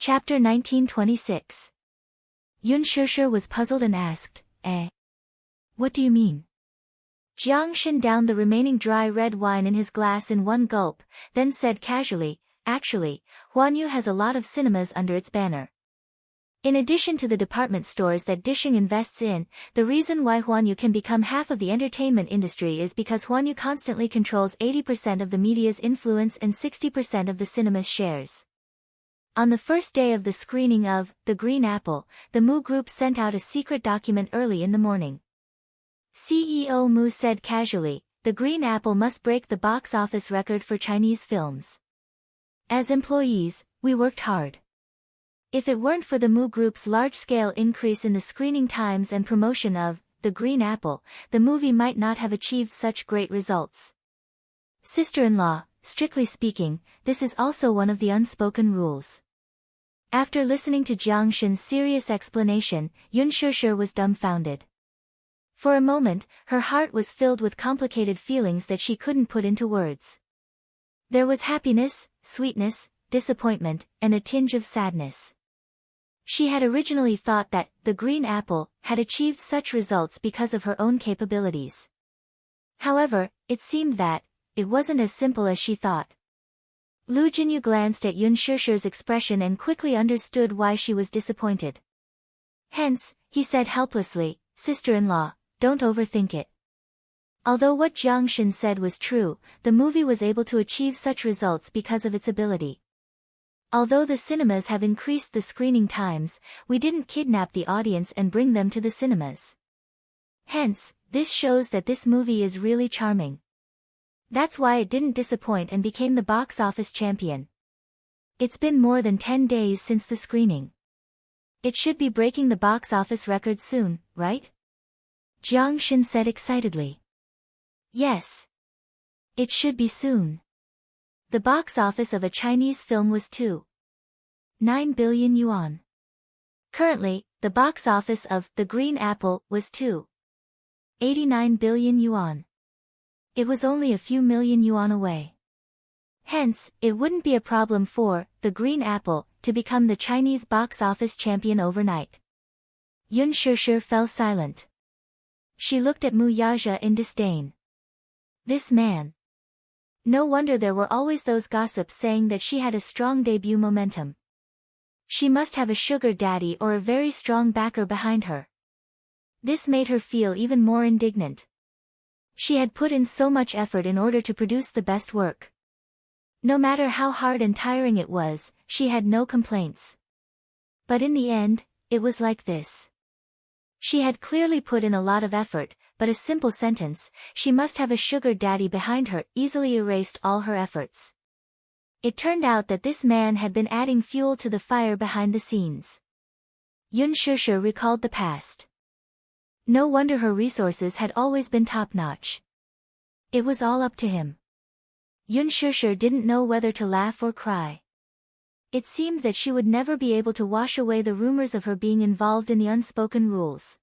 Chapter 1926. Yun Shishir was puzzled and asked, What do you mean? Jiang Shen downed the remaining dry red wine in his glass in one gulp, then said casually, Actually, Huanyu has a lot of cinemas under its banner. In addition to the department stores that Disheng invests in, the reason why Huanyu can become half of the entertainment industry is because Huanyu constantly controls 80% of the media's influence and 60% of the cinema's shares. On the first day of the screening of The Green Apple, the Mu Group sent out a secret document early in the morning. CEO Mu said casually, The Green Apple must break the box office record for Chinese films. As employees, we worked hard. If it weren't for the Mu Group's large-scale increase in the screening times and promotion of The Green Apple, the movie might not have achieved such great results. Sister-in-law, strictly speaking, this is also one of the unspoken rules. After listening to Jiang Shen's serious explanation, Yun Shishir was dumbfounded. For a moment, her heart was filled with complicated feelings that she couldn't put into words. There was happiness, sweetness, disappointment, and a tinge of sadness. She had originally thought that The Green Apple had achieved such results because of her own capabilities. However, it seemed that it wasn't as simple as she thought. Lu Jinyu glanced at Yun Shishir's expression and quickly understood why she was disappointed. Hence, he said helplessly, Sister-in-law, don't overthink it. Although what Jiang Shen said was true, the movie was able to achieve such results because of its ability. Although the cinemas have increased the screening times, we didn't kidnap the audience and bring them to the cinemas. Hence, this shows that this movie is really charming. That's why it didn't disappoint and became the box office champion. It's been more than 10 days since the screening. It should be breaking the box office record soon, right? Jiang Shen said excitedly. Yes. It should be soon. The box office of a Chinese film was 2.9 billion yuan. Currently, the box office of The Green Apple was 2.89 billion yuan. It was only a few million yuan away. Hence, it wouldn't be a problem for The Green Apple to become the Chinese box office champion overnight. Yun Shishir fell silent. She looked at Mu Yaja in disdain. This man. No wonder there were always those gossips saying that she had a strong debut momentum. She must have a sugar daddy or a very strong backer behind her. This made her feel even more indignant. She had put in so much effort in order to produce the best work. No matter how hard and tiring it was, she had no complaints. But in the end, it was like this. She had clearly put in a lot of effort, but a simple sentence, she must have a sugar daddy behind her, easily erased all her efforts. It turned out that this man had been adding fuel to the fire behind the scenes. Yun Shishir recalled the past. No wonder her resources had always been top-notch. It was all up to him. Yun Shishir didn't know whether to laugh or cry. It seemed that she would never be able to wash away the rumors of her being involved in the unspoken rules.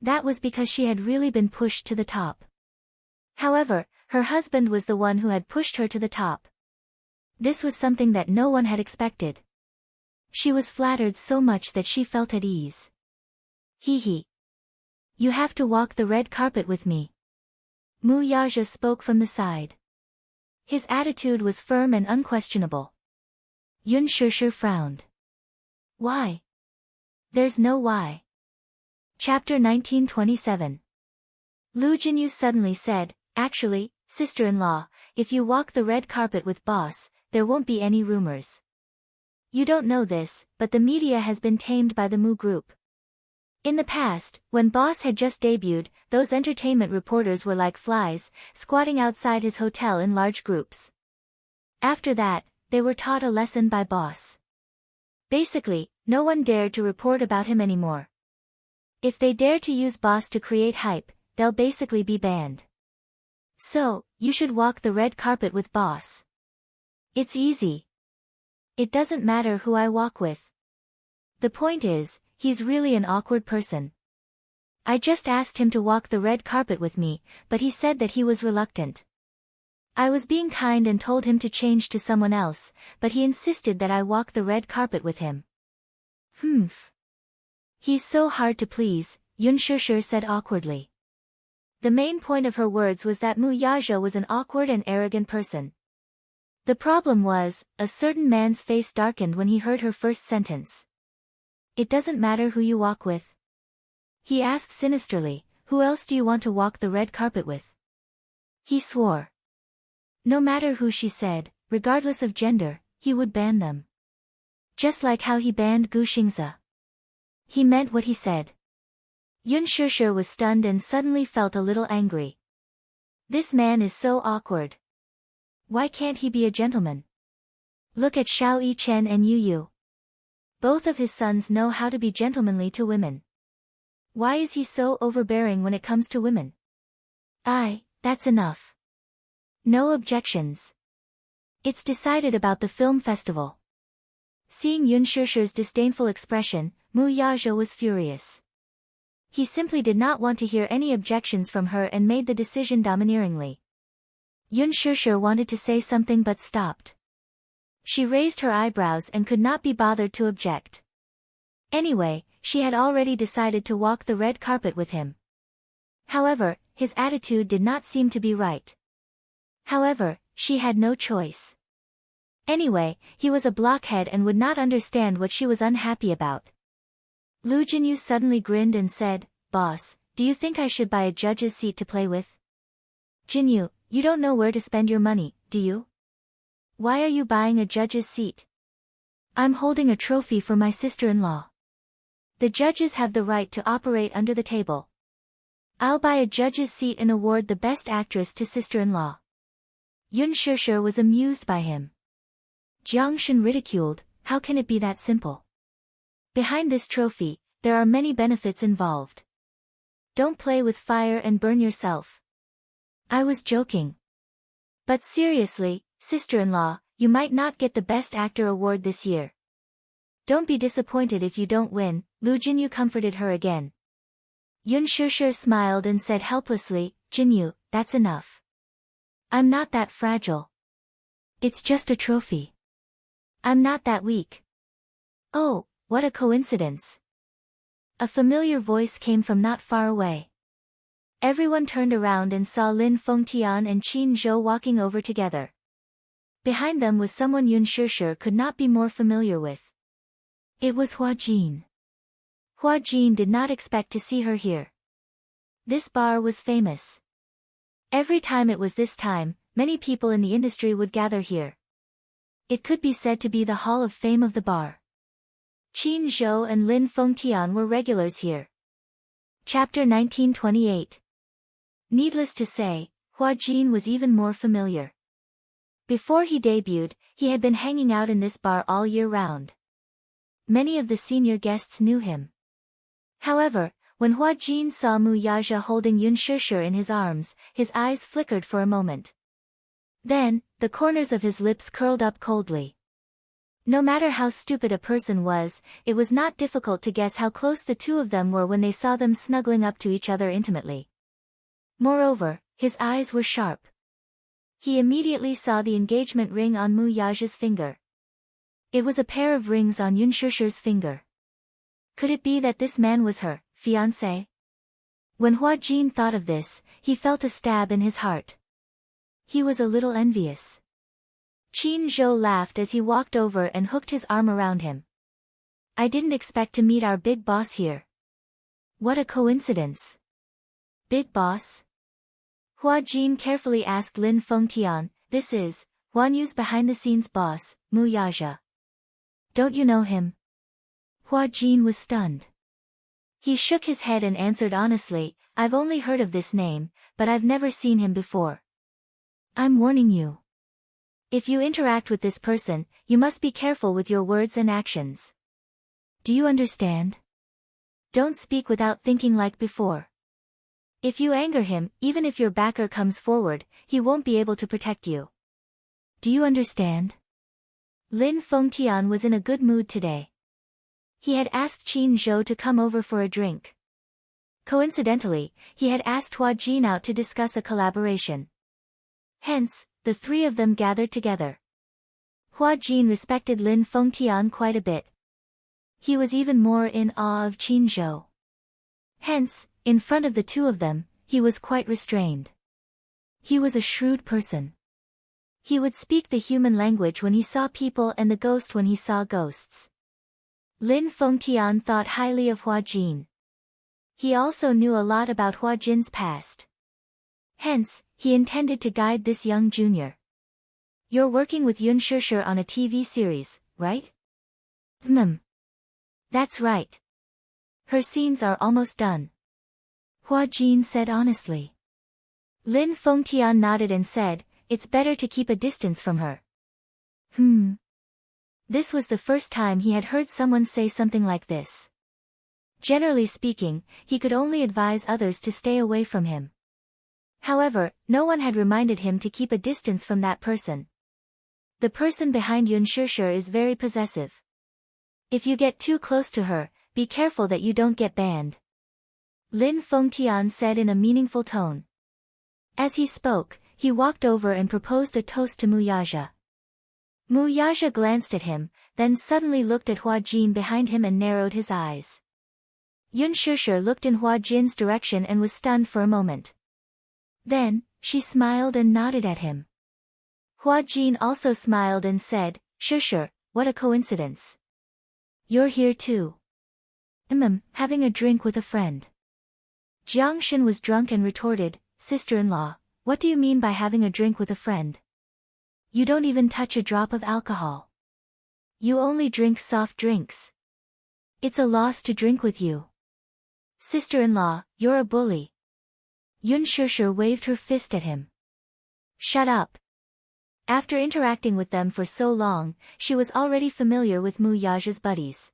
That was because she had really been pushed to the top. However, her husband was the one who had pushed her to the top. This was something that no one had expected. She was flattered so much that she felt at ease. Hee. You have to walk the red carpet with me. Mu Yaja spoke from the side. His attitude was firm and unquestionable. Yun Shishir frowned. Why? There's no why. Chapter 1927. Lu Jinyu suddenly said, Actually, sister-in-law, if you walk the red carpet with boss, there won't be any rumors. You don't know this, but the media has been tamed by the Mu Group. In the past, when boss had just debuted, those entertainment reporters were like flies, squatting outside his hotel in large groups. After that, they were taught a lesson by boss. Basically, no one dared to report about him anymore. If they dare to use boss to create hype, they'll basically be banned. So, you should walk the red carpet with boss. It's easy. It doesn't matter who I walk with. The point is, he's really an awkward person. I just asked him to walk the red carpet with me, but he said that he was reluctant. I was being kind and told him to change to someone else, but he insisted that I walk the red carpet with him. Humph. He's so hard to please, Yun Shishir said awkwardly. The main point of her words was that Mu Yaja was an awkward and arrogant person. The problem was, a certain man's face darkened when he heard her first sentence. It doesn't matter who you walk with. He asked sinisterly, who else do you want to walk the red carpet with? He swore. No matter who, she said, regardless of gender, he would ban them. Just like how he banned Gu Xingzi. He meant what he said. Yun Shishir was stunned and suddenly felt a little angry. This man is so awkward. Why can't he be a gentleman? Look at Xiao Yichen and Yu Yu. Both of his sons know how to be gentlemanly to women. Why is he so overbearing when it comes to women? That's enough. No objections. It's decided about the film festival. Seeing Yun Shishir's disdainful expression, Mu Yaja was furious. He simply did not want to hear any objections from her and made the decision domineeringly. Yun Shishir wanted to say something but stopped. She raised her eyebrows and could not be bothered to object. Anyway, she had already decided to walk the red carpet with him. However, his attitude did not seem to be right. However, she had no choice. Anyway, he was a blockhead and would not understand what she was unhappy about. Lu Jinyu suddenly grinned and said, "Boss, do you think I should buy a judge's seat to play with?" "Jinyu, you don't know where to spend your money, do you? Why are you buying a judge's seat?" "I'm holding a trophy for my sister-in-law. The judges have the right to operate under the table. I'll buy a judge's seat and award the best actress to sister-in-law." Yun Shishir was amused by him. Jiang Shen ridiculed, "How can it be that simple? Behind this trophy, there are many benefits involved. Don't play with fire and burn yourself." "I was joking. But seriously, sister-in-law, you might not get the Best Actor award this year. Don't be disappointed if you don't win," Lu Jinyu comforted her again. Yun Shishir smiled and said helplessly, "Jinyu, that's enough. I'm not that fragile. It's just a trophy. I'm not that weak." "Oh, what a coincidence." A familiar voice came from not far away. Everyone turned around and saw Lin Fengtian and Qin Zhou walking over together. Behind them was someone Yun Shishir could not be more familiar with. It was Hua Jin. Hua Jin did not expect to see her here. This bar was famous. Every time it was this time, many people in the industry would gather here. It could be said to be the Hall of Fame of the bar. Qin Zhou and Lin Fengtian were regulars here. Chapter 1928. Needless to say, Hua Jin was even more familiar. Before he debuted, he had been hanging out in this bar all year round. Many of the senior guests knew him. However, when Hua Jin saw Mu Yaja holding Yun Shishir in his arms, his eyes flickered for a moment. Then, the corners of his lips curled up coldly. No matter how stupid a person was, it was not difficult to guess how close the two of them were when they saw them snuggling up to each other intimately. Moreover, his eyes were sharp. He immediately saw the engagement ring on Mu Yaja's finger. It was a pair of rings on Yun Shishir's finger. Could it be that this man was her fiancé? When Hua Jin thought of this, he felt a stab in his heart. He was a little envious. Qin Zhou laughed as he walked over and hooked his arm around him. "I didn't expect to meet our big boss here. What a coincidence." "Big boss?" Hua Jin carefully asked Lin Fengtian. "This is Huan Yu's behind-the-scenes boss, Mu Yaja. Don't you know him?" Hua Jin was stunned. He shook his head and answered honestly, "I've only heard of this name, but I've never seen him before. I'm warning you. If you interact with this person, you must be careful with your words and actions. Do you understand? Don't speak without thinking like before. If you anger him, even if your backer comes forward, he won't be able to protect you. Do you understand?" Lin Fengtian was in a good mood today. He had asked Qin Zhou to come over for a drink. Coincidentally, he had asked Hua Jin out to discuss a collaboration. Hence, the three of them gathered together. Hua Jin respected Lin Fengtian quite a bit. He was even more in awe of Qin Zhou. Hence, in front of the two of them, he was quite restrained. He was a shrewd person. He would speak the human language when he saw people and the ghost when he saw ghosts. Lin Fengtian thought highly of Hua Jin. He also knew a lot about Hua Jin's past. Hence, he intended to guide this young junior. You're working with Yun Shishir on a TV series, right? That's right. Her scenes are almost done. Hua Jin said honestly. Lin Fengtian nodded and said, it's better to keep a distance from her. This was the first time he had heard someone say something like this. Generally speaking, he could only advise others to stay away from him. However, no one had reminded him to keep a distance from that person. The person behind Yun Shishir is very possessive. If you get too close to her, be careful that you don't get banned. Lin Fengtian said in a meaningful tone. As he spoke, he walked over and proposed a toast to Muyaja. Muyaja glanced at him, then suddenly looked at Hua Jin behind him and narrowed his eyes. Yun Shishir looked in Hua Jin's direction and was stunned for a moment. Then, she smiled and nodded at him. Hua Jin also smiled and said, Shishir, what a coincidence. You're here too. Having a drink with a friend. Jiangshan was drunk and retorted, sister-in-law, what do you mean by having a drink with a friend? You don't even touch a drop of alcohol. You only drink soft drinks. It's a loss to drink with you. Sister-in-law, you're a bully. Yun Shishir waved her fist at him. Shut up. After interacting with them for so long, she was already familiar with Muyaja's buddies.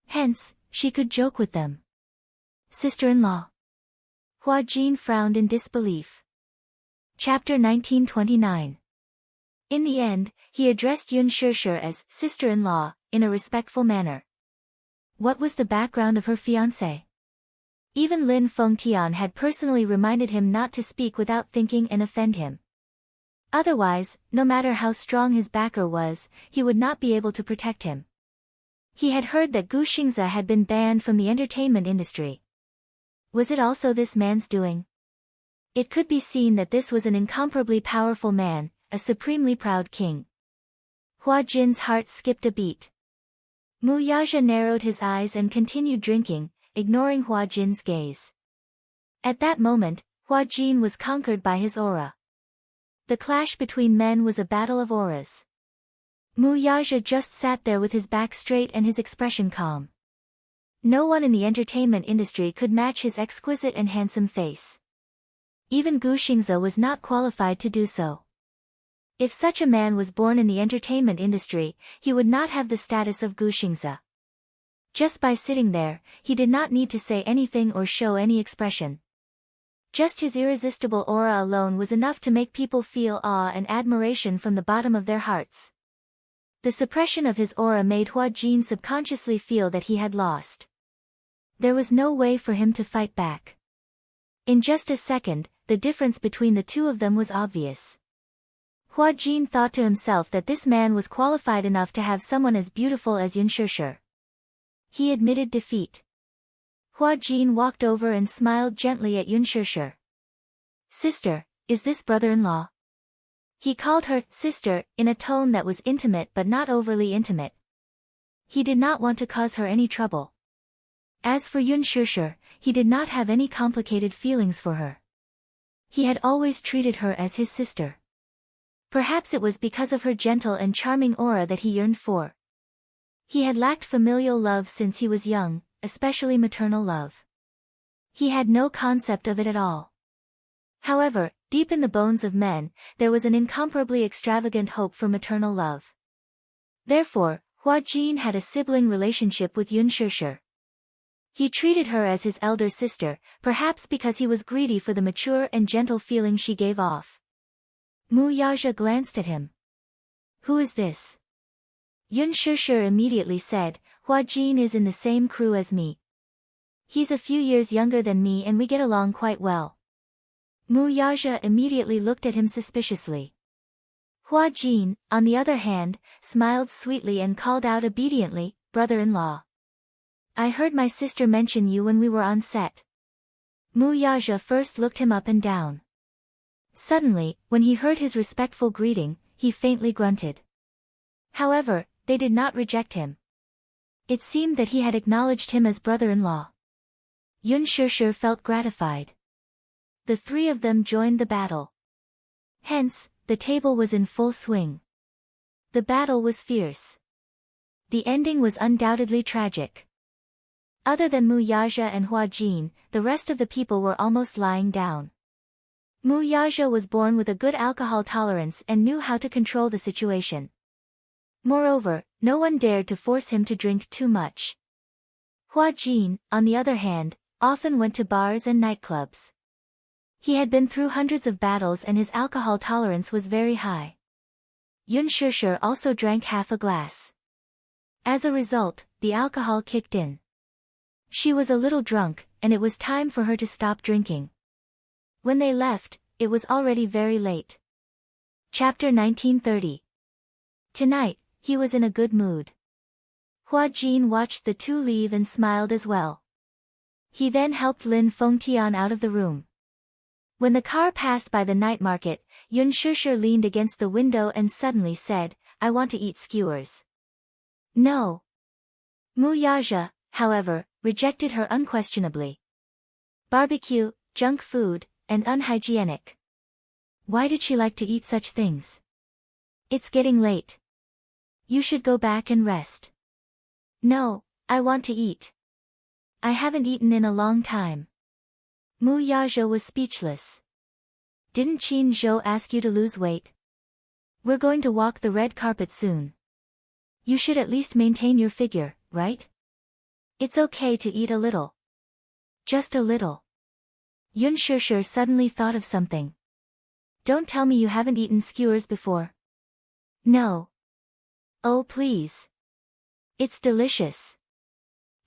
Hence, she could joke with them. Sister-in-law. Hua Jin frowned in disbelief. Chapter 1929. In the end, he addressed Yun Shishir as sister-in-law, in a respectful manner. What was the background of her fiancé? Even Lin Fengtian had personally reminded him not to speak without thinking and offend him. Otherwise, no matter how strong his backer was, he would not be able to protect him. He had heard that Gu Xingze had been banned from the entertainment industry. Was it also this man's doing? It could be seen that this was an incomparably powerful man, a supremely proud king. Hua Jin's heart skipped a beat. Muyaja narrowed his eyes and continued drinking, ignoring Hua Jin's gaze. At that moment, Hua Jin was conquered by his aura. The clash between men was a battle of auras. Muyaja just sat there with his back straight and his expression calm. No one in the entertainment industry could match his exquisite and handsome face. Even Gu Xingze was not qualified to do so. If such a man was born in the entertainment industry, he would not have the status of Gu Xingze. Just by sitting there, he did not need to say anything or show any expression. Just his irresistible aura alone was enough to make people feel awe and admiration from the bottom of their hearts. The suppression of his aura made Hua Jin subconsciously feel that he had lost. There was no way for him to fight back. In just a second, the difference between the two of them was obvious. Hua Jin thought to himself that this man was qualified enough to have someone as beautiful as Yun Shishir. He admitted defeat. Hua Jin walked over and smiled gently at Yun Shishir. Sister, is this brother-in-law? He called her sister in a tone that was intimate but not overly intimate. He did not want to cause her any trouble. As for Yun Shishir, he did not have any complicated feelings for her. He had always treated her as his sister. Perhaps it was because of her gentle and charming aura that he yearned for. He had lacked familial love since he was young, especially maternal love. He had no concept of it at all. However, deep in the bones of men, there was an incomparably extravagant hope for maternal love. Therefore, Hua Jin had a sibling relationship with Yun Shishir. He treated her as his elder sister, perhaps because he was greedy for the mature and gentle feeling she gave off. Muyaja glanced at him. Who is this? Yun Shishir immediately said, Hua Jin is in the same crew as me. He's a few years younger than me and we get along quite well. Mu Yaja immediately looked at him suspiciously. Hua Jin, on the other hand, smiled sweetly and called out obediently, "Brother-in-law. I heard my sister mention you when we were on set." Mu Yaja first looked him up and down. Suddenly, when he heard his respectful greeting, he faintly grunted. However, they did not reject him. It seemed that he had acknowledged him as brother-in-law. Yun Shishir felt gratified. The three of them joined the battle. Hence, the table was in full swing. The battle was fierce. The ending was undoubtedly tragic. Other than Mu Yaja and Hua Jin, the rest of the people were almost lying down. Mu Yaja was born with a good alcohol tolerance and knew how to control the situation. Moreover, no one dared to force him to drink too much. Hua Jin, on the other hand, often went to bars and nightclubs. He had been through hundreds of battles and his alcohol tolerance was very high. Yun Shishir also drank half a glass. As a result, the alcohol kicked in. She was a little drunk, and it was time for her to stop drinking. When they left, it was already very late. Chapter 1930. Tonight, he was in a good mood. Hua Jin watched the two leave and smiled as well. He then helped Lin Fengtian out of the room. When the car passed by the night market, Yun Shishir leaned against the window and suddenly said, "I want to eat skewers." No. Mu Yaja, however, rejected her unquestionably. Barbecue, junk food, and unhygienic. Why did she like to eat such things? It's getting late. You should go back and rest. No, I want to eat. I haven't eaten in a long time. Mu Yaja was speechless. Didn't Qin Zhou ask you to lose weight? We're going to walk the red carpet soon. You should at least maintain your figure, right? It's okay to eat a little. Just a little. Yun Shishir suddenly thought of something. Don't tell me you haven't eaten skewers before. No. Oh please. It's delicious.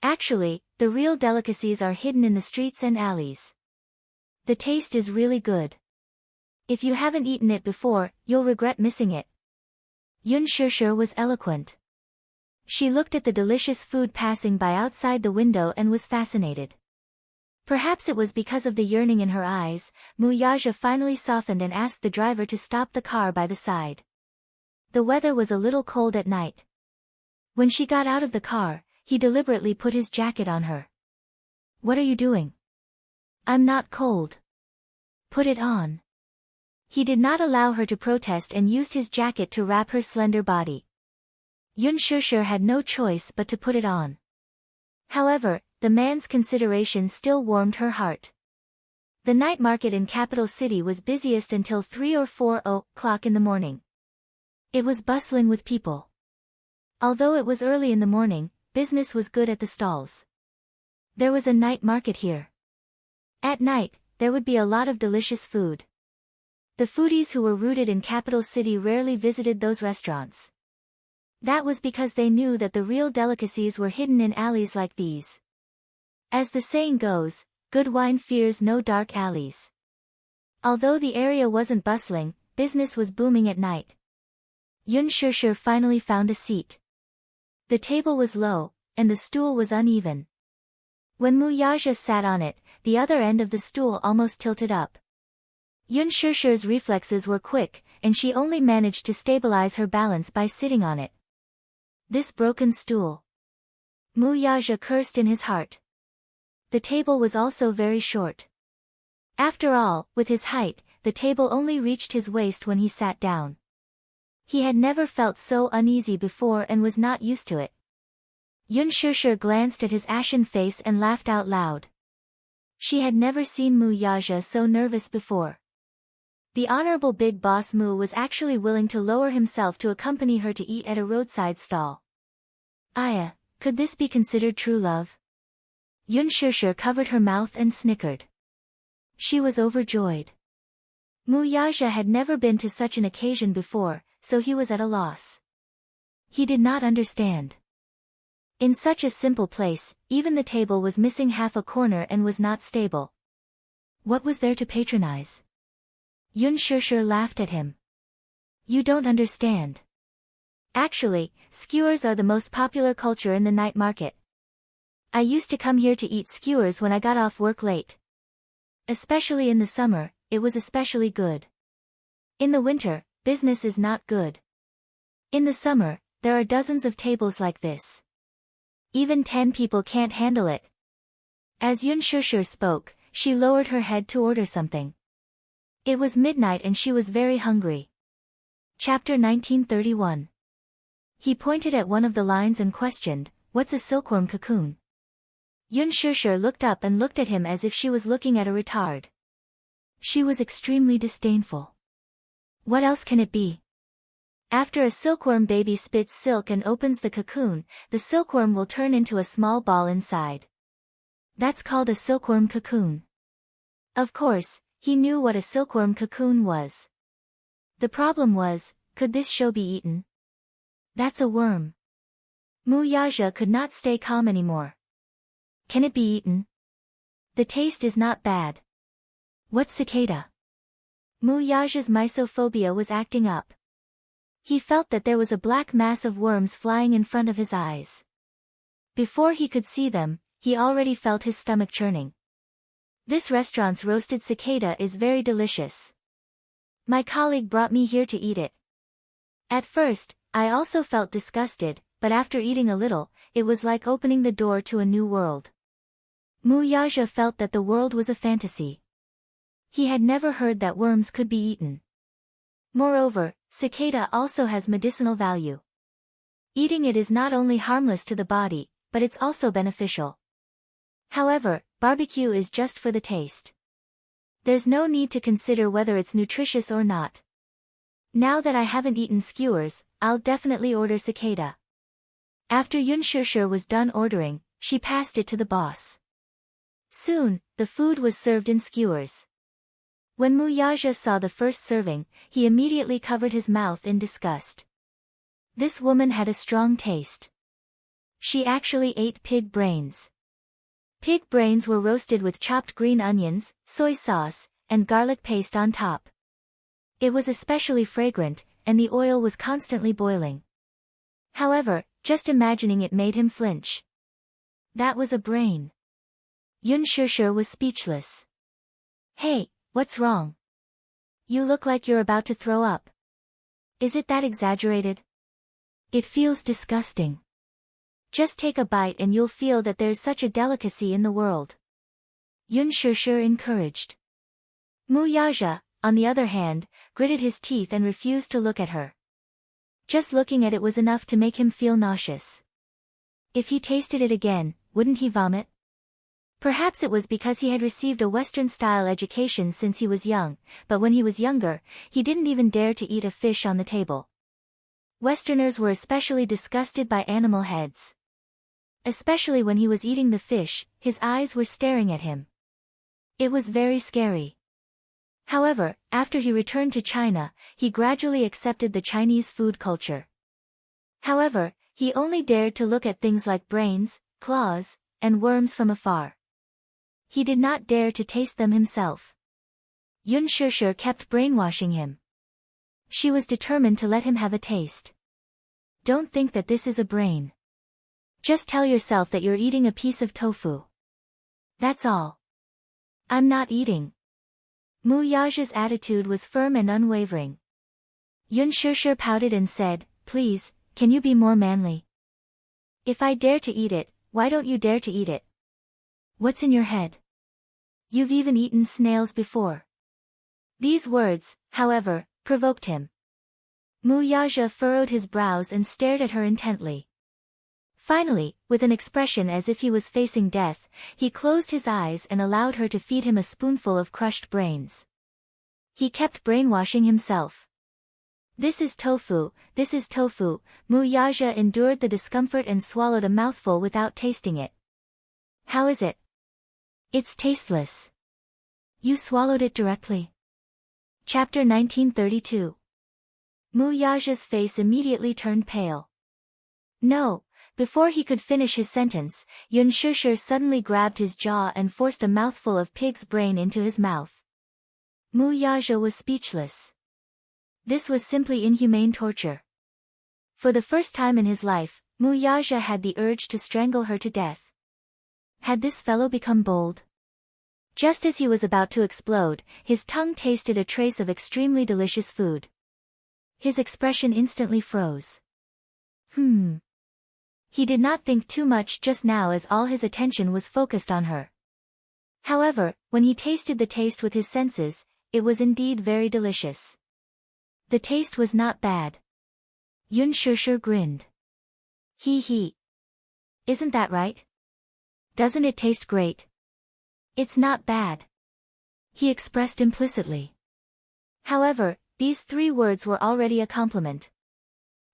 Actually, the real delicacies are hidden in the streets and alleys. The taste is really good. If you haven't eaten it before, you'll regret missing it. Yun Shishir was eloquent. She looked at the delicious food passing by outside the window and was fascinated. Perhaps it was because of the yearning in her eyes, Mu Yaja finally softened and asked the driver to stop the car by the side. The weather was a little cold at night. When she got out of the car, he deliberately put his jacket on her. What are you doing? I'm not cold. Put it on. He did not allow her to protest and used his jacket to wrap her slender body. Yun Shishir had no choice but to put it on. However, the man's consideration still warmed her heart. The night market in capital city was busiest until 3 or 4 o'clock in the morning. It was bustling with people. Although it was early in the morning, business was good at the stalls. There was a night market here. At night, there would be a lot of delicious food. The foodies who were rooted in capital city rarely visited those restaurants. That was because they knew that the real delicacies were hidden in alleys like these. As the saying goes, good wine fears no dark alleys. Although the area wasn't bustling, business was booming at night. Yun Shishir finally found a seat. The table was low, and the stool was uneven. When Mu Yaja sat on it, the other end of the stool almost tilted up. Yun Shishir's reflexes were quick, and she only managed to stabilize her balance by sitting on it. This broken stool. Mu Yaja cursed in his heart. The table was also very short. After all, with his height, the table only reached his waist when he sat down. He had never felt so uneasy before and was not used to it. Yun Shishir glanced at his ashen face and laughed out loud. She had never seen Mu Yaja so nervous before. The Honorable Big Boss Mu was actually willing to lower himself to accompany her to eat at a roadside stall. Aya, could this be considered true love? Yun Shishir covered her mouth and snickered. She was overjoyed. Mu Yaja had never been to such an occasion before, so he was at a loss. He did not understand. In such a simple place, even the table was missing half a corner and was not stable. What was there to patronize? Yun Shishir laughed at him. You don't understand. Actually, skewers are the most popular culture in the night market. I used to come here to eat skewers when I got off work late. Especially in the summer, it was especially good. In the winter, business is not good. In the summer, there are dozens of tables like this. Even 10 people can't handle it. As Yun Shishir spoke, she lowered her head to order something. It was midnight and she was very hungry. Chapter 1931. He pointed at one of the lines and questioned, "What's a silkworm cocoon?" Yun Shishir looked up and looked at him as if she was looking at a retard. She was extremely disdainful. What else can it be? After a silkworm baby spits silk and opens the cocoon, the silkworm will turn into a small ball inside. That's called a silkworm cocoon. Of course, he knew what a silkworm cocoon was. The problem was, could this show be eaten? That's a worm. Mu Yaja could not stay calm anymore. Can it be eaten? The taste is not bad. What's cicada? Mu Yaja's mysophobia was acting up. He felt that there was a black mass of worms flying in front of his eyes. Before he could see them, he already felt his stomach churning. This restaurant's roasted cicada is very delicious. My colleague brought me here to eat it. At first, I also felt disgusted, but after eating a little, it was like opening the door to a new world. Mu Yaja felt that the world was a fantasy. He had never heard that worms could be eaten. Moreover, cicada also has medicinal value. Eating it is not only harmless to the body, but it's also beneficial. However, barbecue is just for the taste. There's no need to consider whether it's nutritious or not. Now that I haven't eaten skewers, I'll definitely order cicada. After Yun Shishir was done ordering, she passed it to the boss. Soon, the food was served in skewers. When Mu Yaja saw the first serving, he immediately covered his mouth in disgust. This woman had a strong taste. She actually ate pig brains. Pig brains were roasted with chopped green onions, soy sauce, and garlic paste on top. It was especially fragrant, and the oil was constantly boiling. However, just imagining it made him flinch. That was a brain. Yun Shishir was speechless. Hey, what's wrong? You look like you're about to throw up. Is it that exaggerated? It feels disgusting. Just take a bite and you'll feel that there's such a delicacy in the world. Yun Shishir encouraged. Mu Yaja, on the other hand, gritted his teeth and refused to look at her. Just looking at it was enough to make him feel nauseous. If he tasted it again, wouldn't he vomit? Perhaps it was because he had received a Western-style education since he was young, but when he was younger, he didn't even dare to eat a fish on the table. Westerners were especially disgusted by animal heads. Especially when he was eating the fish, his eyes were staring at him. It was very scary. However, after he returned to China, he gradually accepted the Chinese food culture. However, he only dared to look at things like brains, claws, and worms from afar. He did not dare to taste them himself. Yun Shishir kept brainwashing him. She was determined to let him have a taste. Don't think that this is a brain. Just tell yourself that you're eating a piece of tofu. That's all. I'm not eating. Mu Yaja's attitude was firm and unwavering. Yun Shishir pouted and said, "Please, can you be more manly? If I dare to eat it, why don't you dare to eat it? What's in your head? You've even eaten snails before." These words, however, provoked him. Mu Yaja furrowed his brows and stared at her intently. Finally, with an expression as if he was facing death, he closed his eyes and allowed her to feed him a spoonful of crushed brains. He kept brainwashing himself. This is tofu, this is tofu." Mu Yaja endured the discomfort and swallowed a mouthful without tasting it. "How is it?" "It's tasteless." "You swallowed it directly." Chapter 1932. Mu Yaja's face immediately turned pale. "No." Before he could finish his sentence, Yun Shishir suddenly grabbed his jaw and forced a mouthful of pig's brain into his mouth. Mu Yaja was speechless. This was simply inhumane torture. For the first time in his life, Mu Yaja had the urge to strangle her to death. Had this fellow become bold? Just as he was about to explode, his tongue tasted a trace of extremely delicious food. His expression instantly froze. He did not think too much just now as all his attention was focused on her. However, when he tasted the taste with his senses, it was indeed very delicious. The taste was not bad. Yun Shishir grinned. He. Isn't that right? Doesn't it taste great? It's not bad. He expressed implicitly. However, these 3 words were already a compliment.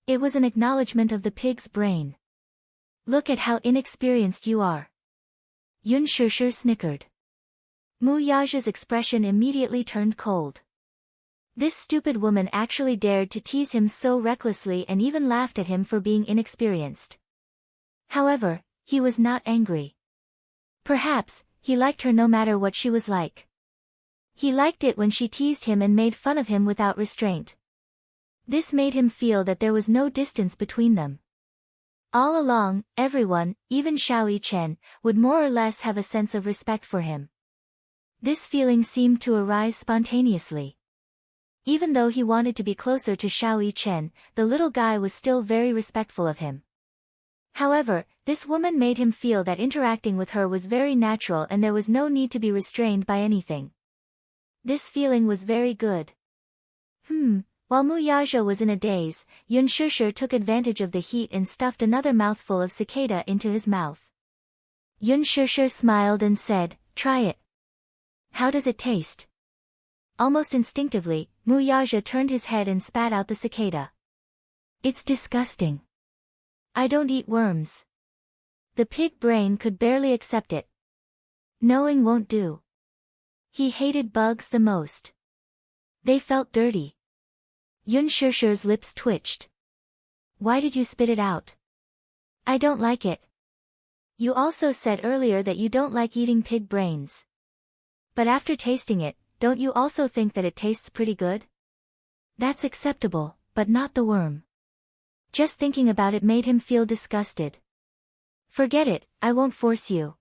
It was an acknowledgement of the pig's brain. Look at how inexperienced you are. Yun Shishir snickered. Mu Yaja's expression immediately turned cold. This stupid woman actually dared to tease him so recklessly and even laughed at him for being inexperienced. However, he was not angry. Perhaps, he liked her no matter what she was like. He liked it when she teased him and made fun of him without restraint. This made him feel that there was no distance between them. All along, everyone, even Xiao Yichen, would more or less have a sense of respect for him. This feeling seemed to arise spontaneously. Even though he wanted to be closer to Xiao Yichen, the little guy was still very respectful of him. However, this woman made him feel that interacting with her was very natural and there was no need to be restrained by anything. This feeling was very good. While Mu Yaja was in a daze, Yun Shishir took advantage of the heat and stuffed another mouthful of cicada into his mouth. Yun Shishir smiled and said, "Try it. How does it taste?" Almost instinctively, Mu Yaja turned his head and spat out the cicada. "It's disgusting. I don't eat worms." The pig brain could barely accept it. Knowing won't do. He hated bugs the most. They felt dirty. Yun Shishir's lips twitched. "Why did you spit it out?" "I don't like it." "You also said earlier that you don't like eating pig brains. But after tasting it, don't you also think that it tastes pretty good?" "That's acceptable, but not the worm." Just thinking about it made him feel disgusted. "Forget it, I won't force you."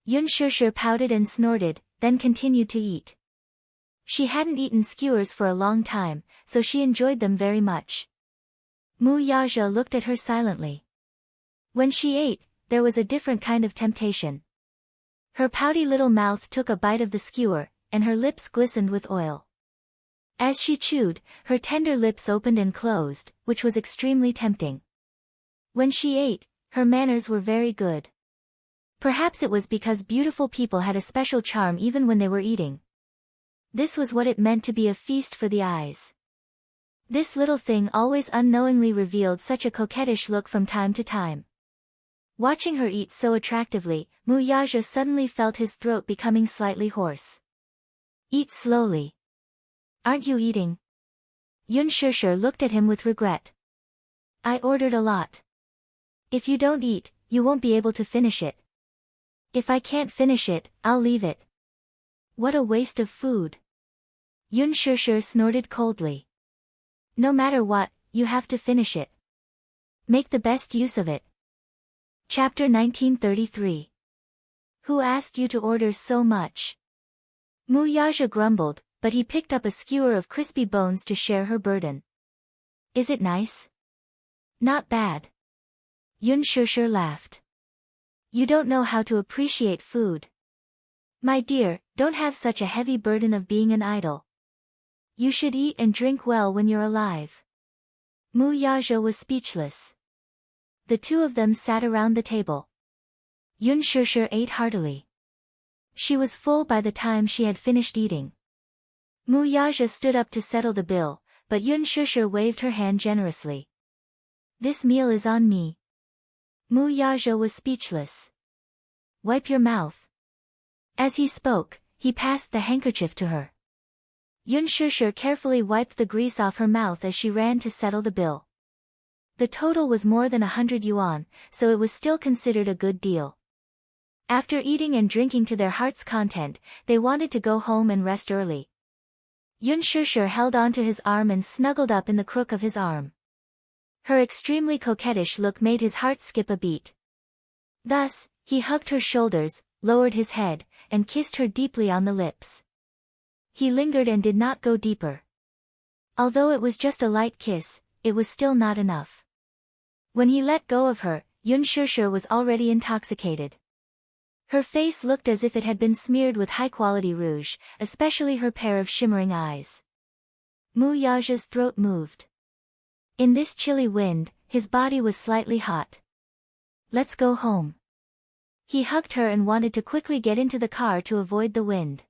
Yun Shishir pouted and snorted, then continued to eat. She hadn't eaten skewers for a long time, so she enjoyed them very much. Mu Yaja looked at her silently. When she ate, there was a different kind of temptation. Her pouty little mouth took a bite of the skewer, and her lips glistened with oil. As she chewed, her tender lips opened and closed, which was extremely tempting. When she ate, her manners were very good. Perhaps it was because beautiful people had a special charm even when they were eating. This was what it meant to be a feast for the eyes. This little thing always unknowingly revealed such a coquettish look from time to time. Watching her eat so attractively, Mu Yaja suddenly felt his throat becoming slightly hoarse. "Eat slowly. Aren't you eating?" Yun Shishir looked at him with regret. "I ordered a lot. If you don't eat, you won't be able to finish it. If I can't finish it, I'll leave it." "What a waste of food." Yun Shishir snorted coldly. "No matter what, you have to finish it. Make the best use of it." Chapter 1933. Who asked you to order so much? Mu Yaja grumbled, but he picked up a skewer of crispy bones to share her burden. "Is it nice?" "Not bad." Yun Shishir laughed. "You don't know how to appreciate food. My dear, don't have such a heavy burden of being an idol. You should eat and drink well when you're alive." Mu Yaja was speechless. The two of them sat around the table. Yun Shishir ate heartily. She was full by the time she had finished eating. Mu Yaja stood up to settle the bill, but Yun Shishir waved her hand generously. "This meal is on me." Mu Yaja was speechless. "Wipe your mouth." As he spoke, he passed the handkerchief to her. Yun Shishir carefully wiped the grease off her mouth as she ran to settle the bill. The total was more than 100 yuan, so it was still considered a good deal. After eating and drinking to their heart's content, they wanted to go home and rest early. Yun Shishir held onto his arm and snuggled up in the crook of his arm. Her extremely coquettish look made his heart skip a beat. Thus, he hugged her shoulders, lowered his head, and kissed her deeply on the lips. He lingered and did not go deeper. Although it was just a light kiss, it was still not enough. When he let go of her, Yun Shishir was already intoxicated. Her face looked as if it had been smeared with high-quality rouge, especially her pair of shimmering eyes. Mu Yaja's throat moved. In this chilly wind, his body was slightly hot. Let's go home. He hugged her and wanted to quickly get into the car to avoid the wind.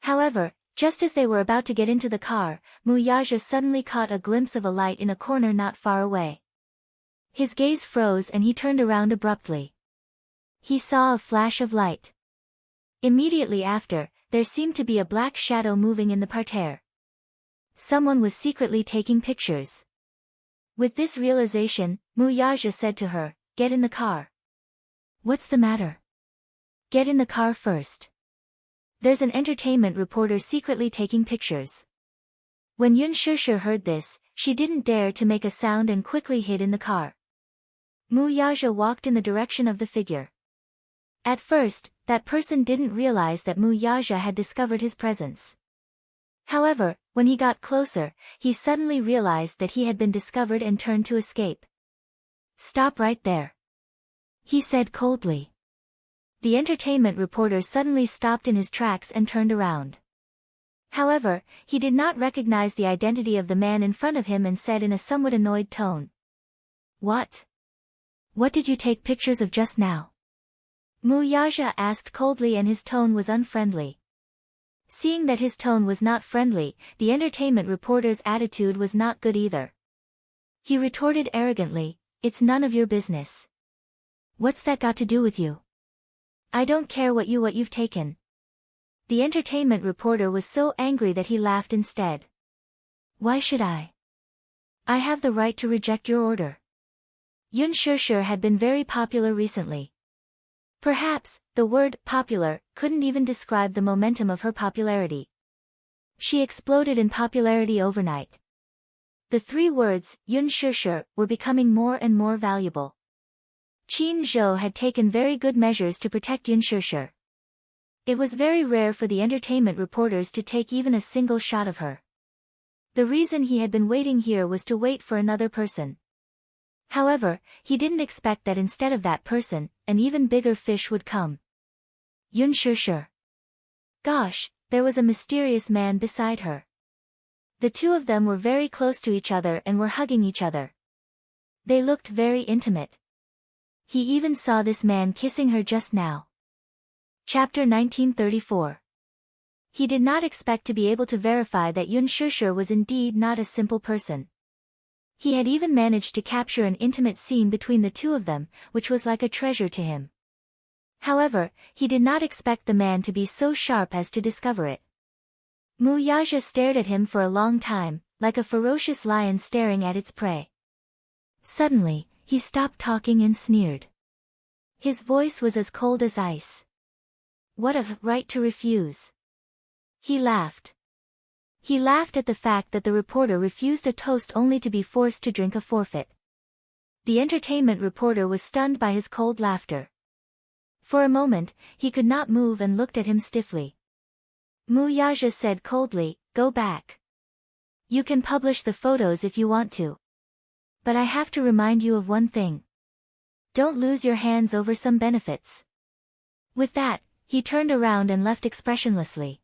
However, just as they were about to get into the car, Mu Yaja suddenly caught a glimpse of a light in a corner not far away. His gaze froze and he turned around abruptly. He saw a flash of light. Immediately after, there seemed to be a black shadow moving in the parterre. Someone was secretly taking pictures. With this realization, Mu Yaja said to her, "Get in the car." "What's the matter?" "Get in the car first. There's an entertainment reporter secretly taking pictures." When Yun Shishir heard this, she didn't dare to make a sound and quickly hid in the car. Mu Yaja walked in the direction of the figure. At first, that person didn't realize that Mu Yaja had discovered his presence. However, when he got closer, he suddenly realized that he had been discovered and turned to escape. "Stop right there," he said coldly. The entertainment reporter suddenly stopped in his tracks and turned around. However, he did not recognize the identity of the man in front of him and said in a somewhat annoyed tone, "What? What did you take pictures of just now?" Mu Yaja asked coldly and his tone was unfriendly. Seeing that his tone was not friendly, the entertainment reporter's attitude was not good either. He retorted arrogantly, "It's none of your business. What's that got to do with you? I don't care what you've taken." The entertainment reporter was so angry that he laughed instead. "Why should I? I have the right to reject your order." Yun Shishir had been very popular recently. Perhaps, the word popular couldn't even describe the momentum of her popularity. She exploded in popularity overnight. The three words, Yun Shishir, were becoming more and more valuable. Qin Zhou had taken very good measures to protect Yun Shishir. It was very rare for the entertainment reporters to take even a single shot of her. The reason he had been waiting here was to wait for another person. However, he didn't expect that instead of that person, an even bigger fish would come. Yun Shishir. Gosh, there was a mysterious man beside her. The two of them were very close to each other and were hugging each other. They looked very intimate. He even saw this man kissing her just now. Chapter 1934. He did not expect to be able to verify that Yun Shishir was indeed not a simple person. He had even managed to capture an intimate scene between the two of them, which was like a treasure to him. However, he did not expect the man to be so sharp as to discover it. Mu Yaja stared at him for a long time, like a ferocious lion staring at its prey. Suddenly, he stopped talking and sneered. His voice was as cold as ice. "What a right to refuse." He laughed. He laughed at the fact that the reporter refused a toast only to be forced to drink a forfeit. The entertainment reporter was stunned by his cold laughter. For a moment, he could not move and looked at him stiffly. Mu Yaja said coldly, "Go back. You can publish the photos if you want to. But I have to remind you of one thing. Don't lose your hands over some benefits." With that, he turned around and left expressionlessly.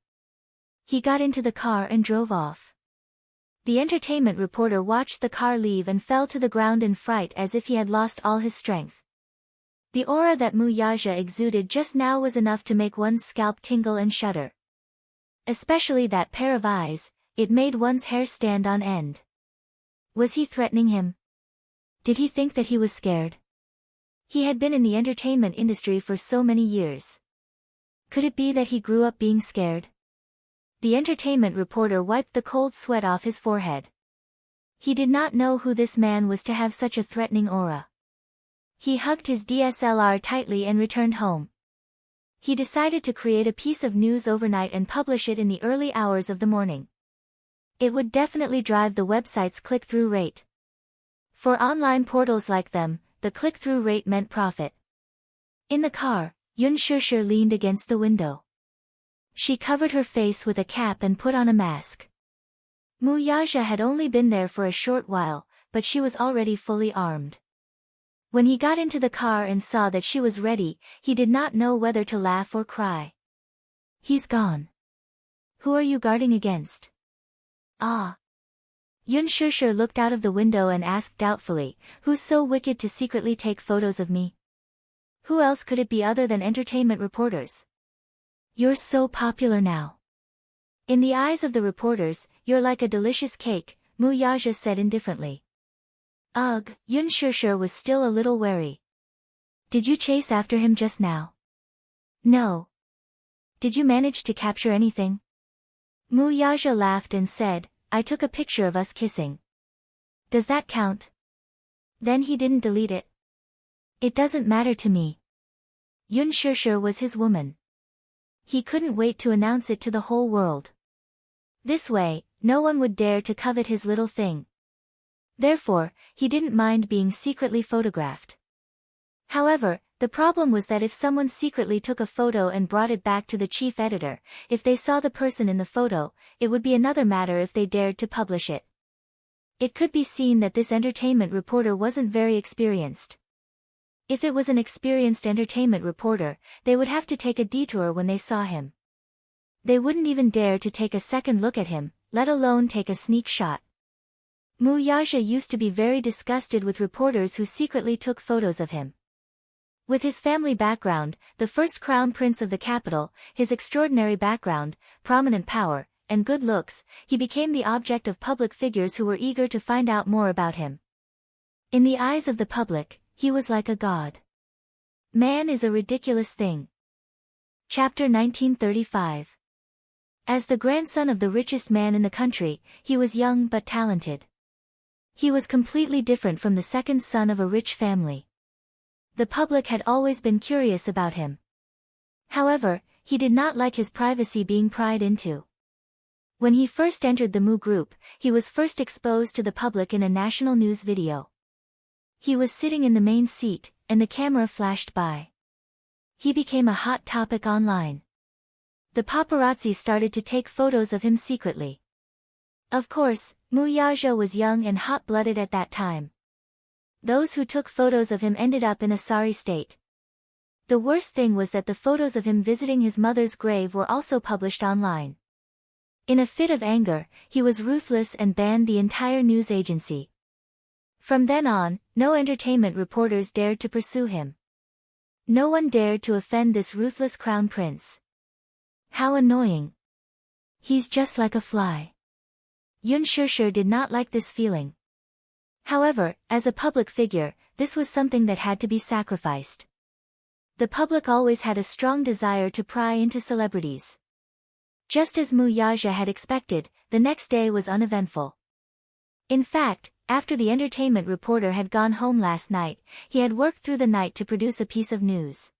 He got into the car and drove off. The entertainment reporter watched the car leave and fell to the ground in fright as if he had lost all his strength. The aura that Mu Yaja exuded just now was enough to make one's scalp tingle and shudder. Especially that pair of eyes, it made one's hair stand on end. Was he threatening him? Did he think that he was scared? He had been in the entertainment industry for so many years. Could it be that he grew up being scared? The entertainment reporter wiped the cold sweat off his forehead. He did not know who this man was to have such a threatening aura. He hugged his DSLR tightly and returned home. He decided to create a piece of news overnight and publish it in the early hours of the morning. It would definitely drive the website's click-through rate. For online portals like them, the click-through rate meant profit. In the car, Yun Shishir leaned against the window. She covered her face with a cap and put on a mask. Mu Yaja had only been there for a short while, but she was already fully armed. When he got into the car and saw that she was ready, he did not know whether to laugh or cry. He's gone. Who are you guarding against? Ah. Yun Shishir looked out of the window and asked doubtfully, who's so wicked to secretly take photos of me? Who else could it be other than entertainment reporters? You're so popular now. In the eyes of the reporters, you're like a delicious cake, Mu Yaja said indifferently. Ugh, Yun Shishir was still a little wary. Did you chase after him just now? No. Did you manage to capture anything? Mu Yaja laughed and said, I took a picture of us kissing. Does that count? Then he didn't delete it. It doesn't matter to me. Yun Shishir was his woman. He couldn't wait to announce it to the whole world. This way, no one would dare to covet his little thing. Therefore, he didn't mind being secretly photographed. However, the problem was that if someone secretly took a photo and brought it back to the chief editor, if they saw the person in the photo, it would be another matter if they dared to publish it. It could be seen that this entertainment reporter wasn't very experienced. If it was an experienced entertainment reporter, they would have to take a detour when they saw him. They wouldn't even dare to take a second look at him, let alone take a sneak shot. Mu Yaja used to be very disgusted with reporters who secretly took photos of him. With his family background, the first crown prince of the capital, his extraordinary background, prominent power, and good looks, he became the object of public figures who were eager to find out more about him. In the eyes of the public, he was like a god. Man is a ridiculous thing. Chapter 1935. As the grandson of the richest man in the country, he was young but talented. He was completely different from the second son of a rich family. The public had always been curious about him. However, he did not like his privacy being pried into. When he first entered the Mu group, he was first exposed to the public in a national news video. He was sitting in the main seat, and the camera flashed by. He became a hot topic online. The paparazzi started to take photos of him secretly. Of course, Mu Yaja was young and hot-blooded at that time. Those who took photos of him ended up in a sorry state. The worst thing was that the photos of him visiting his mother's grave were also published online. In a fit of anger, he was ruthless and banned the entire news agency. From then on, no entertainment reporters dared to pursue him. No one dared to offend this ruthless crown prince. How annoying. He's just like a fly. Yun Shishir did not like this feeling. However, as a public figure, this was something that had to be sacrificed. The public always had a strong desire to pry into celebrities. Just as Mu Yaja had expected, the next day was uneventful. In fact, after the entertainment reporter had gone home last night, he had worked through the night to produce a piece of news.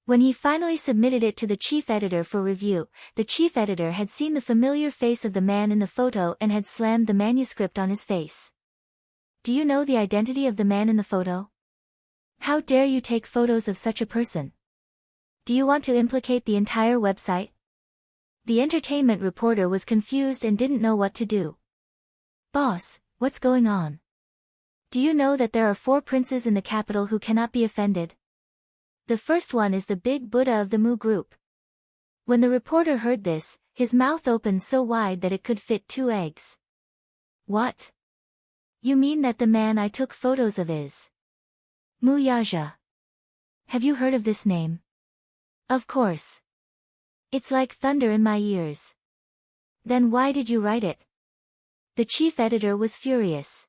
When he finally submitted it to the chief editor for review, the chief editor had seen the familiar face of the man in the photo and had slammed the manuscript on his face. Do you know the identity of the man in the photo? How dare you take photos of such a person? Do you want to implicate the entire website? The entertainment reporter was confused and didn't know what to do. Boss, what's going on? Do you know that there are 4 princes in the capital who cannot be offended? The first one is the big Buddha of the Mu group. When the reporter heard this, his mouth opened so wide that it could fit 2 eggs. What? You mean that the man I took photos of is Mu Yaja? Have you heard of this name? Of course. It's like thunder in my ears. Then why did you write it? The chief editor was furious.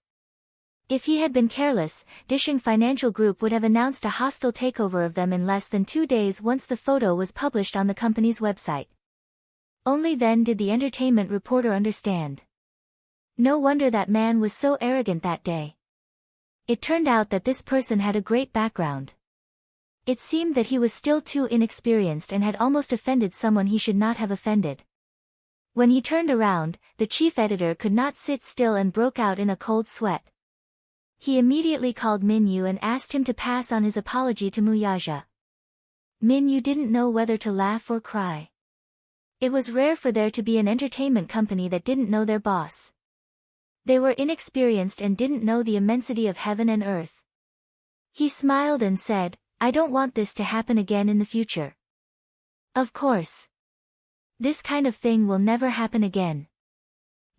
If he had been careless, Dishing Financial Group would have announced a hostile takeover of them in less than 2 days once the photo was published on the company's website. Only then did the entertainment reporter understand. No wonder that man was so arrogant that day. It turned out that this person had a great background. It seemed that he was still too inexperienced and had almost offended someone he should not have offended. When he turned around, the chief editor could not sit still and broke out in a cold sweat. He immediately called Minyu and asked him to pass on his apology to Muyaja. Minyu didn't know whether to laugh or cry. It was rare for there to be an entertainment company that didn't know their boss. They were inexperienced and didn't know the immensity of heaven and earth. He smiled and said, "I don't want this to happen again in the future." Of course. This kind of thing will never happen again.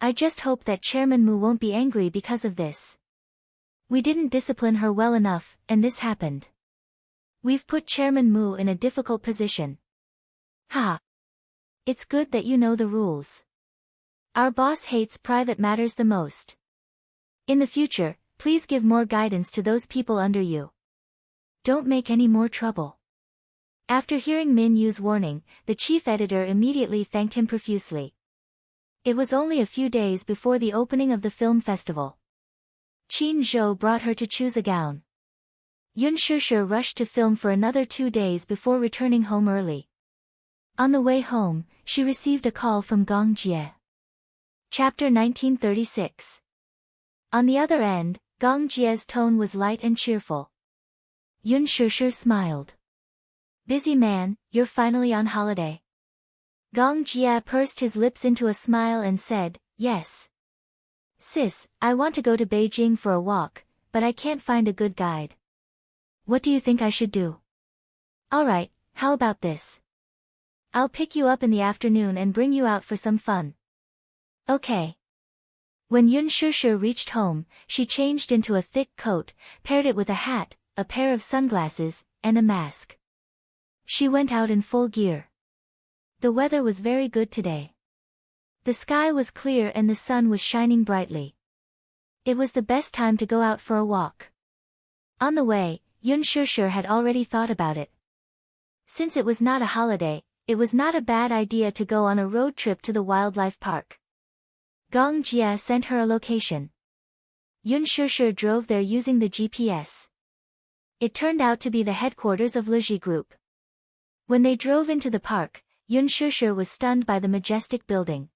I just hope that Chairman Mu won't be angry because of this. We didn't discipline her well enough, and this happened. We've put Chairman Mu in a difficult position. Ha! It's good that you know the rules. Our boss hates private matters the most. In the future, please give more guidance to those people under you. Don't make any more trouble. After hearing Minyu's warning, the chief editor immediately thanked him profusely. It was only a few days before the opening of the film festival. Qin Zhou brought her to choose a gown. Yun Shishir rushed to film for another 2 days before returning home early. On the way home, she received a call from Gong Jie. Chapter 1936. On the other end, Gong Jie's tone was light and cheerful. Yun Shishir smiled. "Busy man, you're finally on holiday." Gong Jie pursed his lips into a smile and said, "Yes. Sis, I want to go to Beijing for a walk, but I can't find a good guide. What do you think I should do?" "Alright, how about this? I'll pick you up in the afternoon and bring you out for some fun." "Okay." When Yun Shishir reached home, she changed into a thick coat, paired it with a hat, a pair of sunglasses, and a mask. She went out in full gear. The weather was very good today. The sky was clear and the sun was shining brightly. It was the best time to go out for a walk. On the way, Yun Shishir had already thought about it. Since it was not a holiday, it was not a bad idea to go on a road trip to the wildlife park. Gong Jie sent her a location. Yun Shishir drove there using the GPS. It turned out to be the headquarters of Liji Group. When they drove into the park, Yun Shishir was stunned by the majestic building.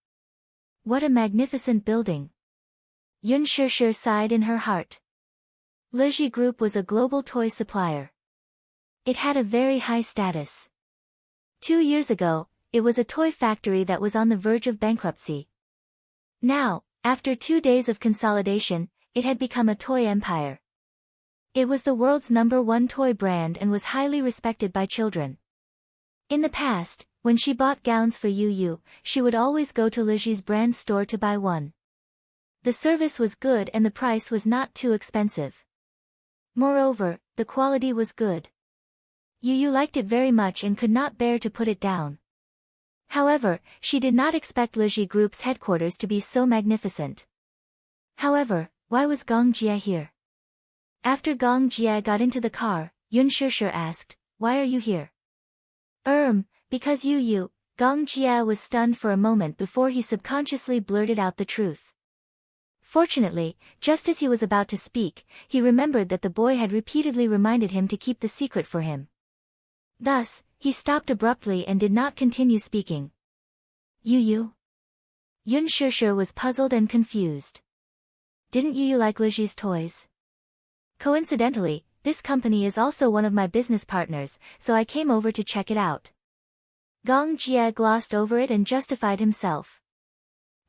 What a magnificent building! Yun Shishir sighed in her heart. Liji Group was a global toy supplier. It had a very high status. 2 years ago, it was a toy factory that was on the verge of bankruptcy. Now, after 2 days of consolidation, it had become a toy empire. It was the world's #1 toy brand and was highly respected by children. In the past, when she bought gowns for Yu, she would always go to Liji's brand store to buy one. The service was good and the price was not too expensive. Moreover, the quality was good. Yu liked it very much and could not bear to put it down. However, she did not expect Liji Group's headquarters to be so magnificent. However, why was Gong Jie here? After Gong Jie got into the car, Yun Shishir asked, "Why are you here?" Because Yu." Gong Jie was stunned for a moment before he subconsciously blurted out the truth. Fortunately, just as he was about to speak, he remembered that the boy had repeatedly reminded him to keep the secret for him. Thus, he stopped abruptly and did not continue speaking. Yu? Yun Shishir was puzzled and confused. Didn't Yu like Liji's toys? Coincidentally, this company is also one of my business partners, so I came over to check it out. Gong Jie glossed over it and justified himself.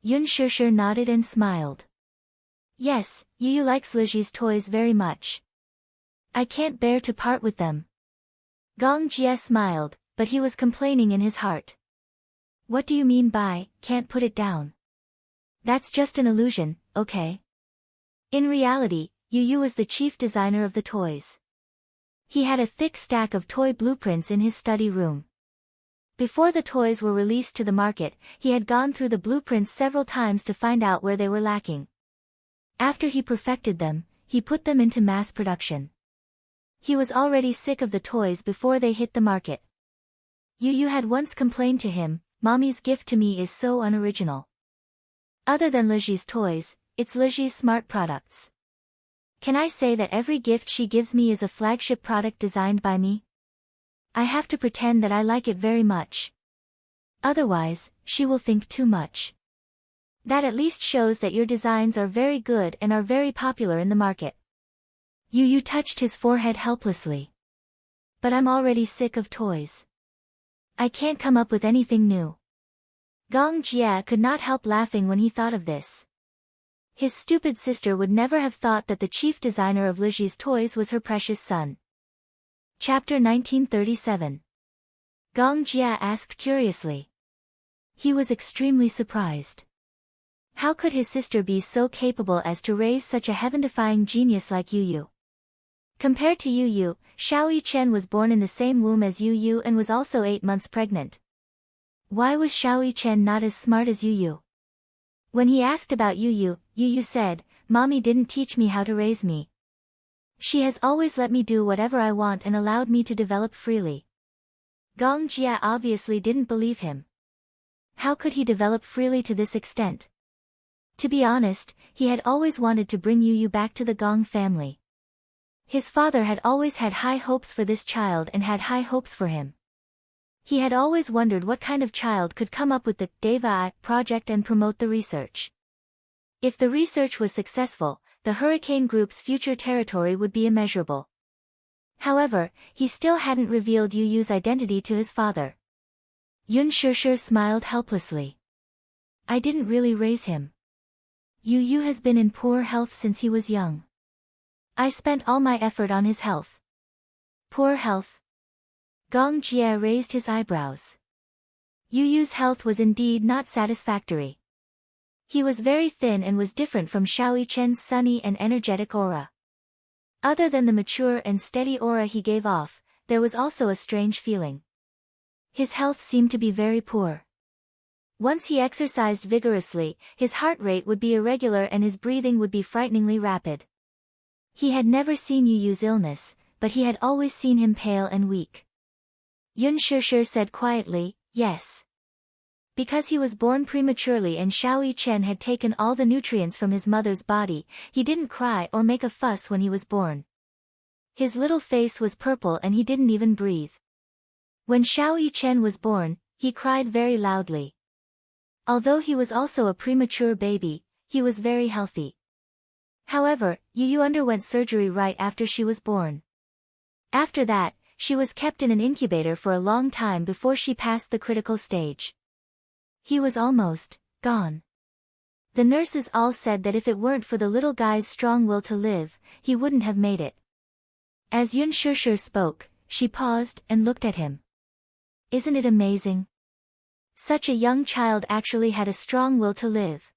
Yun Shishir nodded and smiled. Yes, Yu likes Liji's toys very much. I can't bear to part with them. Gong Jie smiled, but he was complaining in his heart. What do you mean by, can't put it down? That's just an illusion, okay? In reality, Yu was the chief designer of the toys. He had a thick stack of toy blueprints in his study room. Before the toys were released to the market, he had gone through the blueprints several times to find out where they were lacking. After he perfected them, he put them into mass production. He was already sick of the toys before they hit the market. Yu had once complained to him, "Mommy's gift to me is so unoriginal. Other than Liji's toys, it's Liji's smart products. Can I say that every gift she gives me is a flagship product designed by me? I have to pretend that I like it very much." Otherwise, she will think too much. That at least shows that your designs are very good and are very popular in the market. Yu Yu touched his forehead helplessly. But I'm already sick of toys. I can't come up with anything new. Gong Jie could not help laughing when he thought of this. His stupid sister would never have thought that the chief designer of Liji's toys was her precious son. Chapter 1937. Gong Jie asked curiously. He was extremely surprised. How could his sister be so capable as to raise such a heaven-defying genius like Yu Yu? Compared to Yu Yu, Xiao Yichen was born in the same womb as Yu Yu and was also 8 months pregnant. Why was Xiao Yichen not as smart as Yu Yu? When he asked about Yu Yu said, "Mommy didn't teach me how to raise me. She has always let me do whatever I want and allowed me to develop freely." Gong Jie obviously didn't believe him. How could he develop freely to this extent? To be honest, he had always wanted to bring Yu Yu back to the Gong family. His father had always had high hopes for this child and had high hopes for him. He had always wondered what kind of child could come up with the Deva project and promote the research. If the research was successful, the Hurricane Group's future territory would be immeasurable. However, he still hadn't revealed Yu Yu's identity to his father. Yun Shishir smiled helplessly. I didn't really raise him. Yu Yu has been in poor health since he was young. I spent all my effort on his health. Poor health? Gong Jie raised his eyebrows. Yu Yu's health was indeed not satisfactory. He was very thin and was different from Xiao Yichen's sunny and energetic aura. Other than the mature and steady aura he gave off, there was also a strange feeling. His health seemed to be very poor. Once he exercised vigorously, his heart rate would be irregular and his breathing would be frighteningly rapid. He had never seen Yu Yu's illness, but he had always seen him pale and weak. Yun Shishir said quietly, yes. Because he was born prematurely and Xiao Yichen had taken all the nutrients from his mother's body, he didn't cry or make a fuss when he was born. His little face was purple and he didn't even breathe. When Xiao Yichen was born, he cried very loudly. Although he was also a premature baby, he was very healthy. However, Yu Yu underwent surgery right after she was born. After that, she was kept in an incubator for a long time before she passed the critical stage. He was almost gone. The nurses all said that if it weren't for the little guy's strong will to live, he wouldn't have made it. As Yun Shishir spoke, she paused and looked at him. Isn't it amazing? Such a young child actually had a strong will to live.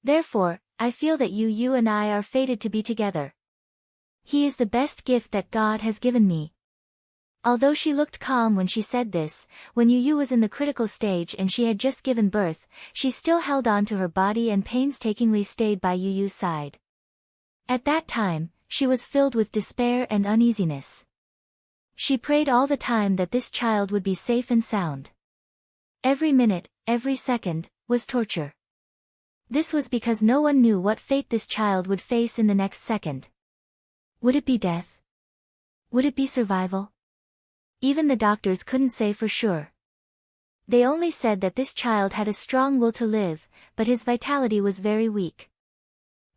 Therefore, I feel that Yu Yu and I are fated to be together. He is the best gift that God has given me. Although she looked calm when she said this, when Yu Yu was in the critical stage and she had just given birth, she still held on to her body and painstakingly stayed by Yu Yu's side. At that time, she was filled with despair and uneasiness. She prayed all the time that this child would be safe and sound. Every minute, every second, was torture. This was because no one knew what fate this child would face in the next second. Would it be death? Would it be survival? Even the doctors couldn't say for sure. They only said that this child had a strong will to live, but his vitality was very weak.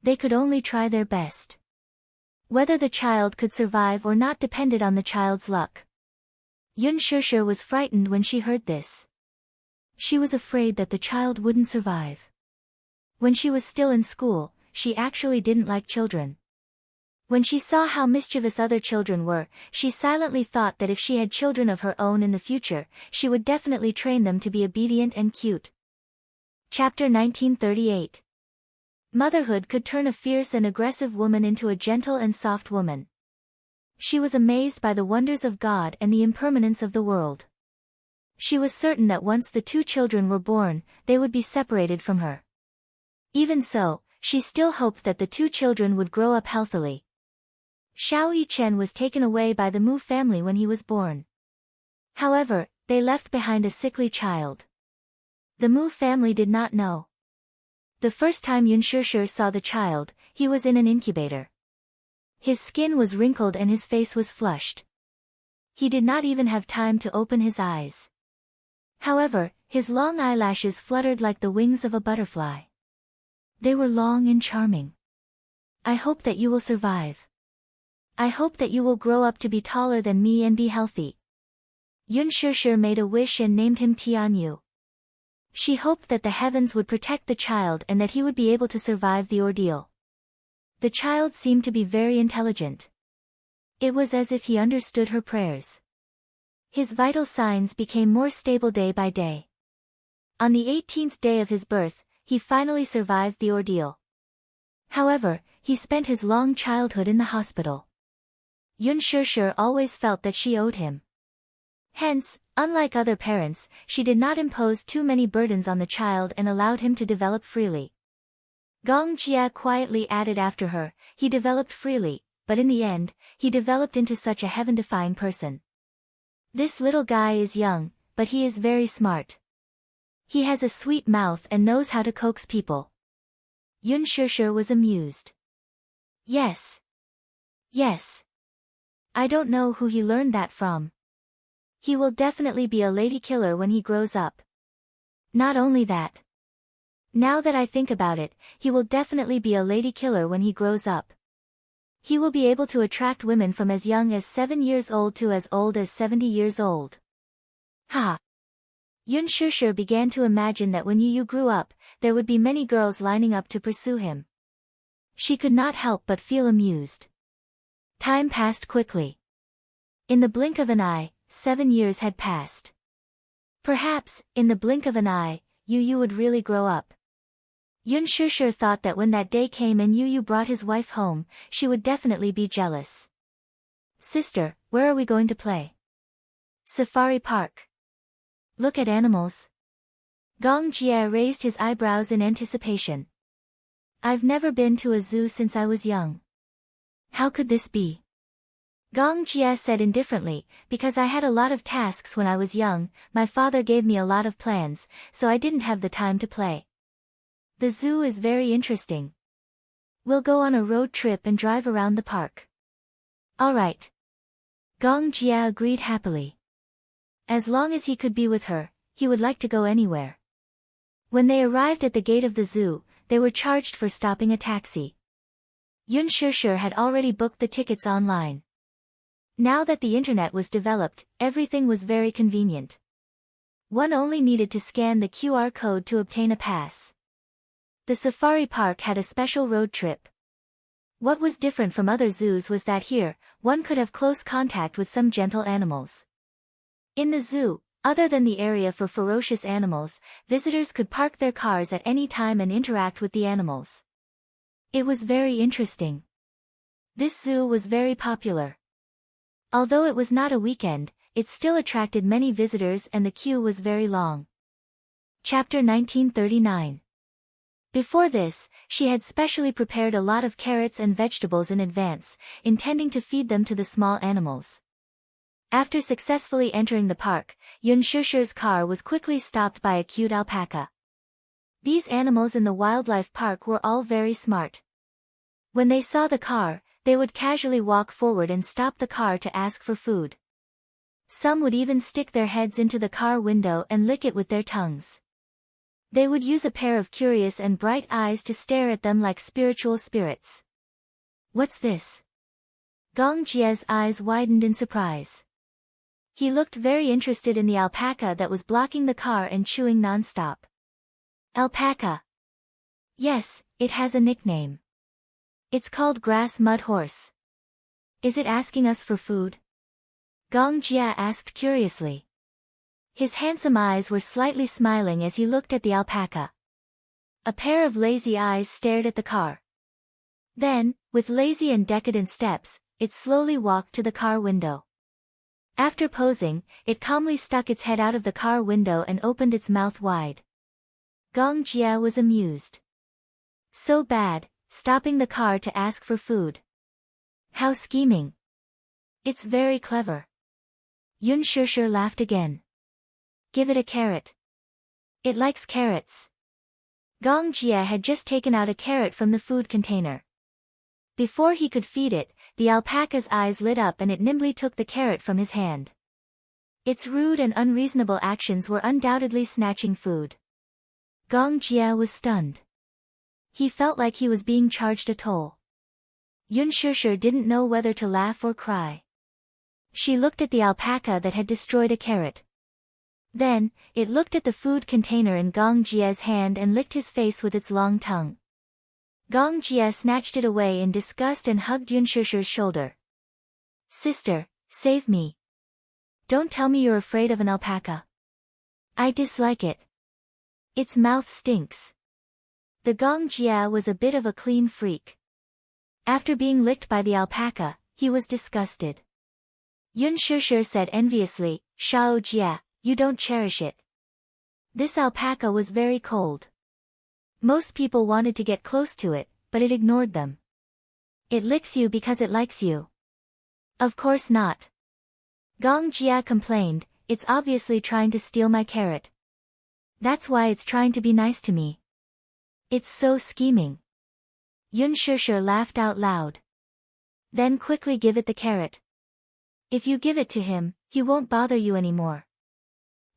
They could only try their best. Whether the child could survive or not depended on the child's luck. Yun Shishir was frightened when she heard this. She was afraid that the child wouldn't survive. When she was still in school, she actually didn't like children. When she saw how mischievous other children were, she silently thought that if she had children of her own in the future, she would definitely train them to be obedient and cute. Chapter 1938. Motherhood could turn a fierce and aggressive woman into a gentle and soft woman. She was amazed by the wonders of God and the impermanence of the world. She was certain that once the two children were born, they would be separated from her. Even so, she still hoped that the two children would grow up healthily. Xiao Yichen was taken away by the Mu family when he was born. However, they left behind a sickly child. The Mu family did not know. The first time Yun Shishir saw the child, he was in an incubator. His skin was wrinkled and his face was flushed. He did not even have time to open his eyes. However, his long eyelashes fluttered like the wings of a butterfly. They were long and charming. I hope that you will survive. I hope that you will grow up to be taller than me and be healthy. Yun Shishir made a wish and named him Tianyu. She hoped that the heavens would protect the child and that he would be able to survive the ordeal. The child seemed to be very intelligent. It was as if he understood her prayers. His vital signs became more stable day by day. On the 18th day of his birth, he finally survived the ordeal. However, he spent his long childhood in the hospital. Yun Shishir always felt that she owed him. Hence, unlike other parents, she did not impose too many burdens on the child and allowed him to develop freely. Gong Jia quietly added after her, he developed freely, but in the end, he developed into such a heaven-defying person. This little guy is young, but he is very smart. He has a sweet mouth and knows how to coax people. Yun Shishir was amused. Yes. Yes. I don't know who he learned that from. He will definitely be a lady killer when he grows up. Not only that. Now that I think about it, he will definitely be a lady killer when he grows up. He will be able to attract women from as young as 7 years old to as old as 70 years old. Ha! Yun Shishir began to imagine that when Yu grew up, there would be many girls lining up to pursue him. She could not help but feel amused. Time passed quickly. In the blink of an eye, 7 years had passed. Perhaps, in the blink of an eye, Yu would really grow up. Yun Shishir thought that when that day came and Yu brought his wife home, she would definitely be jealous. Sister, where are we going to play? Safari Park. Look at animals. Gong Jia raised his eyebrows in anticipation. I've never been to a zoo since I was young. How could this be? Gong Jia said indifferently, because I had a lot of tasks when I was young, my father gave me a lot of plans, so I didn't have the time to play. The zoo is very interesting. We'll go on a road trip and drive around the park. Alright. Gong Jia agreed happily. As long as he could be with her, he would like to go anywhere. When they arrived at the gate of the zoo, they were charged for stopping a taxi. Yun Shishir had already booked the tickets online. Now that the internet was developed, everything was very convenient. One only needed to scan the QR code to obtain a pass. The safari park had a special road trip. What was different from other zoos was that here, one could have close contact with some gentle animals. In the zoo, other than the area for ferocious animals, visitors could park their cars at any time and interact with the animals. It was very interesting. This zoo was very popular. Although it was not a weekend, it still attracted many visitors and the queue was very long. Chapter 1939. Before this, she had specially prepared a lot of carrots and vegetables in advance, intending to feed them to the small animals. After successfully entering the park, Yun Shishir's car was quickly stopped by a cute alpaca. These animals in the wildlife park were all very smart. When they saw the car, they would casually walk forward and stop the car to ask for food. Some would even stick their heads into the car window and lick it with their tongues. They would use a pair of curious and bright eyes to stare at them like spiritual spirits. What's this? Gong Jia's eyes widened in surprise. He looked very interested in the alpaca that was blocking the car and chewing non-stop. Alpaca. Yes, it has a nickname. It's called Grass Mud Horse. Is it asking us for food? Gong Jia asked curiously. His handsome eyes were slightly smiling as he looked at the alpaca. A pair of lazy eyes stared at the car. Then, with lazy and decadent steps, it slowly walked to the car window. After posing, it calmly stuck its head out of the car window and opened its mouth wide. Gong Jia was amused. So bad, stopping the car to ask for food. How scheming. It's very clever. Yun Shishir laughed again. Give it a carrot. It likes carrots. Gong Jia had just taken out a carrot from the food container. Before he could feed it, the alpaca's eyes lit up and it nimbly took the carrot from his hand. Its rude and unreasonable actions were undoubtedly snatching food. Gong Jia was stunned. He felt like he was being charged a toll. Yun Shishir didn't know whether to laugh or cry. She looked at the alpaca that had destroyed a carrot. Then, it looked at the food container in Gong Jia's hand and licked his face with its long tongue. Gong Jia snatched it away in disgust and hugged Yun Shishir's shoulder. Sister, save me. Don't tell me you're afraid of an alpaca. I dislike it. Its mouth stinks. The Gong Jia was a bit of a clean freak. After being licked by the alpaca, he was disgusted. Yun Shishir said enviously, Shao Jia, you don't cherish it. This alpaca was very cold. Most people wanted to get close to it, but it ignored them. It licks you because it likes you. Of course not. Gong Jia complained, it's obviously trying to steal my carrot. That's why it's trying to be nice to me. It's so scheming. Yun Shishir laughed out loud. Then quickly give it the carrot. If you give it to him, he won't bother you anymore.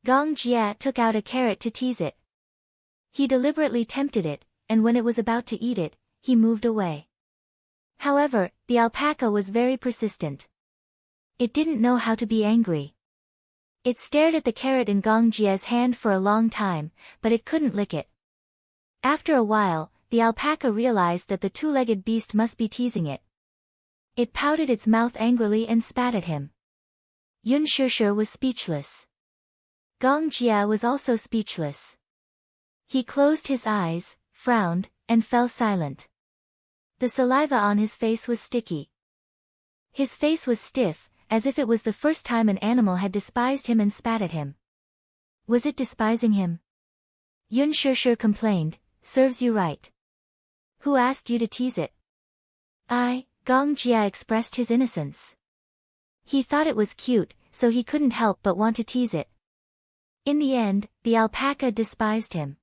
Gong Jia took out a carrot to tease it. He deliberately tempted it, and when it was about to eat it, he moved away. However, the alpaca was very persistent. It didn't know how to be angry. It stared at the carrot in Gong Jia's hand for a long time, but it couldn't lick it. After a while, the alpaca realized that the two-legged beast must be teasing it. It pouted its mouth angrily and spat at him. Yun Shishir was speechless. Gong Jia was also speechless. He closed his eyes, frowned, and fell silent. The saliva on his face was sticky. His face was stiff, as if it was the first time an animal had despised him and spat at him. Was it despising him? Yun Shishir complained, serves you right. Who asked you to tease it? Gong Jia expressed his innocence. He thought it was cute, so he couldn't help but want to tease it. In the end, the alpaca despised him.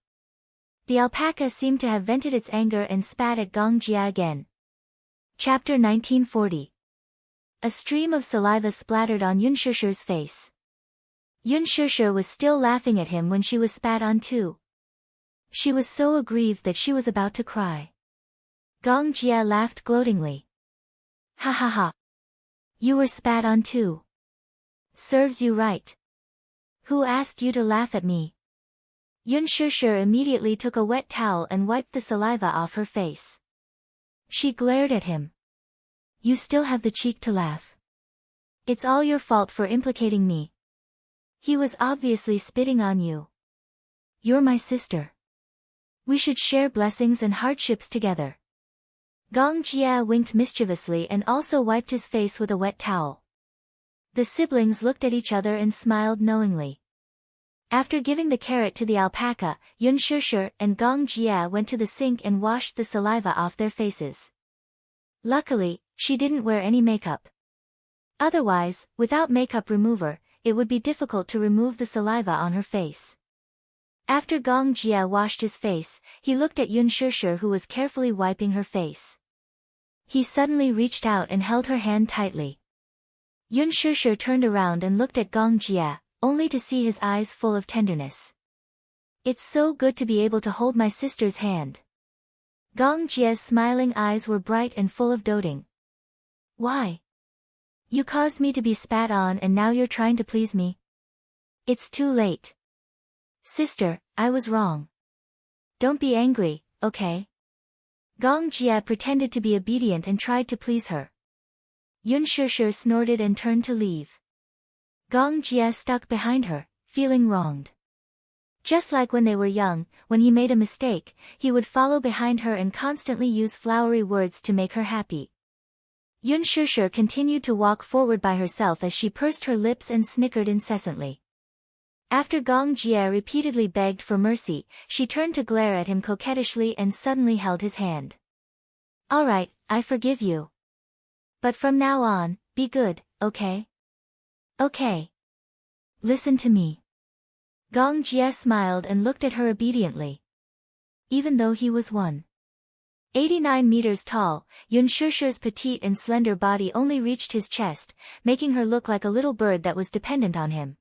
The alpaca seemed to have vented its anger and spat at Gong Jia again. Chapter 1940. A stream of saliva splattered on Yun Shishir's face. Yun Shishir was still laughing at him when she was spat on too. She was so aggrieved that she was about to cry. Gong Jia laughed gloatingly. Ha ha ha. You were spat on too. Serves you right. Who asked you to laugh at me? Yun Shishir immediately took a wet towel and wiped the saliva off her face. She glared at him. You still have the cheek to laugh. It's all your fault for implicating me. He was obviously spitting on you. You're my sister. We should share blessings and hardships together. Gong Jia winked mischievously and also wiped his face with a wet towel. The siblings looked at each other and smiled knowingly. After giving the carrot to the alpaca, Yun Shishir and Gong Jia went to the sink and washed the saliva off their faces. Luckily, she didn't wear any makeup. Otherwise, without makeup remover, it would be difficult to remove the saliva on her face. After Gong Jia washed his face, he looked at Yun Shishir who was carefully wiping her face. He suddenly reached out and held her hand tightly. Yun Shishir turned around and looked at Gong Jia, only to see his eyes full of tenderness. It's so good to be able to hold my sister's hand. Gong Jia's smiling eyes were bright and full of doting. Why? You caused me to be spat on and now you're trying to please me? It's too late. Sister, I was wrong. Don't be angry, okay? Gong Jia pretended to be obedient and tried to please her. Yun Shishir snorted and turned to leave. Gong Jia stuck behind her, feeling wronged. Just like when they were young, when he made a mistake, he would follow behind her and constantly use flowery words to make her happy. Yun Shishir continued to walk forward by herself as she pursed her lips and snickered incessantly. After Gong Jia repeatedly begged for mercy, she turned to glare at him coquettishly and suddenly held his hand. All right, I forgive you. But from now on, be good, okay? Okay. Listen to me. Gong Jia smiled and looked at her obediently. Even though he was 189 meters tall, Yun Shishir's petite and slender body only reached his chest, making her look like a little bird that was dependent on him.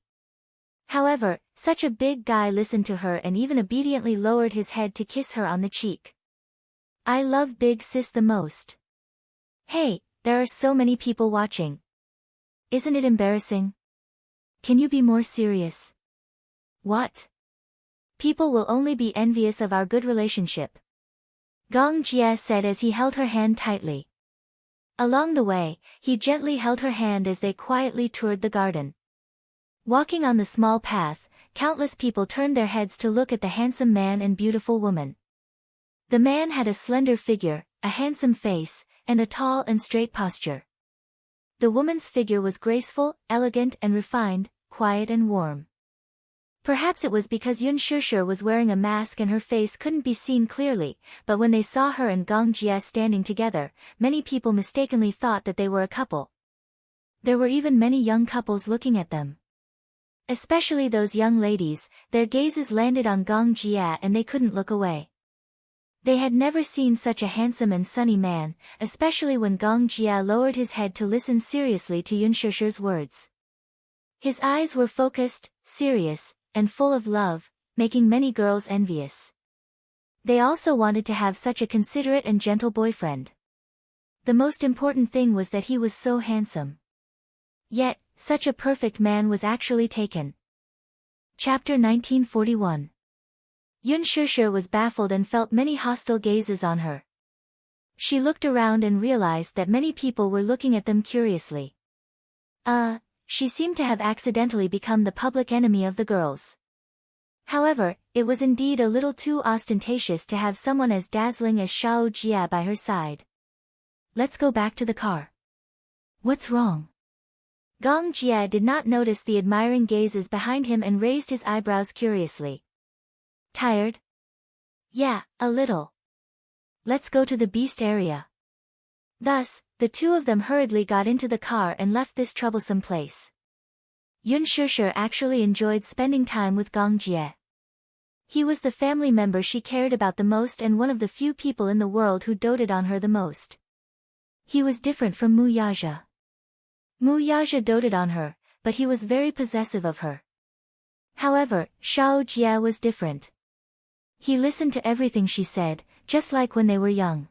However, such a big guy listened to her and even obediently lowered his head to kiss her on the cheek. I love big sis the most. Hey, there are so many people watching. Isn't it embarrassing? Can you be more serious? What? People will only be envious of our good relationship. Gong Jie said as he held her hand tightly. Along the way, he gently held her hand as they quietly toured the garden. Walking on the small path, countless people turned their heads to look at the handsome man and beautiful woman. The man had a slender figure, a handsome face, and a tall and straight posture. The woman's figure was graceful, elegant and refined, quiet and warm. Perhaps it was because Yun Shishir was wearing a mask and her face couldn't be seen clearly, but when they saw her and Gong Jie standing together, many people mistakenly thought that they were a couple. There were even many young couples looking at them. Especially those young ladies, their gazes landed on Gong Jie and they couldn't look away. They had never seen such a handsome and sunny man, especially when Gong Jie lowered his head to listen seriously to Yun Shishir's words. His eyes were focused, serious, and full of love, making many girls envious. They also wanted to have such a considerate and gentle boyfriend. The most important thing was that he was so handsome. Yet, such a perfect man was actually taken. Chapter 1941. Yun Shishir was baffled and felt many hostile gazes on her. She looked around and realized that many people were looking at them curiously. She seemed to have accidentally become the public enemy of the girls. However, it was indeed a little too ostentatious to have someone as dazzling as Shao Jia by her side. Let's go back to the car. What's wrong? Gong Jie did not notice the admiring gazes behind him and raised his eyebrows curiously. Tired? Yeah, a little. Let's go to the beast area. Thus, the two of them hurriedly got into the car and left this troublesome place. Yun Shishir actually enjoyed spending time with Gong Jie. He was the family member she cared about the most and one of the few people in the world who doted on her the most. He was different from Mu Yaja. Mu Yaja doted on her, but he was very possessive of her. However, Shao Jia was different. He listened to everything she said, just like when they were young.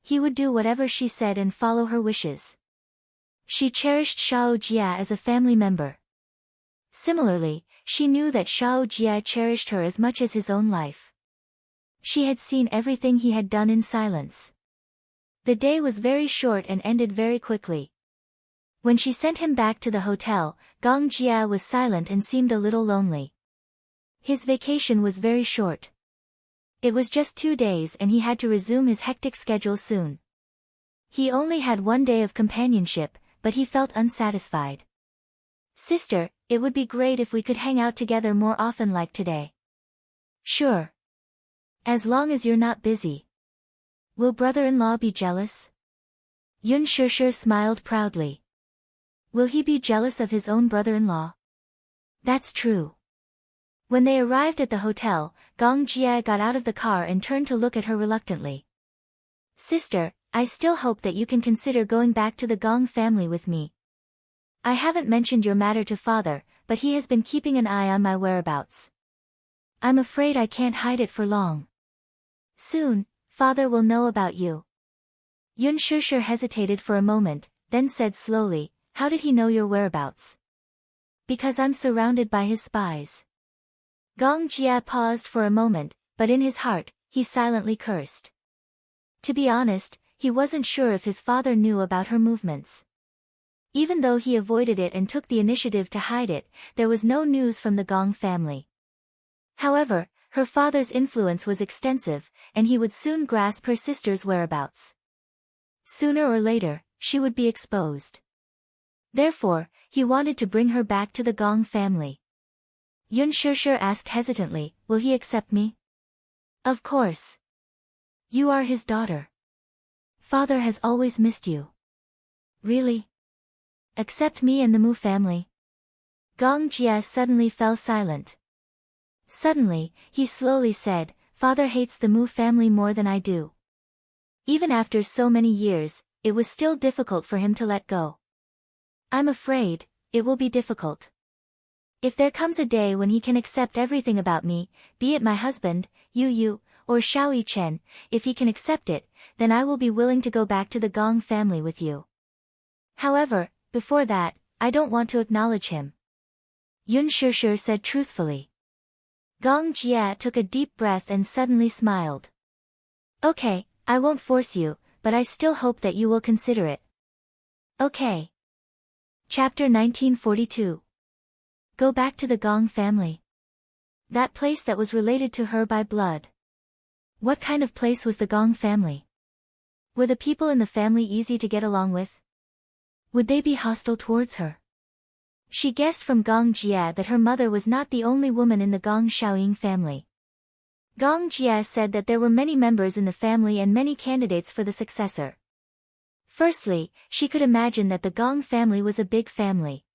He would do whatever she said and follow her wishes. She cherished Shao Jia as a family member. Similarly, she knew that Shao Jia cherished her as much as his own life. She had seen everything he had done in silence. The day was very short and ended very quickly. When she sent him back to the hotel, Gong Jia was silent and seemed a little lonely. His vacation was very short. It was just 2 days and he had to resume his hectic schedule soon. He only had 1 day of companionship, but he felt unsatisfied. Sister, it would be great if we could hang out together more often like today. Sure. As long as you're not busy. Will brother-in-law be jealous? Yun Shishir smiled proudly. Will he be jealous of his own brother-in-law? That's true. When they arrived at the hotel, Gong Jie got out of the car and turned to look at her reluctantly. Sister, I still hope that you can consider going back to the Gong family with me. I haven't mentioned your matter to father, but he has been keeping an eye on my whereabouts. I'm afraid I can't hide it for long. Soon, father will know about you. Yun Shishir hesitated for a moment, then said slowly, how did he know your whereabouts? Because I'm surrounded by his spies. Gong Jie paused for a moment, but in his heart, he silently cursed. To be honest, he wasn't sure if his father knew about her movements. Even though he avoided it and took the initiative to hide it, there was no news from the Gong family. However, her father's influence was extensive, and he would soon grasp her sister's whereabouts. Sooner or later, she would be exposed. Therefore, he wanted to bring her back to the Gong family. Yun Shishir asked hesitantly, will he accept me? Of course. You are his daughter. Father has always missed you. Really? Accept me and the Mu family? Gong Jie suddenly fell silent. Suddenly, he slowly said, Father hates the Mu family more than I do. Even after so many years, it was still difficult for him to let go. I'm afraid, it will be difficult. If there comes a day when he can accept everything about me, be it my husband, Yu, or Xiao Chen, if he can accept it, then I will be willing to go back to the Gong family with you. However, before that, I don't want to acknowledge him. Yun Shishir said truthfully. Gong Jia took a deep breath and suddenly smiled. Okay, I won't force you, but I still hope that you will consider it. Okay. Chapter 1942. Go back to the Gong family. That place that was related to her by blood. What kind of place was the Gong family? Were the people in the family easy to get along with? Would they be hostile towards her? She guessed from Gong Jia that her mother was not the only woman in the Gong Xiaoying family. Gong Jia said that there were many members in the family and many candidates for the successor. Firstly, she could imagine that the Gong family was a big family.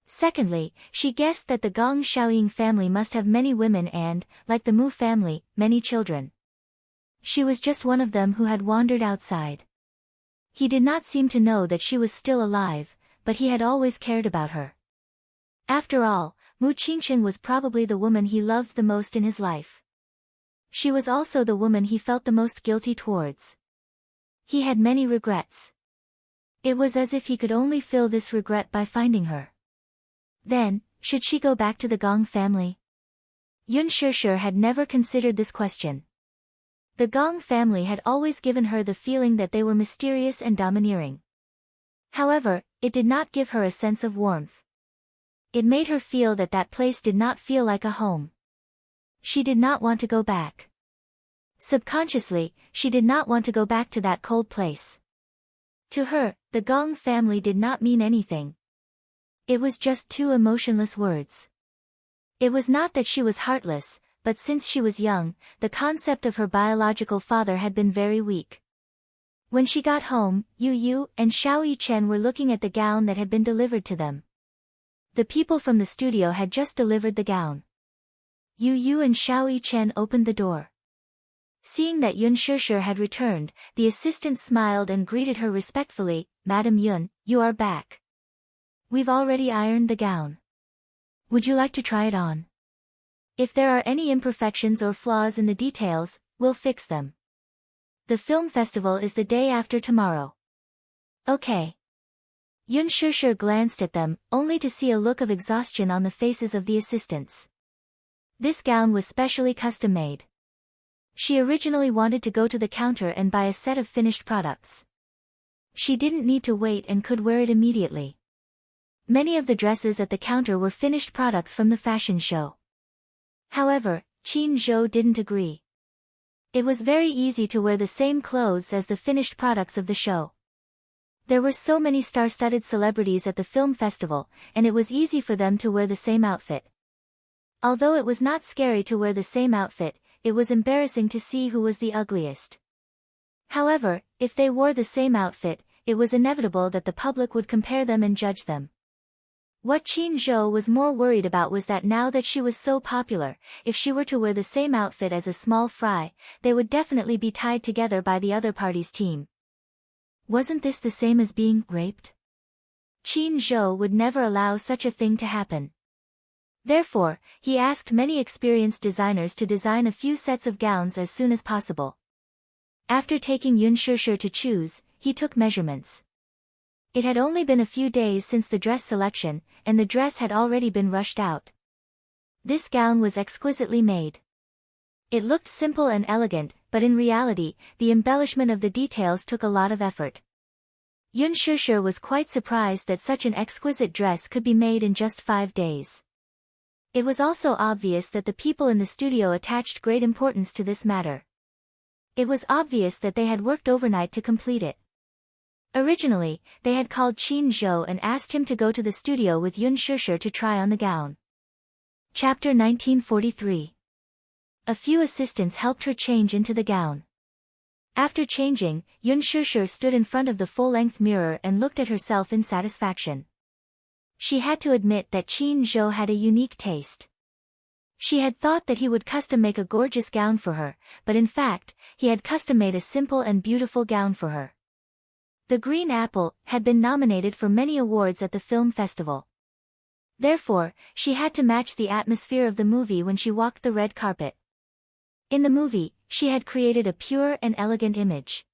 Secondly, she guessed that the Gong Xiaoying family must have many women and, like the Mu family, many children. She was just one of them who had wandered outside. He did not seem to know that she was still alive, but he had always cared about her. After all, Mu Qingchen was probably the woman he loved the most in his life. She was also the woman he felt the most guilty towards. He had many regrets. It was as if he could only fill this regret by finding her. Then, should she go back to the Gong family? Yun Shishir had never considered this question. The Gong family had always given her the feeling that they were mysterious and domineering. However, it did not give her a sense of warmth. It made her feel that that place did not feel like a home. She did not want to go back. Subconsciously, she did not want to go back to that cold place. To her, the Gong family did not mean anything. It was just two emotionless words. It was not that she was heartless, but since she was young, the concept of her biological father had been very weak. When she got home, Yu and Xiao Chen were looking at the gown that had been delivered to them. The people from the studio had just delivered the gown. Yu and Xiao Chen opened the door. Seeing that Yun Shishir had returned, the assistant smiled and greeted her respectfully. Madam Yun, you are back. We've already ironed the gown. Would you like to try it on? If there are any imperfections or flaws in the details, we'll fix them. The film festival is the day after tomorrow. Okay. Yun Shishir glanced at them, only to see a look of exhaustion on the faces of the assistants. This gown was specially custom-made. She originally wanted to go to the counter and buy a set of finished products. She didn't need to wait and could wear it immediately. Many of the dresses at the counter were finished products from the fashion show. However, Qin Zhou didn't agree. It was very easy to wear the same clothes as the finished products of the show. There were so many star-studded celebrities at the film festival, and it was easy for them to wear the same outfit. Although it was not scary to wear the same outfit, it was embarrassing to see who was the ugliest. However, if they wore the same outfit, it was inevitable that the public would compare them and judge them. What Qin Zhou was more worried about was that now that she was so popular, if she were to wear the same outfit as a small fry, they would definitely be tied together by the other party's team. Wasn't this the same as being raped? Qin Zhou would never allow such a thing to happen. Therefore, he asked many experienced designers to design a few sets of gowns as soon as possible. After taking Yun Shishir to choose, he took measurements. It had only been a few days since the dress selection, and the dress had already been rushed out. This gown was exquisitely made. It looked simple and elegant, but in reality, the embellishment of the details took a lot of effort. Yun Shishir was quite surprised that such an exquisite dress could be made in just 5 days. It was also obvious that the people in the studio attached great importance to this matter. It was obvious that they had worked overnight to complete it. Originally, they had called Qin Zhou and asked him to go to the studio with Yun Shishir to try on the gown. Chapter 1943. A few assistants helped her change into the gown. After changing, Yun Shishir stood in front of the full-length mirror and looked at herself in satisfaction. She had to admit that Qin Zhou had a unique taste. She had thought that he would custom-make a gorgeous gown for her, but in fact, he had custom-made a simple and beautiful gown for her. The Green Apple had been nominated for many awards at the film festival. Therefore, she had to match the atmosphere of the movie when she walked the red carpet. In the movie, she had created a pure and elegant image.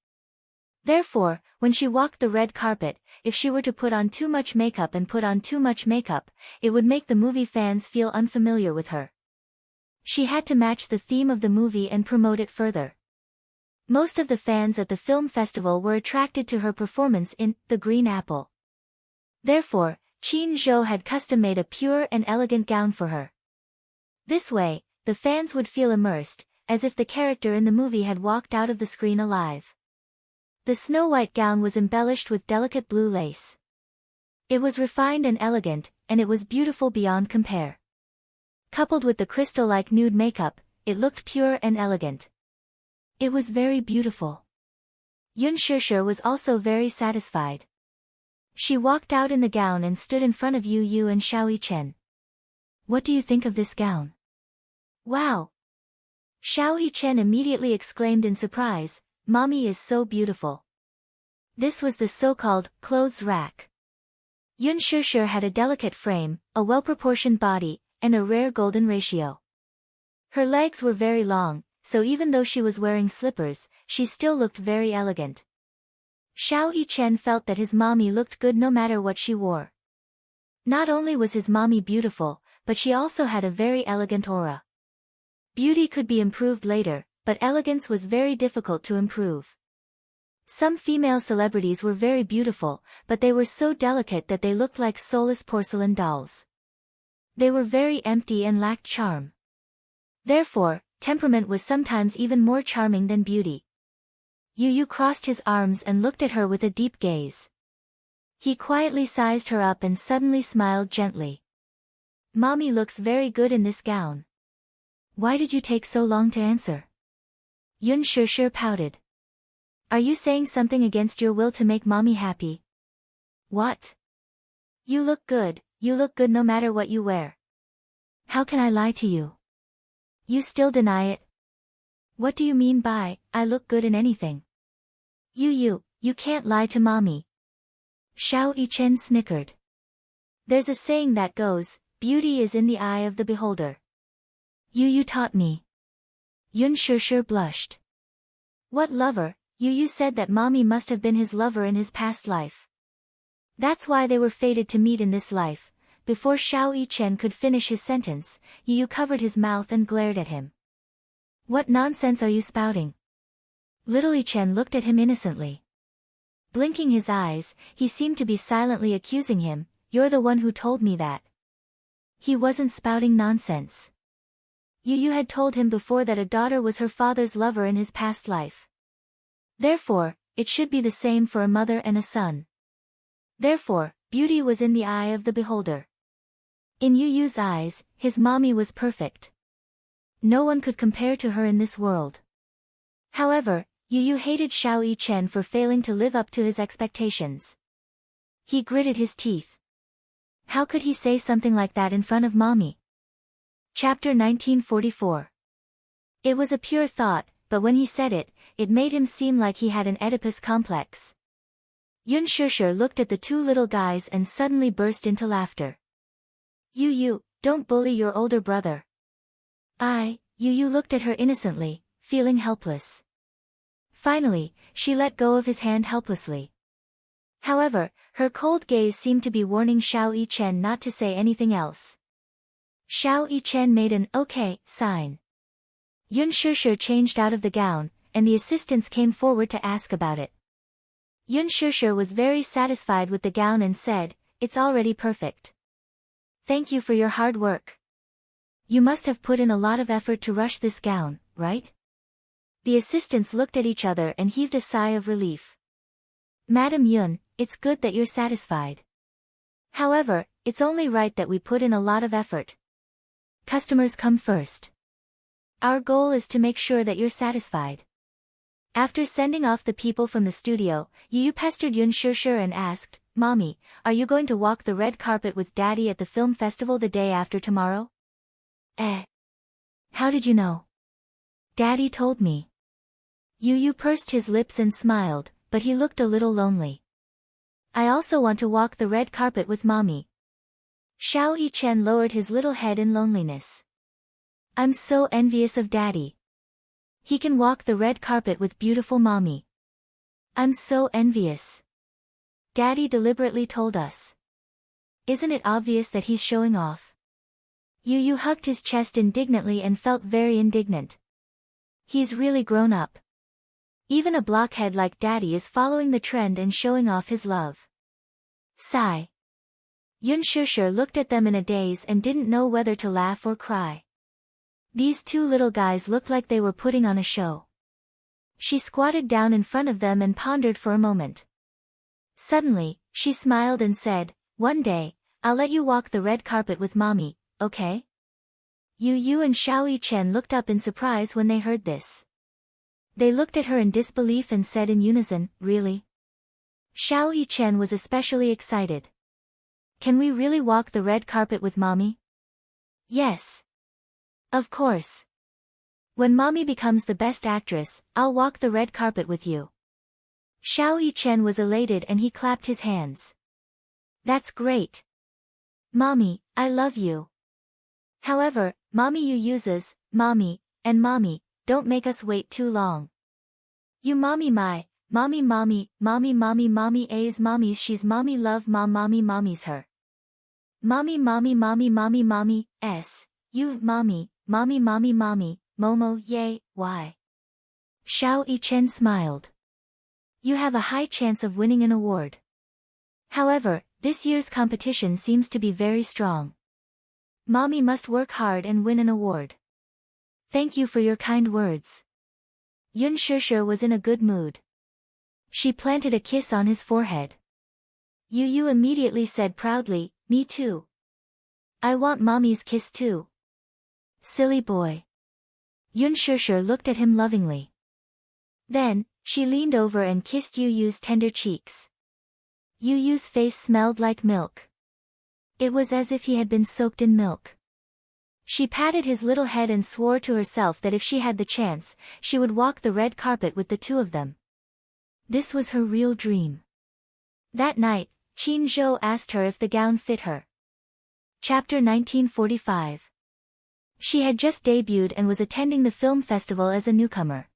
Therefore, when she walked the red carpet, if she were to put on too much makeup, it would make the movie fans feel unfamiliar with her. She had to match the theme of the movie and promote it further. Most of the fans at the film festival were attracted to her performance in The Green Apple. Therefore, Qin Zhou had custom-made a pure and elegant gown for her. This way, the fans would feel immersed, as if the character in the movie had walked out of the screen alive. The snow-white gown was embellished with delicate blue lace. It was refined and elegant, and it was beautiful beyond compare. Coupled with the crystal-like nude makeup, it looked pure and elegant. It was very beautiful. Yun Shishir was also very satisfied. She walked out in the gown and stood in front of Yu Yu and Xiao Yichen. What do you think of this gown? Wow! Xiao Yichen immediately exclaimed in surprise, Mommy is so beautiful. This was the so-called clothes rack. Yun Shishir had a delicate frame, a well-proportioned body, and a rare golden ratio. Her legs were very long, so even though she was wearing slippers, she still looked very elegant. Xiao Yichen felt that his mommy looked good no matter what she wore. Not only was his mommy beautiful, but she also had a very elegant aura. Beauty could be improved later, but elegance was very difficult to improve. Some female celebrities were very beautiful, but they were so delicate that they looked like soulless porcelain dolls. They were very empty and lacked charm. Therefore, temperament was sometimes even more charming than beauty. Yu Yu crossed his arms and looked at her with a deep gaze. He quietly sized her up and suddenly smiled gently. Mommy looks very good in this gown. Why did you take so long to answer? Yun Shishir pouted. Are you saying something against your will to make Mommy happy? What? You look good no matter what you wear. How can I lie to you? You still deny it? What do you mean by, I look good in anything? You can't lie to Mommy. Xiao Yichen snickered. There's a saying that goes, beauty is in the eye of the beholder. You taught me. Yun Shishir blushed. What lover? Yu said that Mommy must have been his lover in his past life. That's why they were fated to meet in this life. Before Xiao Yichen could finish his sentence, Yu covered his mouth and glared at him. What nonsense are you spouting? Little Yichen looked at him innocently. Blinking his eyes, he seemed to be silently accusing him, you're the one who told me that. He wasn't spouting nonsense. Yu had told him before that a daughter was her father's lover in his past life. Therefore, it should be the same for a mother and a son. Therefore, beauty was in the eye of the beholder. In Yu's eyes, his mommy was perfect. No one could compare to her in this world. However, Yu hated Xiao Yichen for failing to live up to his expectations. He gritted his teeth. How could he say something like that in front of Mommy? Chapter 1944. It was a pure thought, but when he said it, it made him seem like he had an Oedipus complex. Yun Shishir looked at the two little guys and suddenly burst into laughter. Yu, don't bully your older brother. Yu looked at her innocently, feeling helpless. Finally, she let go of his hand helplessly. However, her cold gaze seemed to be warning Xiao Yichen not to say anything else. Xiao Yichen made an okay sign. Yun Shishir changed out of the gown, and the assistants came forward to ask about it. Yun Shishir was very satisfied with the gown and said, it's already perfect. Thank you for your hard work. You must have put in a lot of effort to rush this gown, right? The assistants looked at each other and heaved a sigh of relief. Madam Yun, it's good that you're satisfied. However, it's only right that we put in a lot of effort. Customers come first. Our goal is to make sure that you're satisfied. After sending off the people from the studio, Yu pestered Yun Shishir and asked, Mommy, are you going to walk the red carpet with Daddy at the film festival the day after tomorrow? How did you know? Daddy told me. Yu pursed his lips and smiled, but he looked a little lonely. I also want to walk the red carpet with Mommy. Xiao Yichen lowered his little head in loneliness. I'm so envious of Daddy. He can walk the red carpet with beautiful Mommy. I'm so envious. Daddy deliberately told us. Isn't it obvious that he's showing off? Yu Yu hugged his chest indignantly and felt very indignant. He's really grown up. Even a blockhead like Daddy is following the trend and showing off his love. Sigh. Yun Shishir looked at them in a daze and didn't know whether to laugh or cry. These two little guys looked like they were putting on a show. She squatted down in front of them and pondered for a moment. Suddenly, she smiled and said, "One day, I'll let you walk the red carpet with Mommy, okay?" Yu Yu and Xiao Yichen looked up in surprise when they heard this. They looked at her in disbelief and said in unison, "Really?" Xiao Yichen was especially excited. "Can we really walk the red carpet with Mommy?" "Yes. Of course. When Mommy becomes the best actress, I'll walk the red carpet with you." Xiao Yichen was elated and he clapped his hands. "That's great. Mommy, I love you. However, Mommy you uses, Mommy, and Mommy, don't make us wait too long. You Mommy my, Mommy Mommy, Mommy Mommy Mommy A's Mommy's she's Mommy love Mom Mommy Mommy's her. Mommy Mommy Mommy Mommy Mommy, S, you Mommy, Mommy Mommy Mommy, Momo yay, why?" Xiao Yichen smiled. "You have a high chance of winning an award. However, this year's competition seems to be very strong. Mommy must work hard and win an award. Thank you for your kind words." Yun Shishir was in a good mood. She planted a kiss on his forehead. Yu Yu immediately said proudly, "Me too. I want Mommy's kiss too." Silly boy. Yun Shishir looked at him lovingly. Then, she leaned over and kissed Yu Yu's tender cheeks. Yu Yu's face smelled like milk. It was as if he had been soaked in milk. She patted his little head and swore to herself that if she had the chance, she would walk the red carpet with the two of them. This was her real dream. That night, Qin Zhou asked her if the gown fit her. Chapter 1945. She had just debuted and was attending the film festival as a newcomer.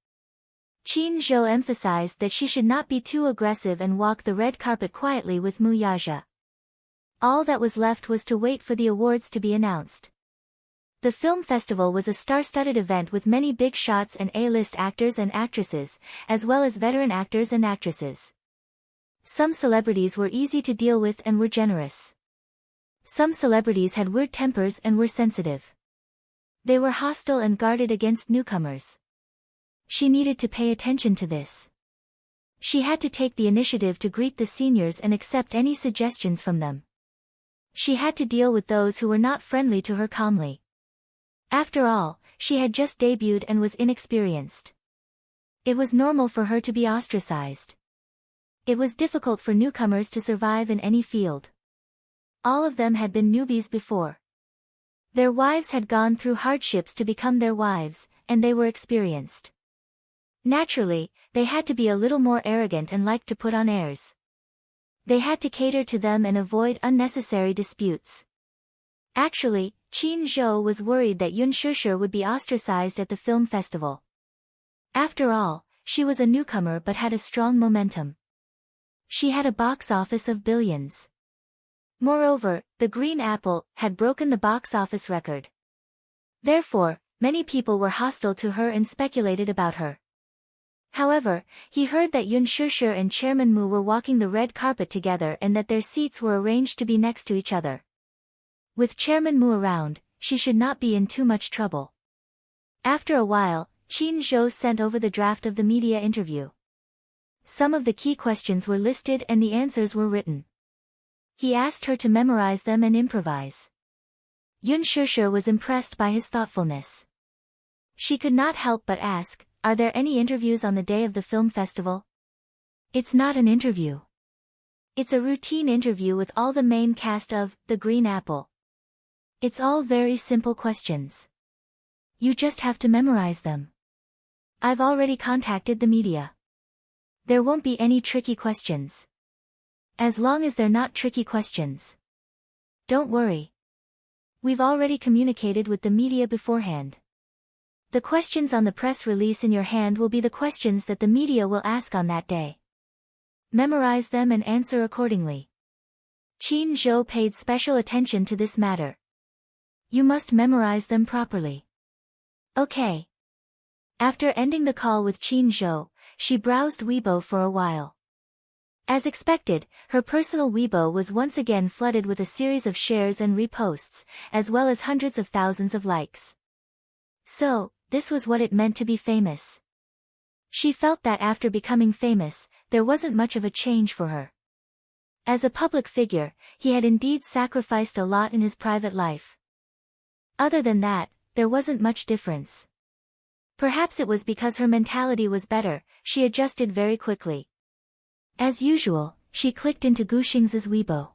Qin Zhou emphasized that she should not be too aggressive and walk the red carpet quietly with Mu Yaja. All that was left was to wait for the awards to be announced. The film festival was a star-studded event with many big shots and A-list actors and actresses, as well as veteran actors and actresses. Some celebrities were easy to deal with and were generous. Some celebrities had weird tempers and were sensitive. They were hostile and guarded against newcomers. She needed to pay attention to this. She had to take the initiative to greet the seniors and accept any suggestions from them. She had to deal with those who were not friendly to her calmly. After all, she had just debuted and was inexperienced. It was normal for her to be ostracized. It was difficult for newcomers to survive in any field. All of them had been newbies before. Their wives had gone through hardships to become their wives, and they were experienced. Naturally, they had to be a little more arrogant and liked to put on airs. They had to cater to them and avoid unnecessary disputes. Actually, Qin Zhou was worried that Yun Shishir would be ostracized at the film festival. After all, she was a newcomer but had a strong momentum. She had a box office of billions. Moreover, The Green Apple had broken the box office record. Therefore, many people were hostile to her and speculated about her. However, he heard that Yun Shishir and Chairman Mu were walking the red carpet together and that their seats were arranged to be next to each other. With Chairman Mu around, she should not be in too much trouble. After a while, Qin Zhou sent over the draft of the media interview. Some of the key questions were listed and the answers were written. He asked her to memorize them and improvise. Yun Shishir was impressed by his thoughtfulness. She could not help but ask, "Are there any interviews on the day of the film festival?" "It's not an interview. It's a routine interview with all the main cast of The Green Apple. It's all very simple questions. You just have to memorize them. I've already contacted the media. There won't be any tricky questions. As long as they're not tricky questions. Don't worry." We've already communicated with the media beforehand. The questions on the press release in your hand will be the questions that the media will ask on that day. Memorize them and answer accordingly. Qin Zhou paid special attention to this matter. You must memorize them properly. Okay. After ending the call with Qin Zhou, she browsed Weibo for a while. As expected, her personal Weibo was once again flooded with a series of shares and reposts, as well as hundreds of thousands of likes. So, this was what it meant to be famous. She felt that after becoming famous, there wasn't much of a change for her. As a public figure, he had indeed sacrificed a lot in his private life. Other than that, there wasn't much difference. Perhaps it was because her mentality was better, she adjusted very quickly. As usual, she clicked into Gu Xing's Weibo.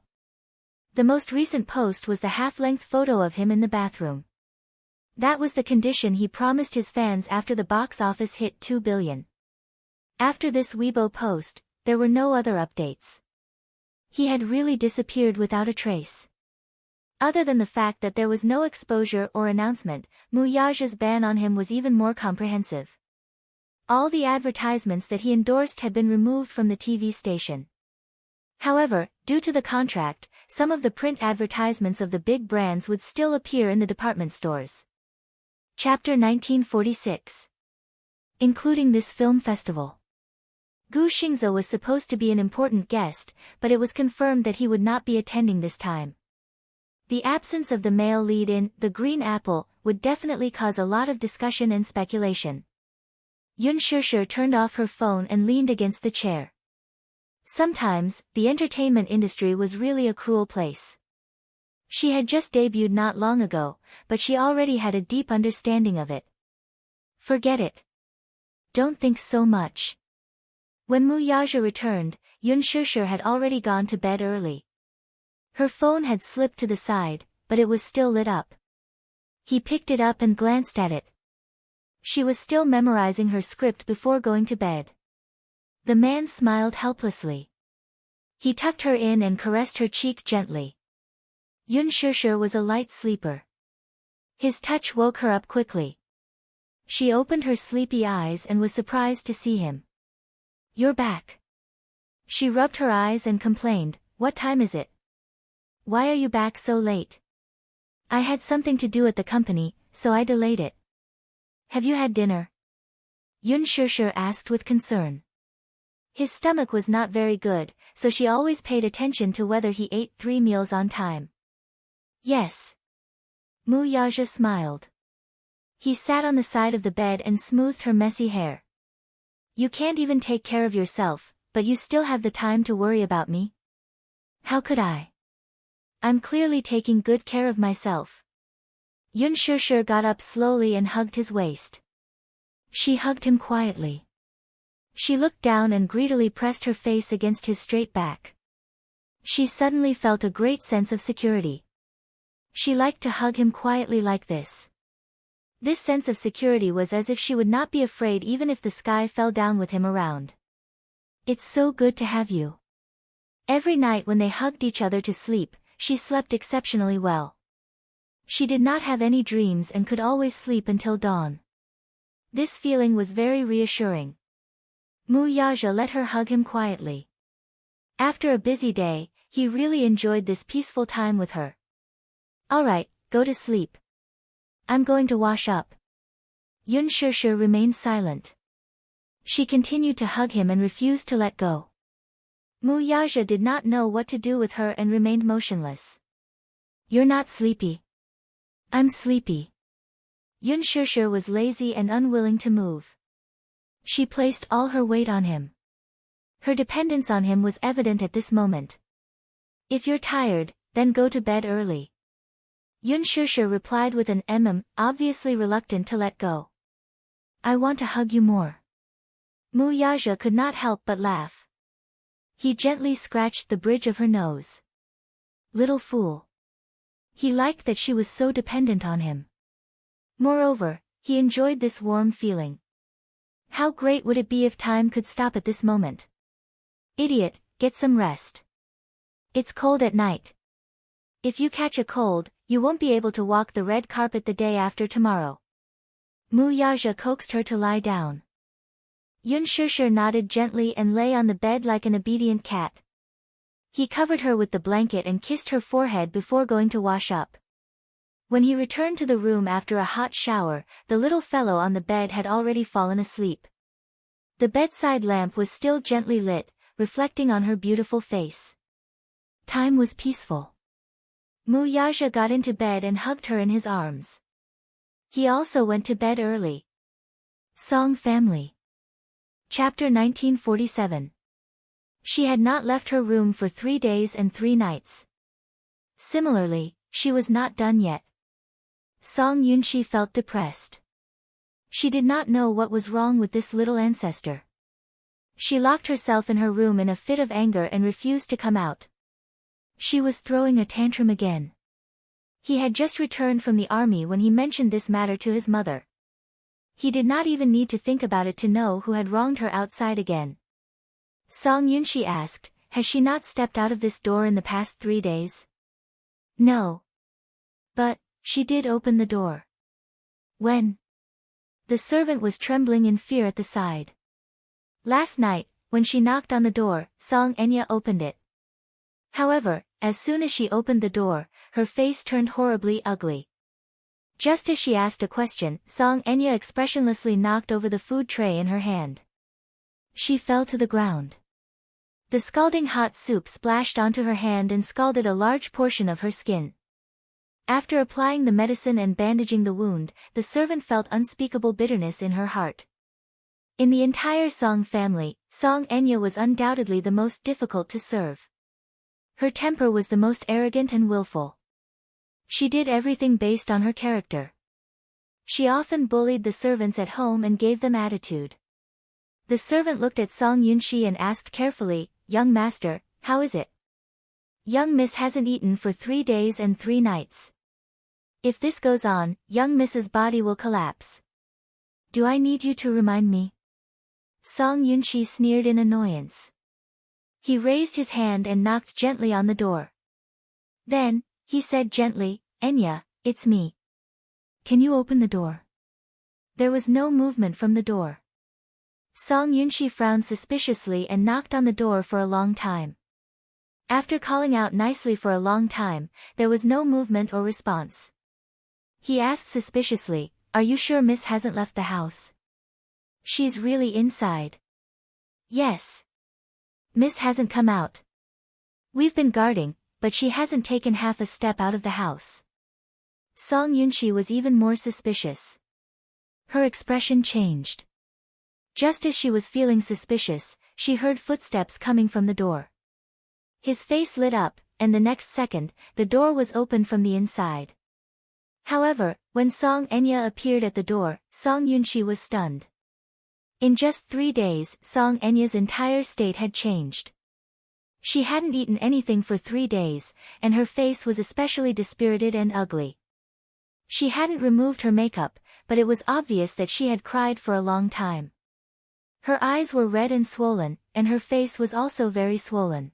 The most recent post was the half-length photo of him in the bathroom. That was the condition he promised his fans after the box office hit 2 billion. After this Weibo post, there were no other updates. He had really disappeared without a trace. Other than the fact that there was no exposure or announcement, Mu Yaja's ban on him was even more comprehensive. All the advertisements that he endorsed had been removed from the TV station. However, due to the contract, some of the print advertisements of the big brands would still appear in the department stores. Chapter 1946. Including this film festival. Gu Xingze was supposed to be an important guest, but it was confirmed that he would not be attending this time. The absence of the male lead in The Green Apple would definitely cause a lot of discussion and speculation. Yun Shishir turned off her phone and leaned against the chair. Sometimes, the entertainment industry was really a cruel place. She had just debuted not long ago, but she already had a deep understanding of it. Forget it. Don't think so much. When Mu Yaja returned, Yun Shishir had already gone to bed early. Her phone had slipped to the side, but it was still lit up. He picked it up and glanced at it. She was still memorizing her script before going to bed. The man smiled helplessly. He tucked her in and caressed her cheek gently. Yun Shishir was a light sleeper. His touch woke her up quickly. She opened her sleepy eyes and was surprised to see him. You're back. She rubbed her eyes and complained, what time is it? Why are you back so late? I had something to do at the company, so I delayed it. Have you had dinner? Yun Shishir asked with concern. His stomach was not very good, so she always paid attention to whether he ate 3 meals on time. Yes. Mu Yaja smiled. He sat on the side of the bed and smoothed her messy hair. You can't even take care of yourself, but you still have the time to worry about me? How could I? I'm clearly taking good care of myself. Yun Shishir got up slowly and hugged his waist. She hugged him quietly. She looked down and greedily pressed her face against his straight back. She suddenly felt a great sense of security. She liked to hug him quietly like this. This sense of security was as if she would not be afraid even if the sky fell down with him around. It's so good to have you. Every night when they hugged each other to sleep, she slept exceptionally well. She did not have any dreams and could always sleep until dawn. This feeling was very reassuring. Mu Yaja let her hug him quietly. After a busy day, he really enjoyed this peaceful time with her. Alright, go to sleep. I'm going to wash up. Yun Shishir remained silent. She continued to hug him and refused to let go. Mu Yaja did not know what to do with her and remained motionless. You're not sleepy. I'm sleepy. Yun Shishir was lazy and unwilling to move. She placed all her weight on him. Her dependence on him was evident at this moment. If you're tired, then go to bed early. Yun Shishir replied with an obviously reluctant to let go. I want to hug you more. Mu Yaja could not help but laugh. He gently scratched the bridge of her nose. Little fool. He liked that she was so dependent on him. Moreover, he enjoyed this warm feeling. How great would it be if time could stop at this moment? Idiot, get some rest. It's cold at night. If you catch a cold, you won't be able to walk the red carpet the day after tomorrow. Mu Yaja coaxed her to lie down. Yun Shishir nodded gently and lay on the bed like an obedient cat. He covered her with the blanket and kissed her forehead before going to wash up. When he returned to the room after a hot shower, the little fellow on the bed had already fallen asleep. The bedside lamp was still gently lit, reflecting on her beautiful face. Time was peaceful. Mu Yaja got into bed and hugged her in his arms. He also went to bed early. Song Family. Chapter 1947. She had not left her room for 3 days and 3 nights. Similarly, she was not done yet. Song Yunshi felt depressed. She did not know what was wrong with this little ancestor. She locked herself in her room in a fit of anger and refused to come out. She was throwing a tantrum again. He had just returned from the army when he mentioned this matter to his mother. He did not even need to think about it to know who had wronged her outside again. Song Yunshi asked, has she not stepped out of this door in the past 3 days? No. But she did open the door. When? The servant was trembling in fear at the side. Last night, when she knocked on the door, Song Enya opened it. However, as soon as she opened the door, her face turned horribly ugly. Just as she asked a question, Song Enya expressionlessly knocked over the food tray in her hand. She fell to the ground. The scalding hot soup splashed onto her hand and scalded a large portion of her skin. After applying the medicine and bandaging the wound, the servant felt unspeakable bitterness in her heart. In the entire Song family, Song Enya was undoubtedly the most difficult to serve. Her temper was the most arrogant and willful. She did everything based on her character. She often bullied the servants at home and gave them attitude. The servant looked at Song Yunshi and asked carefully, "Young master, how is it? Young miss hasn't eaten for 3 days and 3 nights. If this goes on, young miss's body will collapse. Do I need you to remind me?" Song Yunshi sneered in annoyance. He raised his hand and knocked gently on the door. Then, he said gently, "Enya, it's me. Can you open the door?" There was no movement from the door. Song Yunshi frowned suspiciously and knocked on the door for a long time. After calling out nicely for a long time, there was no movement or response. He asked suspiciously, "Are you sure Miss hasn't left the house? She's really inside?" "Yes. Miss hasn't come out. We've been guarding, but she hasn't taken half a step out of the house." Song Yunshi was even more suspicious. Her expression changed. Just as she was feeling suspicious, she heard footsteps coming from the door. His face lit up, and the next second, the door was opened from the inside. However, when Song Enya appeared at the door, Song Yunshi was stunned. In just 3 days, Song Enya's entire state had changed. She hadn't eaten anything for 3 days, and her face was especially dispirited and ugly. She hadn't removed her makeup, but it was obvious that she had cried for a long time. Her eyes were red and swollen, and her face was also very swollen.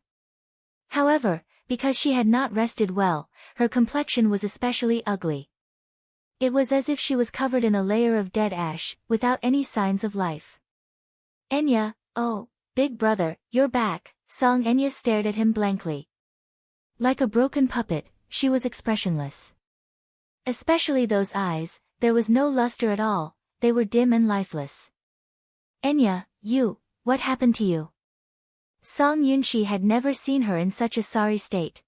However, because she had not rested well, her complexion was especially ugly. It was as if she was covered in a layer of dead ash, without any signs of life. "Enya, oh, big brother, you're back." Song Enya stared at him blankly. Like a broken puppet, she was expressionless. Especially those eyes, there was no luster at all, they were dim and lifeless. "Enya, what happened to you?" Song Yunshi had never seen her in such a sorry state.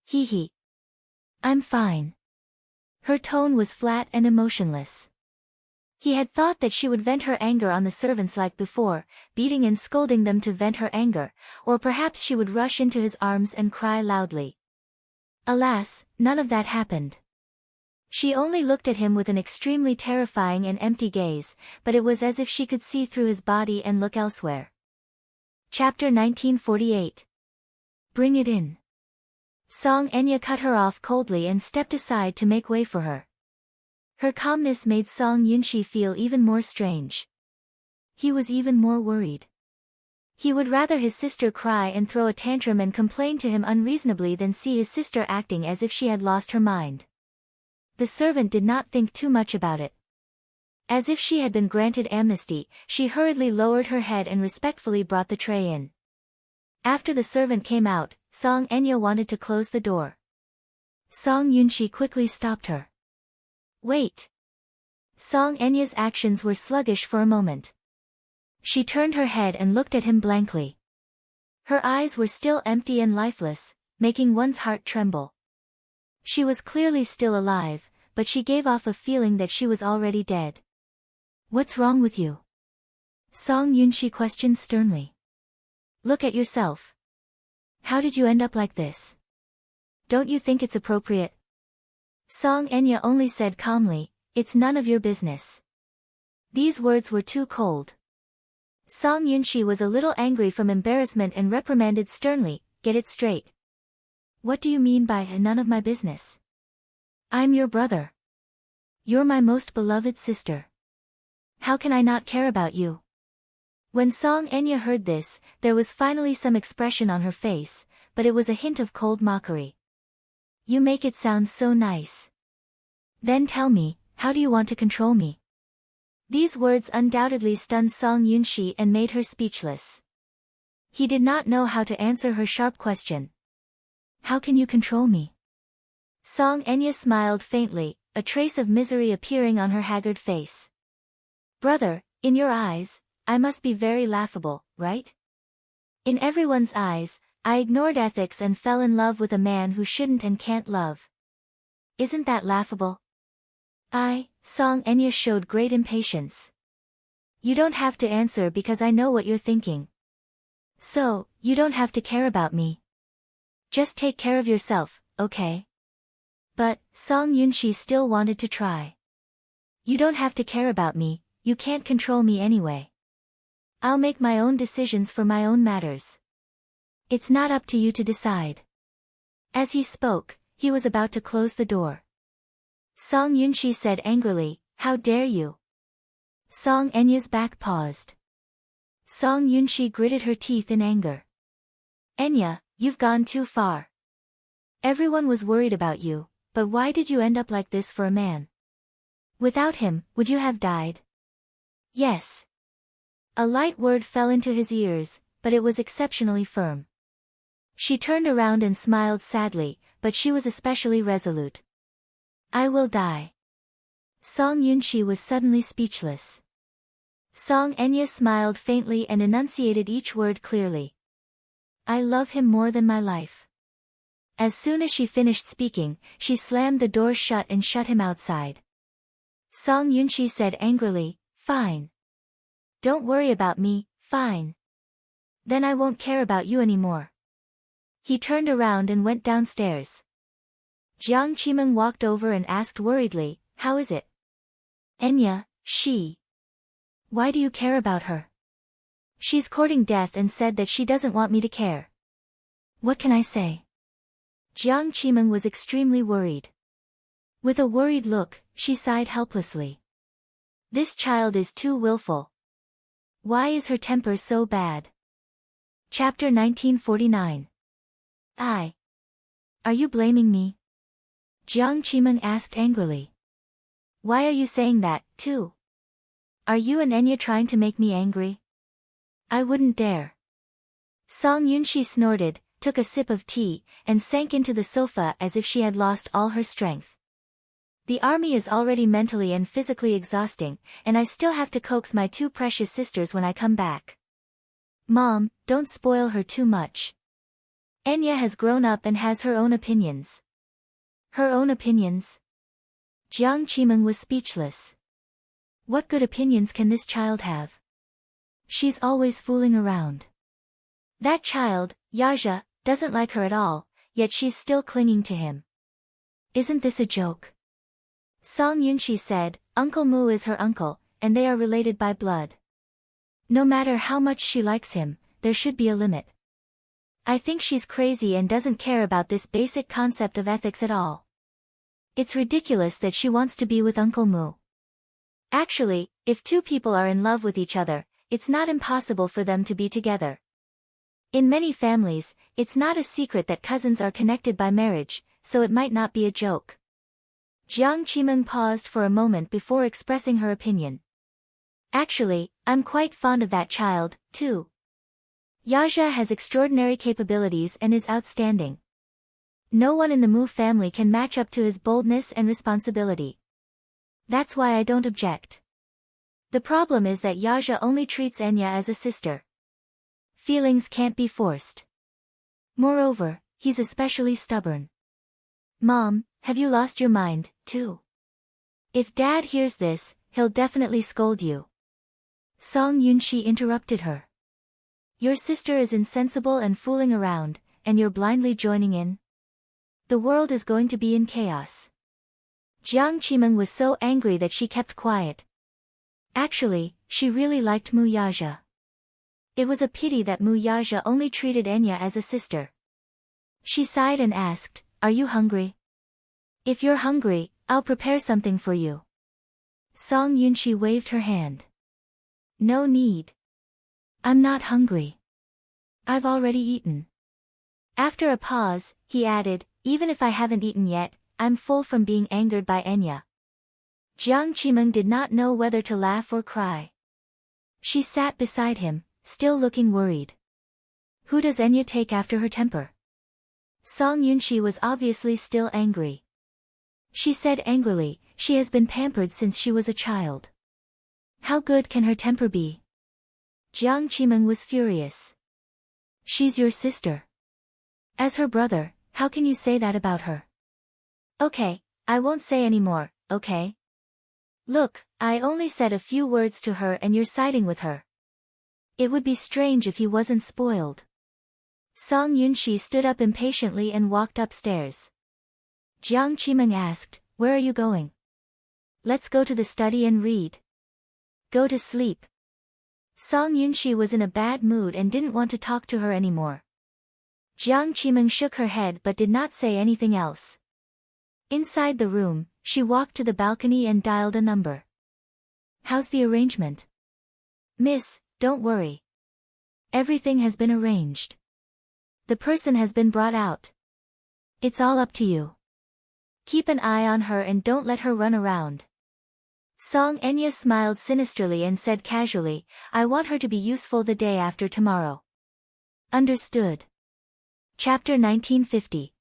Hee. "I'm fine." Her tone was flat and emotionless. He had thought that she would vent her anger on the servants like before, beating and scolding them to vent her anger, or perhaps she would rush into his arms and cry loudly. Alas, none of that happened. She only looked at him with an extremely terrifying and empty gaze, but it was as if she could see through his body and look elsewhere. Chapter 1948. Bring it in. Song Enya cut her off coldly and stepped aside to make way for her. Her calmness made Song Yunshi feel even more strange. He was even more worried. He would rather his sister cry and throw a tantrum and complain to him unreasonably than see his sister acting as if she had lost her mind. The servant did not think too much about it. As if she had been granted amnesty, she hurriedly lowered her head and respectfully brought the tray in. After the servant came out, Song Enya wanted to close the door. Song Yunshi quickly stopped her. Wait. Song Enya's actions were sluggish for a moment. She turned her head and looked at him blankly. Her eyes were still empty and lifeless, making one's heart tremble. She was clearly still alive, but she gave off a feeling that she was already dead. What's wrong with you? Song Yunshi questioned sternly. Look at yourself. How did you end up like this? Don't you think it's appropriate? Song Enya only said calmly, it's none of your business. These words were too cold. Song Yunshi was a little angry from embarrassment and reprimanded sternly, get it straight. What do you mean by none of my business? I'm your brother. You're my most beloved sister. How can I not care about you? When Song Enya heard this, there was finally some expression on her face, but it was a hint of cold mockery. You make it sound so nice. Then tell me, how do you want to control me? These words undoubtedly stunned Song Yunshi and made her speechless. He did not know how to answer her sharp question. How can you control me? Song Enya smiled faintly, a trace of misery appearing on her haggard face. Brother, in your eyes, I must be very laughable, right? In everyone's eyes, I ignored ethics and fell in love with a man who shouldn't and can't love. Isn't that laughable? Song Enya showed great impatience. You don't have to answer because I know what you're thinking. So, you don't have to care about me. Just take care of yourself, okay? But, Song Yunshi still wanted to try. You don't have to care about me, you can't control me anyway. I'll make my own decisions for my own matters. It's not up to you to decide. As he spoke, he was about to close the door. Song Yunshi said angrily, how dare you? Song Enya's back paused. Song Yunshi gritted her teeth in anger. Enya, you've gone too far. Everyone was worried about you, but why did you end up like this for a man? Without him, would you have died? Yes. A light word fell into his ears, but it was exceptionally firm. She turned around and smiled sadly, but she was especially resolute. I will die. Song Yunshi was suddenly speechless. Song Enya smiled faintly and enunciated each word clearly. I love him more than my life. As soon as she finished speaking, she slammed the door shut and shut him outside. Song Yunshi said angrily, fine. Don't worry about me, fine. Then I won't care about you anymore. He turned around and went downstairs. Jiang Qimeng walked over and asked worriedly, how is it? Enya, she. Why do you care about her? She's courting death and said that she doesn't want me to care. What can I say? Jiang Qimeng was extremely worried. With a worried look, she sighed helplessly. This child is too willful. Why is her temper so bad? Chapter 1949. Are you blaming me? Jiang Qimeng asked angrily. Why are you saying that, too? Are you and Enya trying to make me angry? I wouldn't dare. Song Yunshi snorted, took a sip of tea, and sank into the sofa as if she had lost all her strength. The army is already mentally and physically exhausting, and I still have to coax my two precious sisters when I come back. Mom, don't spoil her too much. Enya has grown up and has her own opinions. Her own opinions? Jiang Qimeng was speechless. What good opinions can this child have? She's always fooling around. That child, Yaja, doesn't like her at all, yet she's still clinging to him. Isn't this a joke? Song Yunshi said, Uncle Mu is her uncle, and they are related by blood. No matter how much she likes him, there should be a limit. I think she's crazy and doesn't care about this basic concept of ethics at all. It's ridiculous that she wants to be with Uncle Mu. Actually, if two people are in love with each other, it's not impossible for them to be together. In many families, it's not a secret that cousins are connected by marriage, so it might not be a joke. Jiang Qimeng paused for a moment before expressing her opinion. Actually, I'm quite fond of that child, too. Yaja has extraordinary capabilities and is outstanding. No one in the Mu family can match up to his boldness and responsibility. That's why I don't object. The problem is that Yaja only treats Enya as a sister. Feelings can't be forced. Moreover, he's especially stubborn. Mom, have you lost your mind, too? If Dad hears this, he'll definitely scold you. Song Yunxi interrupted her. Your sister is insensible and fooling around, and you're blindly joining in? The world is going to be in chaos. Jiang Qimeng was so angry that she kept quiet. Actually, she really liked Mu Yaja. It was a pity that Mu Yaja only treated Enya as a sister. She sighed and asked, Are you hungry? If you're hungry, I'll prepare something for you. Song Yunxi waved her hand. No need. I'm not hungry. I've already eaten. After a pause, he added, Even if I haven't eaten yet, I'm full from being angered by Enya. Jiang Qimeng did not know whether to laugh or cry. She sat beside him, still looking worried. Who does Enya take after her temper? Song Yunxi was obviously still angry. She said angrily, She has been pampered since she was a child. How good can her temper be? Jiang Qimeng was furious. She's your sister. As her brother, how can you say that about her? Okay, I won't say any more, okay? Look, I only said a few words to her and you're siding with her. It would be strange if he wasn't spoiled. Song Yunxi stood up impatiently and walked upstairs. Jiang Qimeng asked, Where are you going? Let's go to the study and read. Go to sleep. Song Yunxi was in a bad mood and didn't want to talk to her anymore. Jiang Qimeng shook her head but did not say anything else. Inside the room, she walked to the balcony and dialed a number. How's the arrangement? Miss, don't worry. Everything has been arranged. The person has been brought out. It's all up to you. Keep an eye on her and don't let her run around. Song Enya smiled sinisterly and said casually, I want her to be useful the day after tomorrow. Understood. Chapter 1950.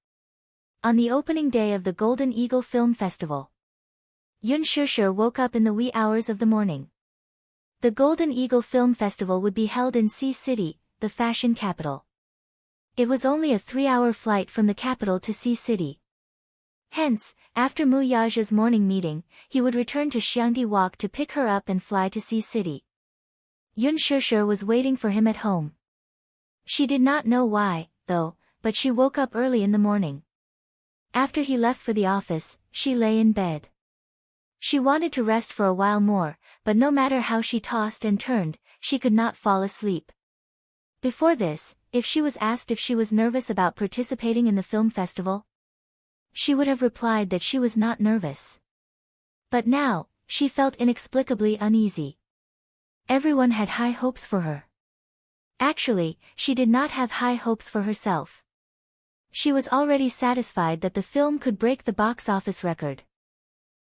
On the opening day of the Golden Eagle Film Festival, Yun Shishir woke up in the wee hours of the morning. The Golden Eagle Film Festival would be held in Sea City, the fashion capital. It was only a 3-hour flight from the capital to Sea City. Hence, after Mu Yaja's morning meeting, he would return to Xiangdi Walk to pick her up and fly to Sea City. Yun Shishir was waiting for him at home. She did not know why, though, but she woke up early in the morning. After he left for the office, she lay in bed. She wanted to rest for a while more, but no matter how she tossed and turned, she could not fall asleep. Before this, if she was asked if she was nervous about participating in the film festival, she would have replied that she was not nervous. But now, she felt inexplicably uneasy. Everyone had high hopes for her. Actually, she did not have high hopes for herself. She was already satisfied that the film could break the box office record.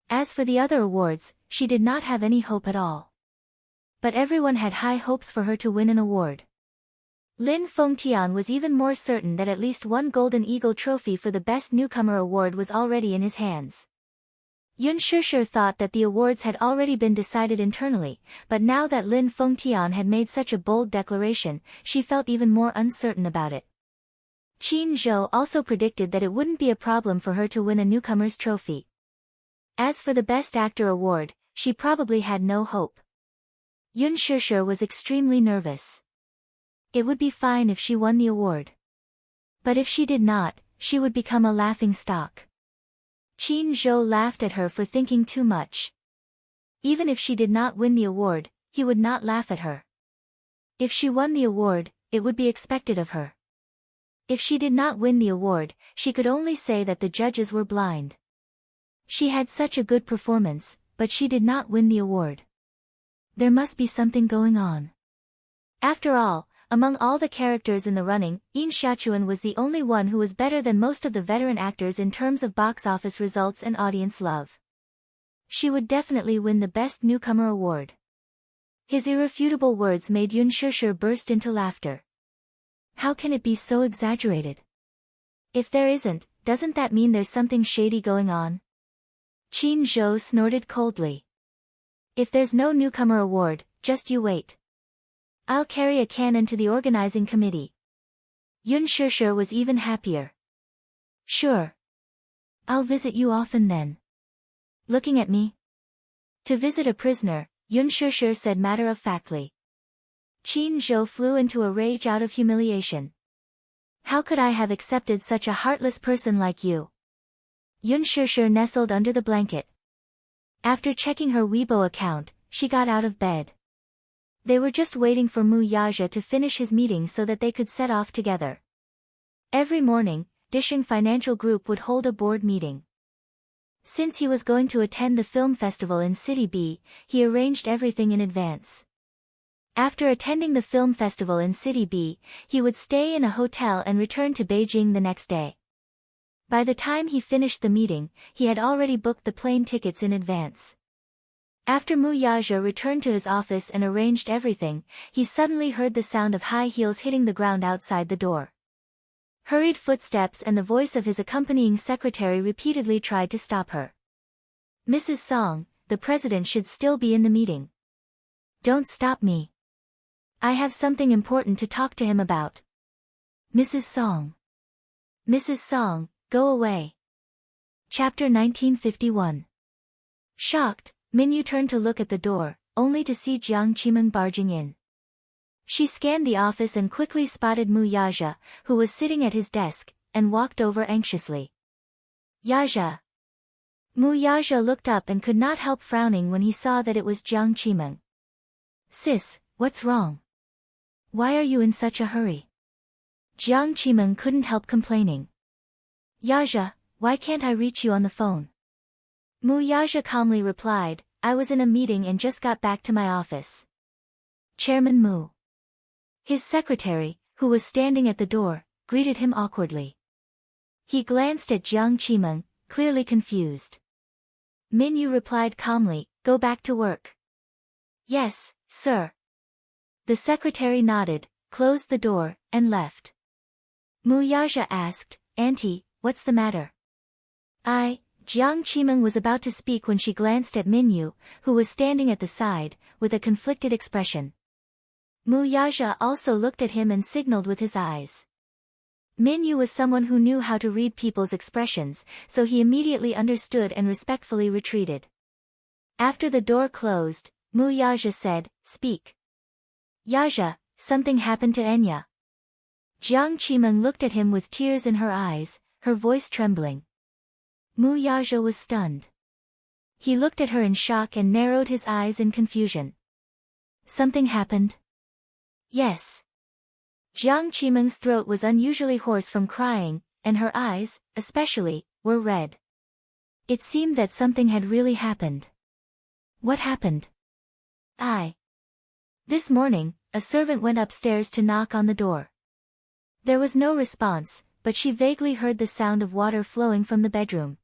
As for the other awards, she did not have any hope at all. But everyone had high hopes for her to win an award. Lin Fengtian was even more certain that at least one Golden Eagle trophy for the Best Newcomer award was already in his hands. Yun Shishir thought that the awards had already been decided internally, but now that Lin Fengtian had made such a bold declaration, she felt even more uncertain about it. Qin Zhou also predicted that it wouldn't be a problem for her to win a newcomer's trophy. As for the Best Actor award, she probably had no hope. Yun Shishir was extremely nervous. It would be fine if she won the award. But if she did not, she would become a laughingstock. Qin Zhou laughed at her for thinking too much. Even if she did not win the award, he would not laugh at her. If she won the award, it would be expected of her. If she did not win the award, she could only say that the judges were blind. She had such a good performance, but she did not win the award. There must be something going on. After all, Among all the characters in the running, Yin Xiaochuan was the only one who was better than most of the veteran actors in terms of box office results and audience love. She would definitely win the Best Newcomer award. His irrefutable words made Yun Shishir burst into laughter. How can it be so exaggerated? If there isn't, doesn't that mean there's something shady going on? Qin Zhou snorted coldly. If there's no newcomer award, just you wait. I'll carry a cannon to the organizing committee. Yun Shishir was even happier. Sure. I'll visit you often then. Looking at me? To visit a prisoner, Yun Shishir said matter-of-factly. Qin Zhou flew into a rage out of humiliation. How could I have accepted such a heartless person like you? Yun Shishir nestled under the blanket. After checking her Weibo account, she got out of bed. They were just waiting for Mu Yaja to finish his meeting so that they could set off together. Every morning, Disheng Financial Group would hold a board meeting. Since he was going to attend the film festival in City B, he arranged everything in advance. After attending the film festival in City B, he would stay in a hotel and return to Beijing the next day. By the time he finished the meeting, he had already booked the plane tickets in advance. After Mu Yaja returned to his office and arranged everything, he suddenly heard the sound of high heels hitting the ground outside the door. Hurried footsteps and the voice of his accompanying secretary repeatedly tried to stop her. Mrs. Song, the president should still be in the meeting. Don't stop me. I have something important to talk to him about. Mrs. Song. Mrs. Song, go away. Chapter 1951. Shocked, Minyu turned to look at the door, only to see Jiang Qimeng barging in. She scanned the office and quickly spotted Mu Yaja, who was sitting at his desk, and walked over anxiously. Yaja. Mu Yaja looked up and could not help frowning when he saw that it was Jiang Qimeng. Sis, what's wrong? Why are you in such a hurry? Jiang Qimeng couldn't help complaining. Yaja, why can't I reach you on the phone? Mu Yaja calmly replied, I was in a meeting and just got back to my office. Chairman Mu. His secretary, who was standing at the door, greeted him awkwardly. He glanced at Jiang Qimeng, clearly confused. Minyu replied calmly, go back to work. Yes, sir. The secretary nodded, closed the door, and left. Mu Yaja asked, Auntie, what's the matter? Jiang Qimeng was about to speak when she glanced at Minyu, who was standing at the side, with a conflicted expression. Mu Yaja also looked at him and signaled with his eyes. Minyu was someone who knew how to read people's expressions, so he immediately understood and respectfully retreated. After the door closed, Mu Yaja said, Speak. Yaja, something happened to Enya. Jiang Qimeng looked at him with tears in her eyes, her voice trembling. Mu Yaja was stunned. He looked at her in shock and narrowed his eyes in confusion. Something happened? Yes. Jiang Qimeng's throat was unusually hoarse from crying, and her eyes, especially, were red. It seemed that something had really happened. What happened? This morning, a servant went upstairs to knock on the door. There was no response, but she vaguely heard the sound of water flowing from the bedroom.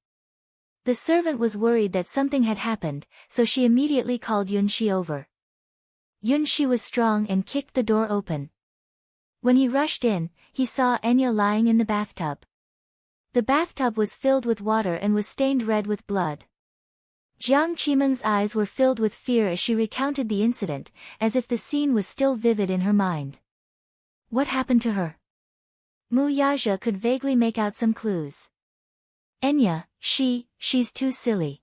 The servant was worried that something had happened, so she immediately called Yunxi over. Yunxi was strong and kicked the door open. When he rushed in, he saw Enya lying in the bathtub. The bathtub was filled with water and was stained red with blood. Jiang Qimeng's eyes were filled with fear as she recounted the incident, as if the scene was still vivid in her mind. What happened to her? Mu Yaja could vaguely make out some clues. Enya, she's too silly.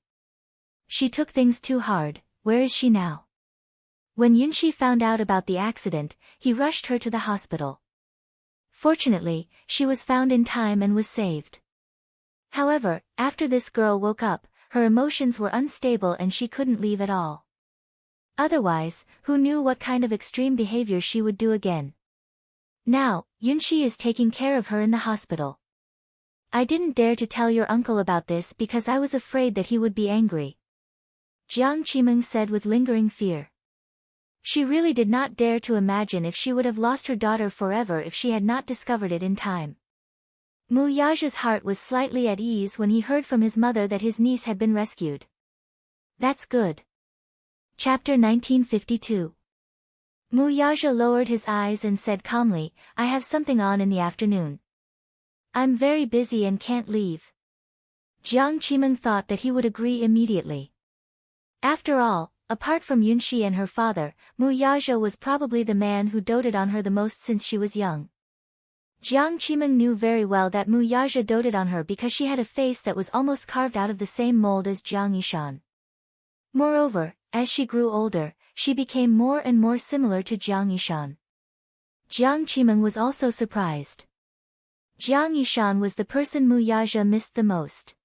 She took things too hard, where is she now? When Yunxi found out about the accident, he rushed her to the hospital. Fortunately, she was found in time and was saved. However, after this girl woke up, her emotions were unstable and she couldn't leave at all. Otherwise, who knew what kind of extreme behavior she would do again? Now, Yunxi is taking care of her in the hospital. I didn't dare to tell your uncle about this because I was afraid that he would be angry. Jiang Qimeng said with lingering fear. She really did not dare to imagine if she would have lost her daughter forever if she had not discovered it in time. Mu Yaja's heart was slightly at ease when he heard from his mother that his niece had been rescued. That's good. Chapter 1952. Mu Yaja lowered his eyes and said calmly, I have something on in the afternoon. I'm very busy and can't leave. Jiang Qimeng thought that he would agree immediately. After all, apart from Yunxi and her father, Mu Yaja was probably the man who doted on her the most since she was young. Jiang Qimeng knew very well that Mu Yaja doted on her because she had a face that was almost carved out of the same mold as Jiang Yishan. Moreover, as she grew older, she became more and more similar to Jiang Yishan. Jiang Qimeng was also surprised. Jiang Yishan was the person Mu Yaja missed the most.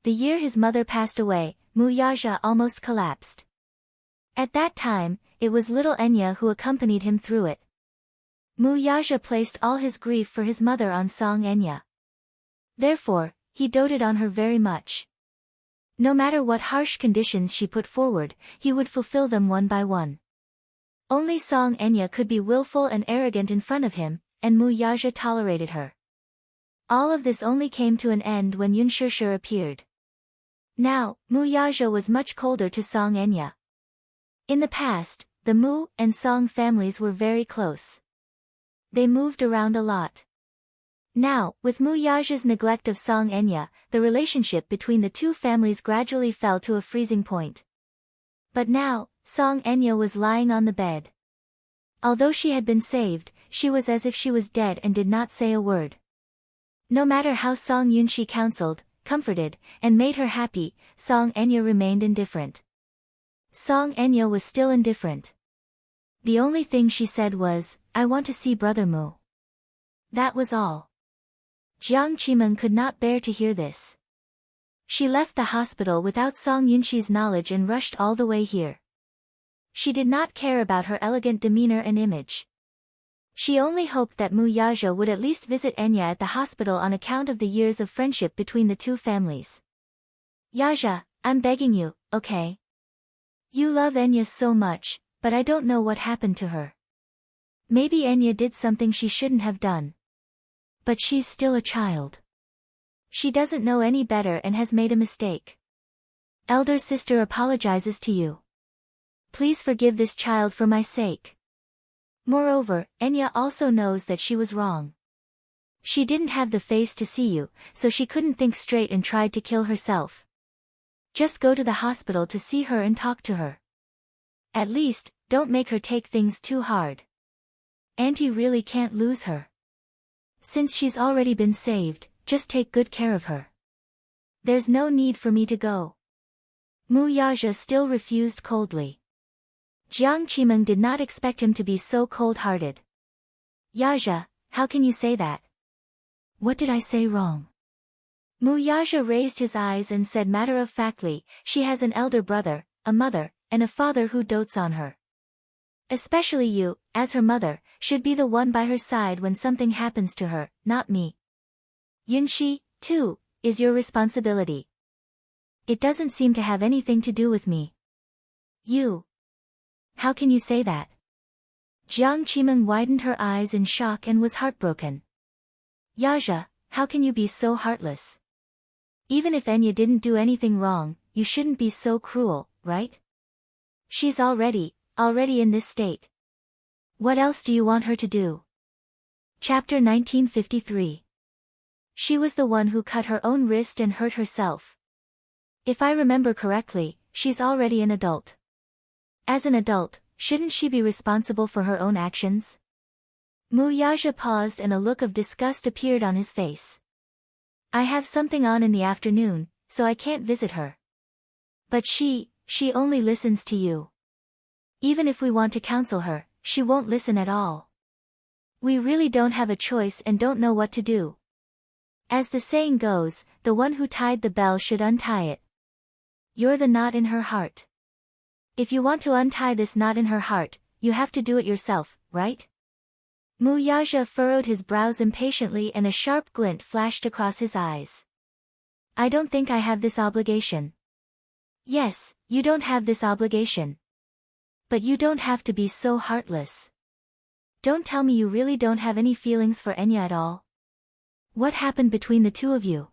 The year his mother passed away, Mu Yaja almost collapsed. At that time, it was little Enya who accompanied him through it. Mu Yaja placed all his grief for his mother on Song Enya. Therefore, he doted on her very much. No matter what harsh conditions she put forward, he would fulfill them one by one. Only Song Enya could be willful and arrogant in front of him, and Mu Yaja tolerated her. All of this only came to an end when Yun Shishir appeared. Now, Mu Yaja was much colder to Song Enya. In the past, the Mu and Song families were very close. They moved around a lot. Now, with Mu Yaja's neglect of Song Enya, the relationship between the two families gradually fell to a freezing point. But now, Song Enya was lying on the bed. Although she had been saved, she was as if she was dead and did not say a word. No matter how Song Yunxi counseled, comforted, and made her happy, Song Enya remained indifferent. Song Enya was still indifferent. The only thing she said was, I want to see Brother Mu. That was all. Jiang Qimeng could not bear to hear this. She left the hospital without Song Yunxi's knowledge and rushed all the way here. She did not care about her elegant demeanor and image. She only hoped that Mu Yaja would at least visit Enya at the hospital on account of the years of friendship between the two families. Yaja, I'm begging you, okay? You love Enya so much, but I don't know what happened to her. Maybe Enya did something she shouldn't have done. But she's still a child. She doesn't know any better and has made a mistake. Elder sister apologizes to you. Please forgive this child for my sake. Moreover, Enya also knows that she was wrong. She didn't have the face to see you, so she couldn't think straight and tried to kill herself. Just go to the hospital to see her and talk to her. At least, don't make her take things too hard. Auntie really can't lose her. Since she's already been saved, just take good care of her. There's no need for me to go. Mu Yaja still refused coldly. Jiang Qimeng did not expect him to be so cold-hearted. Yaja, how can you say that? What did I say wrong? Mu Yaja raised his eyes and said matter-of-factly, she has an elder brother, a mother, and a father who dotes on her. Especially you, as her mother, should be the one by her side when something happens to her, not me. Yunxi, too, is your responsibility. It doesn't seem to have anything to do with me. You. How can you say that? Jiang Qimeng widened her eyes in shock and was heartbroken. Yaja, how can you be so heartless? Even if Enya didn't do anything wrong, you shouldn't be so cruel, right? She's already in this state. What else do you want her to do? Chapter 1953. She was the one who cut her own wrist and hurt herself. If I remember correctly, she's already an adult. As an adult, shouldn't she be responsible for her own actions? Mu Yaja paused and a look of disgust appeared on his face. I have something on in the afternoon, so I can't visit her. But she only listens to you. Even if we want to counsel her, she won't listen at all. We really don't have a choice and don't know what to do. As the saying goes, the one who tied the bell should untie it. You're the knot in her heart. If you want to untie this knot in her heart, you have to do it yourself, right? Mu Yaja furrowed his brows impatiently and a sharp glint flashed across his eyes. I don't think I have this obligation. Yes, you don't have this obligation. But you don't have to be so heartless. Don't tell me you really don't have any feelings for Enya at all. What happened between the two of you?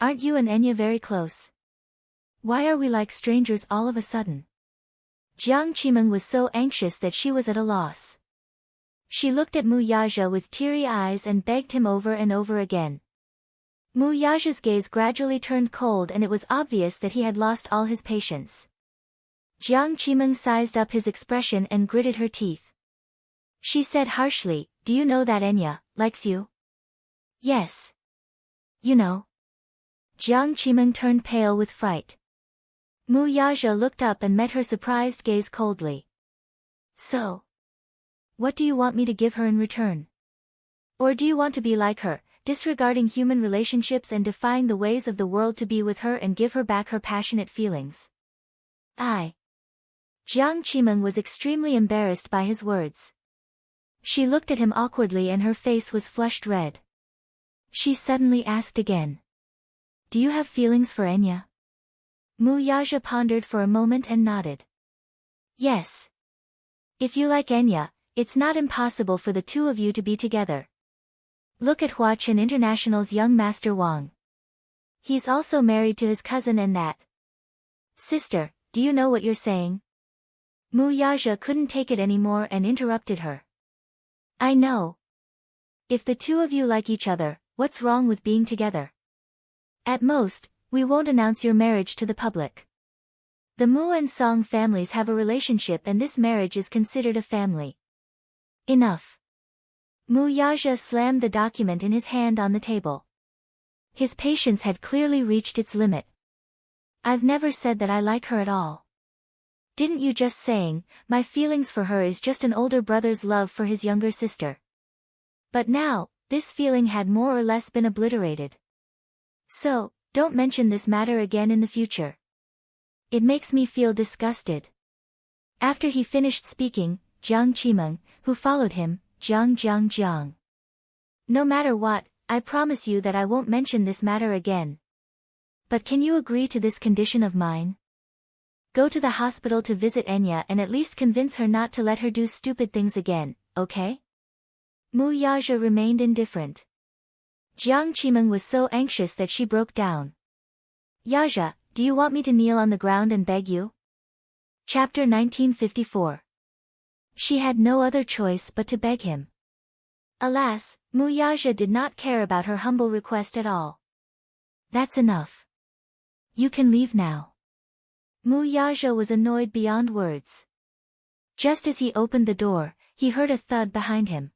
Aren't you and Enya very close? Why are we like strangers all of a sudden? Jiang Qimeng was so anxious that she was at a loss. She looked at Mu Yaja with teary eyes and begged him over and over again. Mu Yaja's gaze gradually turned cold and it was obvious that he had lost all his patience. Jiang Qimeng sized up his expression and gritted her teeth. She said harshly, "Do you know that Enya likes you?" "Yes. You know." Jiang Qimeng turned pale with fright. Mu Yaja looked up and met her surprised gaze coldly. "So? What do you want me to give her in return? Or do you want to be like her, disregarding human relationships and defying the ways of the world to be with her and give her back her passionate feelings?" Jiang Qimeng was extremely embarrassed by his words. She looked at him awkwardly and her face was flushed red. She suddenly asked again. "Do you have feelings for Enya?" Mu Yaja pondered for a moment and nodded. "Yes. If you like Enya, it's not impossible for the two of you to be together. Look at Hua Chen International's young master Wang. He's also married to his cousin and that." "Sister, do you know what you're saying?" Mu Yaja couldn't take it anymore and interrupted her. "I know. If the two of you like each other, what's wrong with being together? At most, we won't announce your marriage to the public. The Mu and Song families have a relationship and this marriage is considered a family." "Enough." Mu Yaja slammed the document in his hand on the table. His patience had clearly reached its limit. "I've never said that I like her at all. Didn't you just saying, my feelings for her is just an older brother's love for his younger sister? But now, this feeling had more or less been obliterated. So, don't mention this matter again in the future. It makes me feel disgusted." After he finished speaking, Jiang Qimeng, who followed him, Jiang. "No matter what, I promise you that I won't mention this matter again. But can you agree to this condition of mine? Go to the hospital to visit Enya and at least convince her not to let her do stupid things again, okay?" Mu Yaja remained indifferent. Jiang Qimeng was so anxious that she broke down. "Yaja, do you want me to kneel on the ground and beg you?" Chapter 1954. She had no other choice but to beg him. Alas, Mu Yaja did not care about her humble request at all. "That's enough. You can leave now." Mu Yaja was annoyed beyond words. Just as he opened the door, he heard a thud behind him.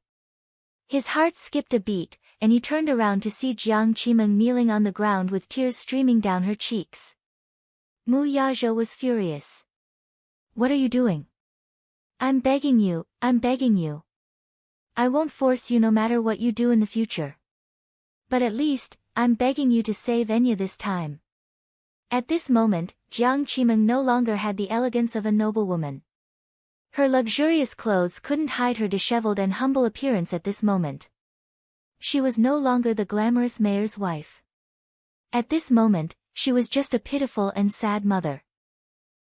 His heart skipped a beat, and he turned around to see Jiang Qimeng kneeling on the ground with tears streaming down her cheeks. Mu Yaja was furious. "What are you doing? I'm begging you. I won't force you no matter what you do in the future. But at least, I'm begging you to save Enya this time." At this moment, Jiang Qimeng no longer had the elegance of a noblewoman. Her luxurious clothes couldn't hide her disheveled and humble appearance at this moment. She was no longer the glamorous mayor's wife. At this moment, she was just a pitiful and sad mother.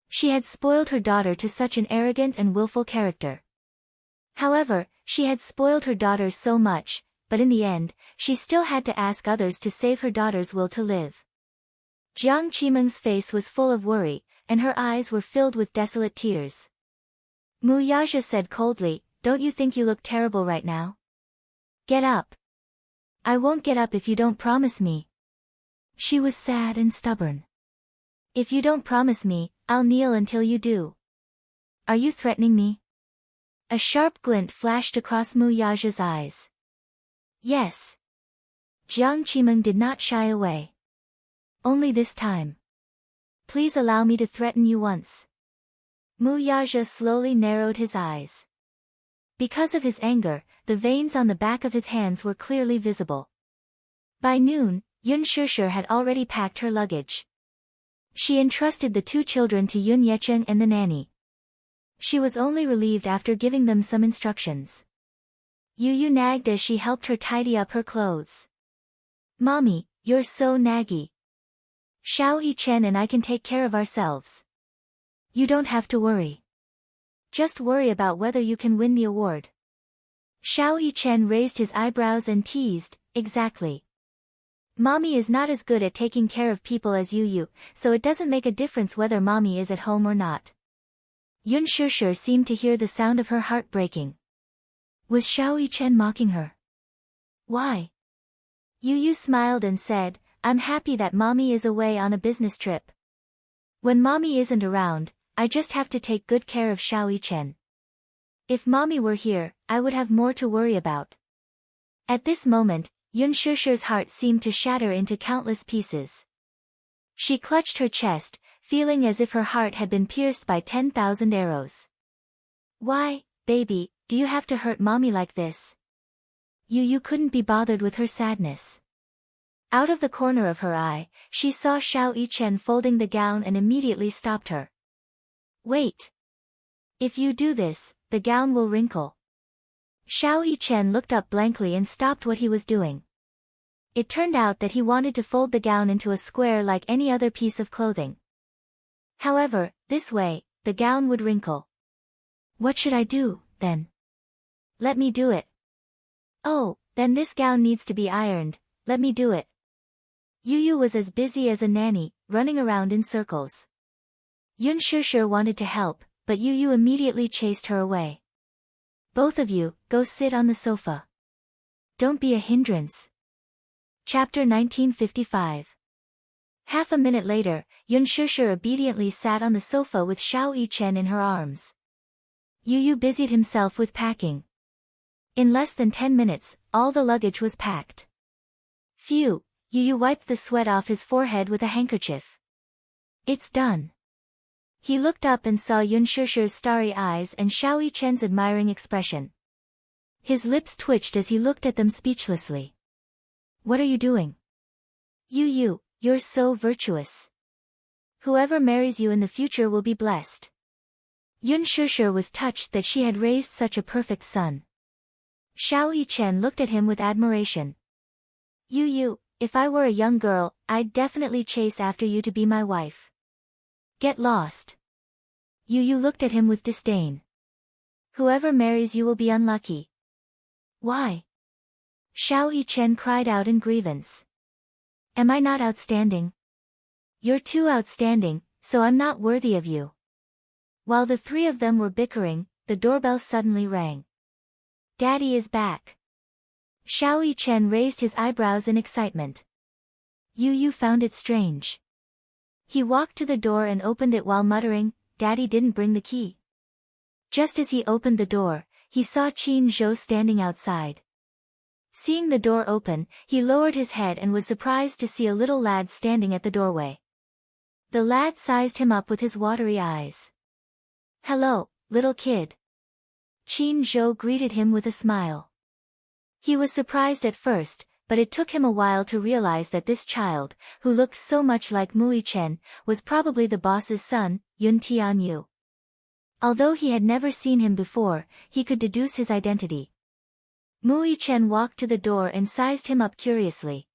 She had spoiled her daughter to such an arrogant and willful character. However, she had spoiled her daughters so much, but in the end, she still had to ask others to save her daughter's will to live. Jiang Qimeng's face was full of worry, and her eyes were filled with desolate tears. Mu Yaja said coldly, "Don't you think you look terrible right now? Get up." "I won't get up if you don't promise me." She was sad and stubborn. "If you don't promise me, I'll kneel until you do." "Are you threatening me?" A sharp glint flashed across Mu Yaja's eyes. "Yes." Jiang Qimeng did not shy away. "Only this time. Please allow me to threaten you once." Mu Yaja slowly narrowed his eyes. Because of his anger, the veins on the back of his hands were clearly visible. By noon, Yun Shishir had already packed her luggage. She entrusted the two children to Yun Yecheng and the nanny. She was only relieved after giving them some instructions. Yu nagged as she helped her tidy up her clothes. "Mommy, you're so naggy. Xiao Yichen and I can take care of ourselves. You don't have to worry." Just worry about whether you can win the award. Xiao Yichen raised his eyebrows and teased, exactly. Mommy is not as good at taking care of people as you, so it doesn't make a difference whether mommy is at home or not. Yun Shishir seemed to hear the sound of her heart breaking. Was Xiao Yichen mocking her? Why? Yu smiled and said, I'm happy that mommy is away on a business trip. When mommy isn't around, I just have to take good care of Xiao Yichen. If mommy were here, I would have more to worry about. At this moment, Yun Shishir's heart seemed to shatter into countless pieces. She clutched her chest, feeling as if her heart had been pierced by 10,000 arrows. Why, baby, do you have to hurt mommy like this? Yu couldn't be bothered with her sadness. Out of the corner of her eye, she saw Xiao Yichen folding the gown and immediately stopped her. Wait. If you do this, the gown will wrinkle. Xiao Yichen looked up blankly and stopped what he was doing. It turned out that he wanted to fold the gown into a square like any other piece of clothing. However, this way, the gown would wrinkle. What should I do, then? Let me do it. Oh, then this gown needs to be ironed, let me do it. Yu was as busy as a nanny, running around in circles. Yun Shishir wanted to help, but Yu immediately chased her away. Both of you, go sit on the sofa. Don't be a hindrance. Chapter 1955. Half a minute later, Yun Shishir obediently sat on the sofa with Xiao Yichen in her arms. Yu busied himself with packing. In less than 10 minutes, all the luggage was packed. Phew, Yu wiped the sweat off his forehead with a handkerchief. It's done. He looked up and saw Yun Shishir's starry eyes and Xiao Yichen's admiring expression. His lips twitched as he looked at them speechlessly. What are you doing? Yu, you're so virtuous. Whoever marries you in the future will be blessed. Yun Shishir was touched that she had raised such a perfect son. Xiao Yichen looked at him with admiration. Yu, if I were a young girl, I'd definitely chase after you to be my wife. Get lost. Yu looked at him with disdain. Whoever marries you will be unlucky. Why? Xiao Yichen cried out in grievance. Am I not outstanding? You're too outstanding, so I'm not worthy of you. While the three of them were bickering, the doorbell suddenly rang. Daddy is back. Xiao Yichen raised his eyebrows in excitement. Yu found it strange. He walked to the door and opened it while muttering, Daddy didn't bring the key. Just as he opened the door, he saw Qin Zhou standing outside. Seeing the door open, he lowered his head and was surprised to see a little lad standing at the doorway. The lad sized him up with his watery eyes. Hello, little kid. Qin Zhou greeted him with a smile. He was surprised at first, but it took him a while to realize that this child, who looked so much like Mu Yichen, was probably the boss's son, Yun Tianyu. Although he had never seen him before, he could deduce his identity. Mu Yichen walked to the door and sized him up curiously.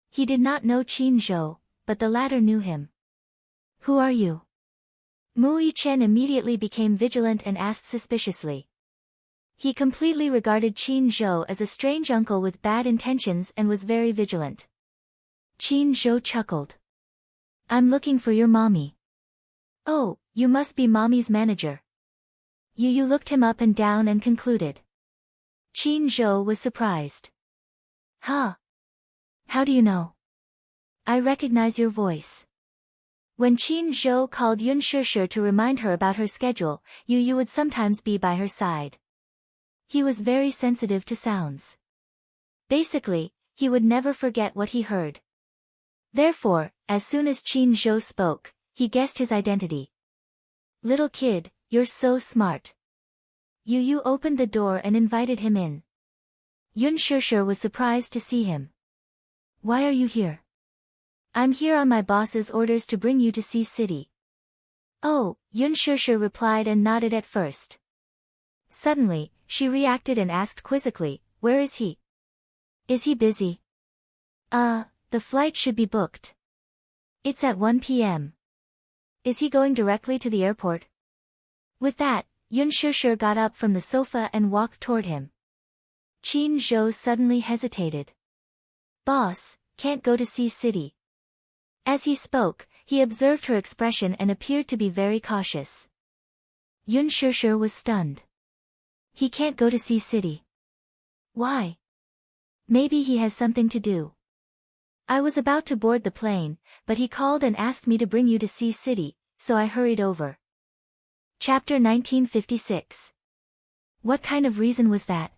He did not know Qin Zhou, but the latter knew him. Who are you? Mu Yichen immediately became vigilant and asked suspiciously. He completely regarded Qin Zhou as a strange uncle with bad intentions and was very vigilant. Qin Zhou chuckled. I'm looking for your mommy. Oh, you must be mommy's manager. Yu looked him up and down and concluded. Qin Zhou was surprised. Huh? How do you know? I recognize your voice. When Qin Zhou called Yun Shishir to remind her about her schedule, Yu would sometimes be by her side. He was very sensitive to sounds. Basically, he would never forget what he heard. Therefore, as soon as Qin Zhou spoke, he guessed his identity. Little kid, you're so smart. Yu opened the door and invited him in. Yun Shishir was surprised to see him. Why are you here? I'm here on my boss's orders to bring you to Sea City. Oh, Yun Shishir replied and nodded at first. Suddenly, she reacted and asked quizzically, where is he? Is he busy? The flight should be booked. It's at 1 p.m. Is he going directly to the airport? With that, Yun Shishir got up from the sofa and walked toward him. Qin Zhou suddenly hesitated. Boss, can't go to Sea City. As he spoke, he observed her expression and appeared to be very cautious. Yun Shishir was stunned. He can't go to Sea City. Why? Maybe he has something to do. I was about to board the plane, but he called and asked me to bring you to Sea City, so I hurried over. Chapter 1956. What kind of reason was that?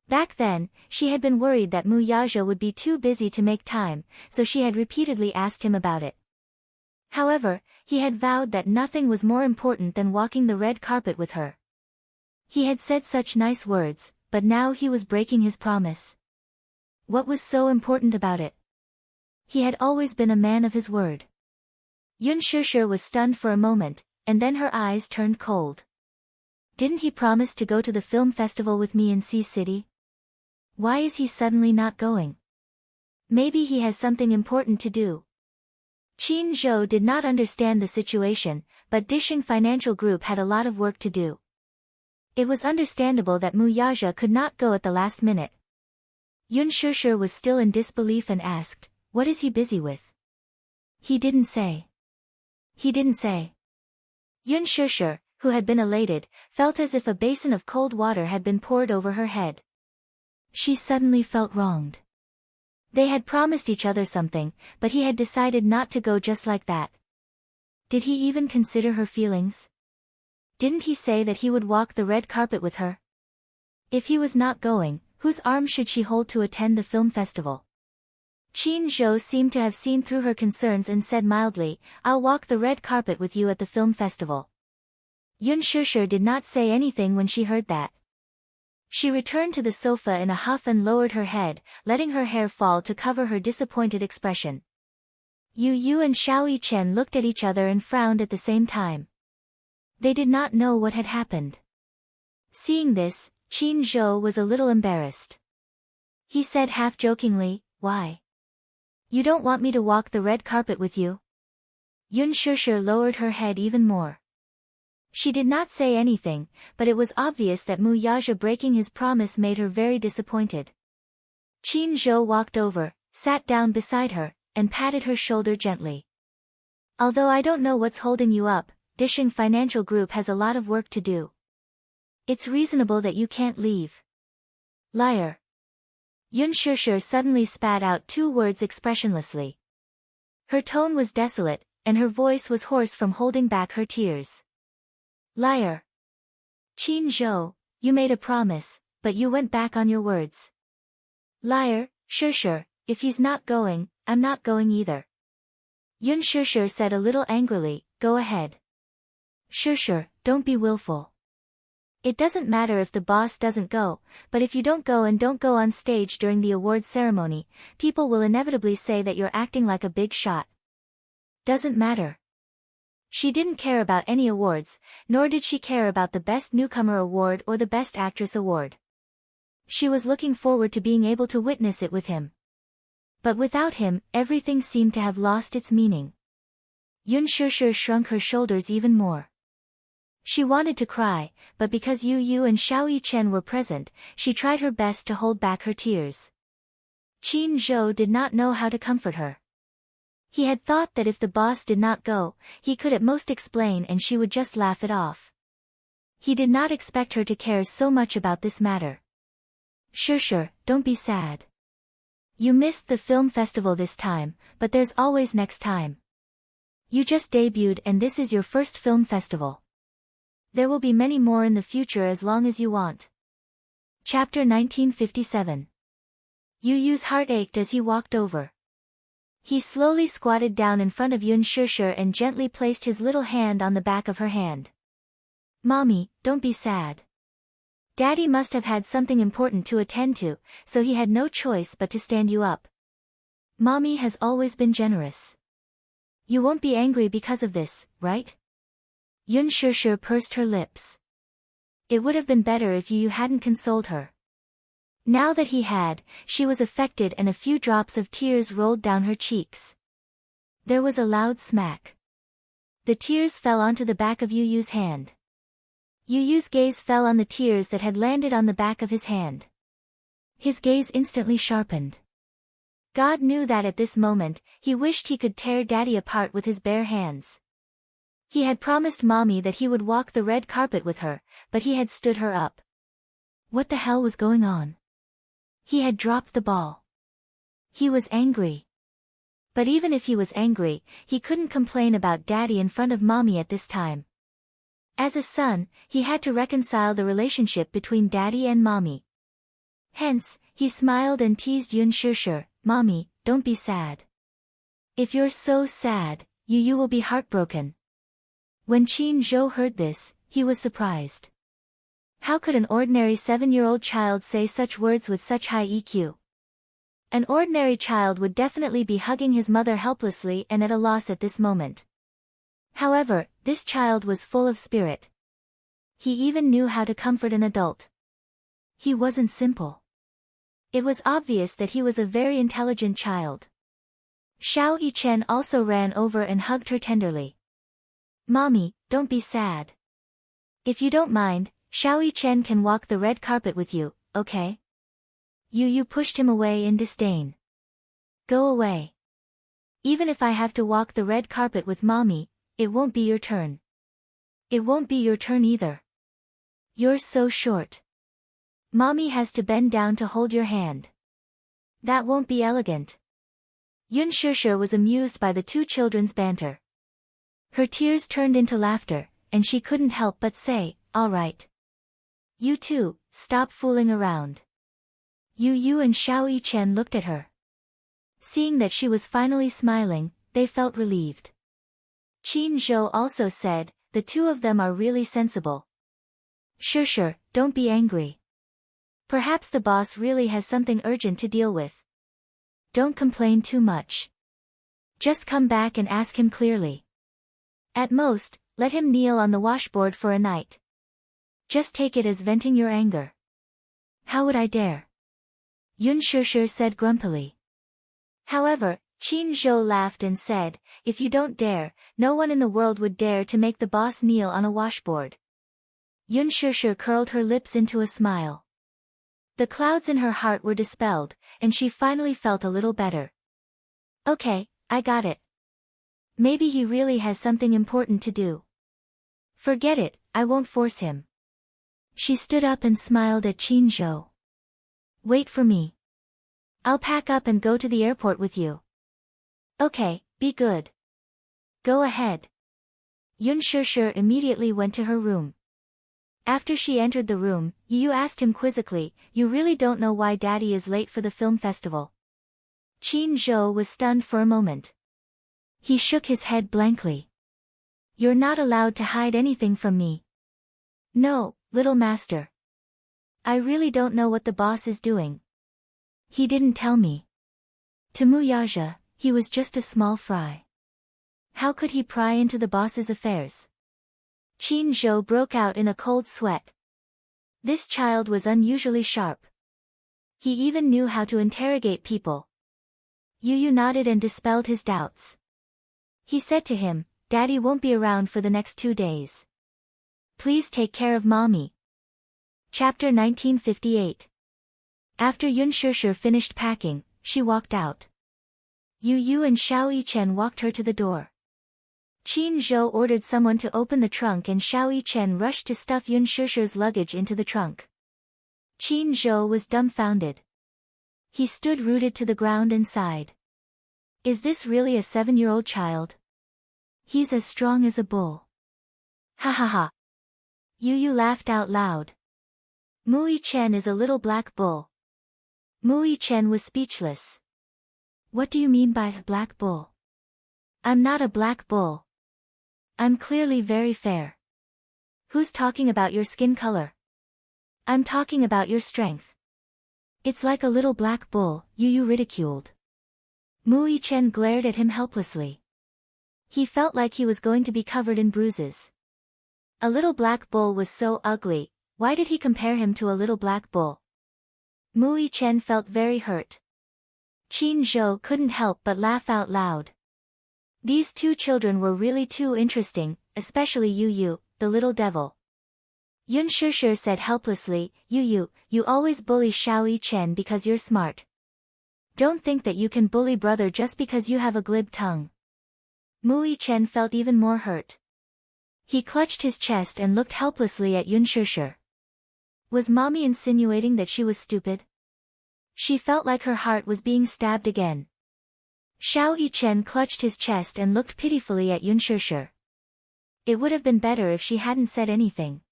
Back then, she had been worried that Mu Yaja would be too busy to make time, so she had repeatedly asked him about it. However, he had vowed that nothing was more important than walking the red carpet with her. He had said such nice words, but now he was breaking his promise. What was so important about it? He had always been a man of his word. Yun Shishir was stunned for a moment, and then her eyes turned cold. Didn't he promise to go to the film festival with me in Sea City? Why is he suddenly not going? Maybe he has something important to do. Qin Zhou did not understand the situation, but Disheng Financial Group had a lot of work to do. It was understandable that Mu Yaja could not go at the last minute. Yun Shishir was still in disbelief and asked, what is he busy with? He didn't say. He didn't say. Yun Shishir, who had been elated, felt as if a basin of cold water had been poured over her head. She suddenly felt wronged. They had promised each other something, but he had decided not to go just like that. Did he even consider her feelings? Didn't he say that he would walk the red carpet with her? If he was not going, whose arm should she hold to attend the film festival? Qin Zhou seemed to have seen through her concerns and said mildly, I'll walk the red carpet with you at the film festival. Yun Shishir did not say anything when she heard that. She returned to the sofa in a huff and lowered her head, letting her hair fall to cover her disappointed expression. Yu Yu and Xiao Chen looked at each other and frowned at the same time. They did not know what had happened. Seeing this, Qin Zhou was a little embarrassed. He said half-jokingly, why? You don't want me to walk the red carpet with you? Yun Shishir lowered her head even more. She did not say anything, but it was obvious that Mu Yaja breaking his promise made her very disappointed. Qin Zhou walked over, sat down beside her, and patted her shoulder gently. Although I don't know what's holding you up, Disheng Financial Group has a lot of work to do. It's reasonable that you can't leave. Liar. Yun Shishir suddenly spat out 2 words expressionlessly. Her tone was desolate, and her voice was hoarse from holding back her tears. Liar. Qin Zhou, you made a promise, but you went back on your words. Liar, Shishir, if he's not going, I'm not going either. Yun Shishir said a little angrily, go ahead. Shishir, don't be willful. It doesn't matter if the boss doesn't go, but if you don't go and don't go on stage during the award ceremony, people will inevitably say that you're acting like a big shot. Doesn't matter. She didn't care about any awards, nor did she care about the Best Newcomer Award or the Best Actress Award. She was looking forward to being able to witness it with him. But without him, everything seemed to have lost its meaning. Yun Shishir shrunk her shoulders even more. She wanted to cry, but because Yu Yu and Xiao Chen were present, she tried her best to hold back her tears. Qin Zhou did not know how to comfort her. He had thought that if the boss did not go, he could at most explain and she would just laugh it off. He did not expect her to care so much about this matter. Shishir, don't be sad. You missed the film festival this time, but there's always next time. You just debuted and this is your first film festival. There will be many more in the future as long as you want. Chapter 1957. Yu Yu's heart ached as he walked over. He slowly squatted down in front of Yun Shishir and gently placed his little hand on the back of her hand. Mommy, don't be sad. Daddy must have had something important to attend to, so he had no choice but to stand you up. Mommy has always been generous. You won't be angry because of this, right? Yun Shishir pursed her lips. It would have been better if you hadn't consoled her. Now that he had, she was affected and a few drops of tears rolled down her cheeks. There was a loud smack. The tears fell onto the back of Yu Yu's hand. Yu Yu's gaze fell on the tears that had landed on the back of his hand. His gaze instantly sharpened. God knew that at this moment, he wished he could tear Daddy apart with his bare hands. He had promised Mommy that he would walk the red carpet with her, but he had stood her up. What the hell was going on? He had dropped the ball. He was angry. But even if he was angry, he couldn't complain about Daddy in front of Mommy at this time. As a son, he had to reconcile the relationship between Daddy and Mommy. Hence, he smiled and teased Yun Shishir, "Mommy, don't be sad. If you're so sad, you will be heartbroken." When Qin Zhou heard this, he was surprised. How could an ordinary 7-year-old child say such words with such high EQ? An ordinary child would definitely be hugging his mother helplessly and at a loss at this moment. However, this child was full of spirit. He even knew how to comfort an adult. He wasn't simple. It was obvious that he was a very intelligent child. Xiao Yichen also ran over and hugged her tenderly. "Mommy, don't be sad. If you don't mind, Xiao Yichen can walk the red carpet with you, okay?" Yu Yu pushed him away in disdain. "Go away. Even if I have to walk the red carpet with Mommy, it won't be your turn. It won't be your turn either. You're so short. Mommy has to bend down to hold your hand. That won't be elegant." Yun Shishir was amused by the two children's banter. Her tears turned into laughter, and she couldn't help but say, "All right. You two, stop fooling around." Yu Yu and Xiao Yichen looked at her. Seeing that she was finally smiling, they felt relieved. Qin Zhou also said, "The two of them are really sensible. Shishir, don't be angry. Perhaps the boss really has something urgent to deal with. Don't complain too much. Just come back and ask him clearly. At most, let him kneel on the washboard for a night. Just take it as venting your anger." "How would I dare?" Yun Shishir said grumpily. However, Qin Zhou laughed and said, "If you don't dare, no one in the world would dare to make the boss kneel on a washboard." Yun Shishir curled her lips into a smile. The clouds in her heart were dispelled, and she finally felt a little better. "Okay, I got it. Maybe he really has something important to do. Forget it, I won't force him." She stood up and smiled at Qin Zhou. "Wait for me. I'll pack up and go to the airport with you." "Okay, be good. Go ahead." Yun Shishir immediately went to her room. After she entered the room, Yu asked him quizzically, "You really don't know why Daddy is late for the film festival?" Qin Zhou was stunned for a moment. He shook his head blankly. "You're not allowed to hide anything from me." "No, little master. I really don't know what the boss is doing. He didn't tell me. To Muyaja, he was just a small fry. How could he pry into the boss's affairs?" Qin Zhou broke out in a cold sweat. This child was unusually sharp. He even knew how to interrogate people. Yu nodded and dispelled his doubts. He said to him, "Daddy won't be around for the next 2 days. Please take care of Mommy." Chapter 1958. After Yun Shishir finished packing, she walked out. Yu and Xiao Yichen walked her to the door. Qin Zhou ordered someone to open the trunk and Xiao Yichen rushed to stuff Yun Shishir's luggage into the trunk. Qin Zhou was dumbfounded. He stood rooted to the ground and sighed. Is this really a 7-year-old child? He's as strong as a bull. Ha ha ha. Yu laughed out loud. Mu Yichen is a little black bull. Mu Yichen was speechless. What do you mean by black bull? I'm not a black bull. I'm clearly very fair. Who's talking about your skin color? I'm talking about your strength. It's like a little black bull, Yu ridiculed. Mu Yichen glared at him helplessly. He felt like he was going to be covered in bruises. A little black bull was so ugly, why did he compare him to a little black bull? Mu Yichen felt very hurt. Qin Zhou couldn't help but laugh out loud. These two children were really too interesting, especially Yu, the little devil. Yun Shishir said helplessly, You always bully Xiao Yichen because you're smart. Don't think that you can bully brother just because you have a glib tongue. Mu Yichen felt even more hurt. He clutched his chest and looked helplessly at Yun Shishir. Was mommy insinuating that she was stupid? She felt like her heart was being stabbed again. Xiao Yichen clutched his chest and looked pitifully at Yun Shishir. It would have been better if she hadn't said anything.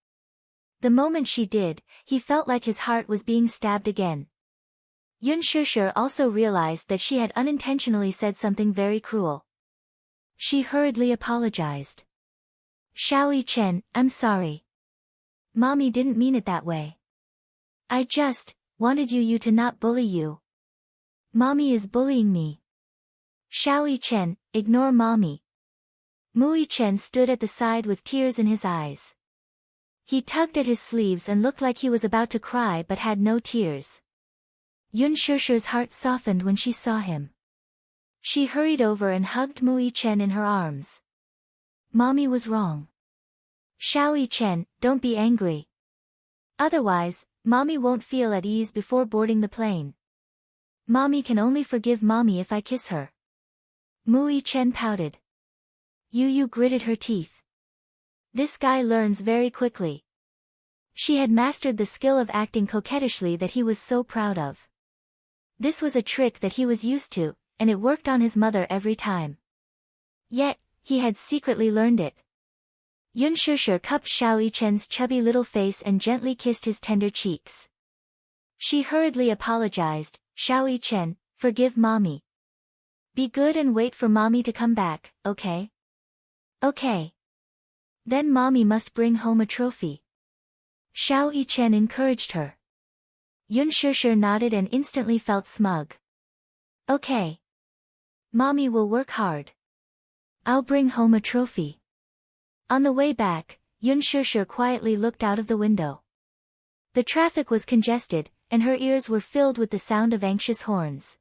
The moment she did, he felt like his heart was being stabbed again. Yun Shishir also realized that she had unintentionally said something very cruel. She hurriedly apologized. Xiao Yichen, I'm sorry. Mommy didn't mean it that way. I just wanted you to not bully you. Mommy is bullying me. Xiao Yichen, ignore mommy. Mu Yichen stood at the side with tears in his eyes. He tugged at his sleeves and looked like he was about to cry but had no tears. Yun Shishir's heart softened when she saw him. She hurried over and hugged Mu Yichen in her arms. Mommy was wrong. Xiao Yichen, don't be angry. Otherwise, mommy won't feel at ease before boarding the plane. Mommy can only forgive mommy if I kiss her. Mu Yichen pouted. Yu gritted her teeth. This guy learns very quickly. She had mastered the skill of acting coquettishly that he was so proud of. This was a trick that he was used to, and it worked on his mother every time. Yet, he had secretly learned it. Yun Shishir cupped Xiao Yichen's chubby little face and gently kissed his tender cheeks. She hurriedly apologized, Xiao Yichen, forgive mommy. Be good and wait for mommy to come back, okay? Okay. Then mommy must bring home a trophy. Xiao Yichen encouraged her. Yun Shishir nodded and instantly felt smug. Okay. Mommy will work hard. I'll bring home a trophy. On the way back, Yun Shishir quietly looked out of the window. The traffic was congested, and her ears were filled with the sound of anxious horns.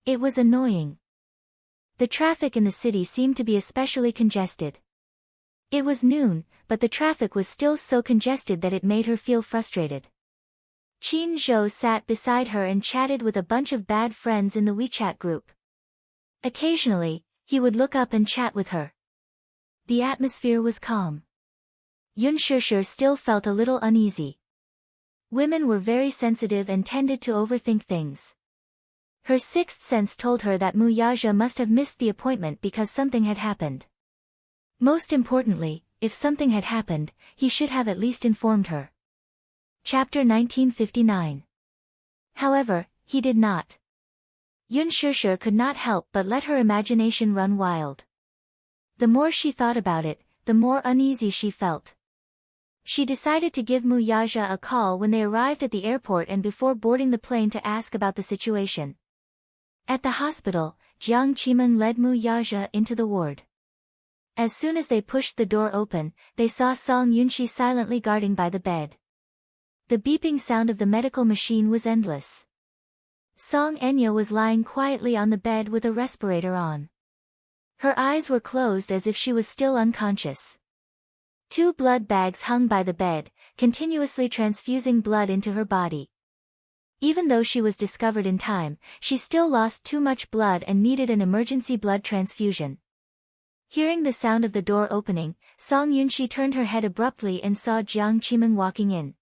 It was annoying. The traffic in the city seemed to be especially congested. It was noon, but the traffic was still so congested that it made her feel frustrated. Qin Zhou sat beside her and chatted with a bunch of bad friends in the WeChat group. Occasionally, he would look up and chat with her. The atmosphere was calm. Yun Shishir still felt a little uneasy. Women were very sensitive and tended to overthink things. Her sixth sense told her that Mu Yaja must have missed the appointment because something had happened. Most importantly, if something had happened, he should have at least informed her. Chapter 1959. However, he did not. Yun Shishir could not help but let her imagination run wild. The more she thought about it, the more uneasy she felt. She decided to give Mu Yaja a call when they arrived at the airport and before boarding the plane to ask about the situation. At the hospital, Jiang Qimeng led Mu Yaja into the ward. As soon as they pushed the door open, they saw Song Yunxi silently guarding by the bed. The beeping sound of the medical machine was endless. Song Enya was lying quietly on the bed with a respirator on. Her eyes were closed as if she was still unconscious. 2 blood bags hung by the bed, continuously transfusing blood into her body. Even though she was discovered in time, she still lost too much blood and needed an emergency blood transfusion. Hearing the sound of the door opening, Song Yunxi turned her head abruptly and saw Jiang Qimeng walking in.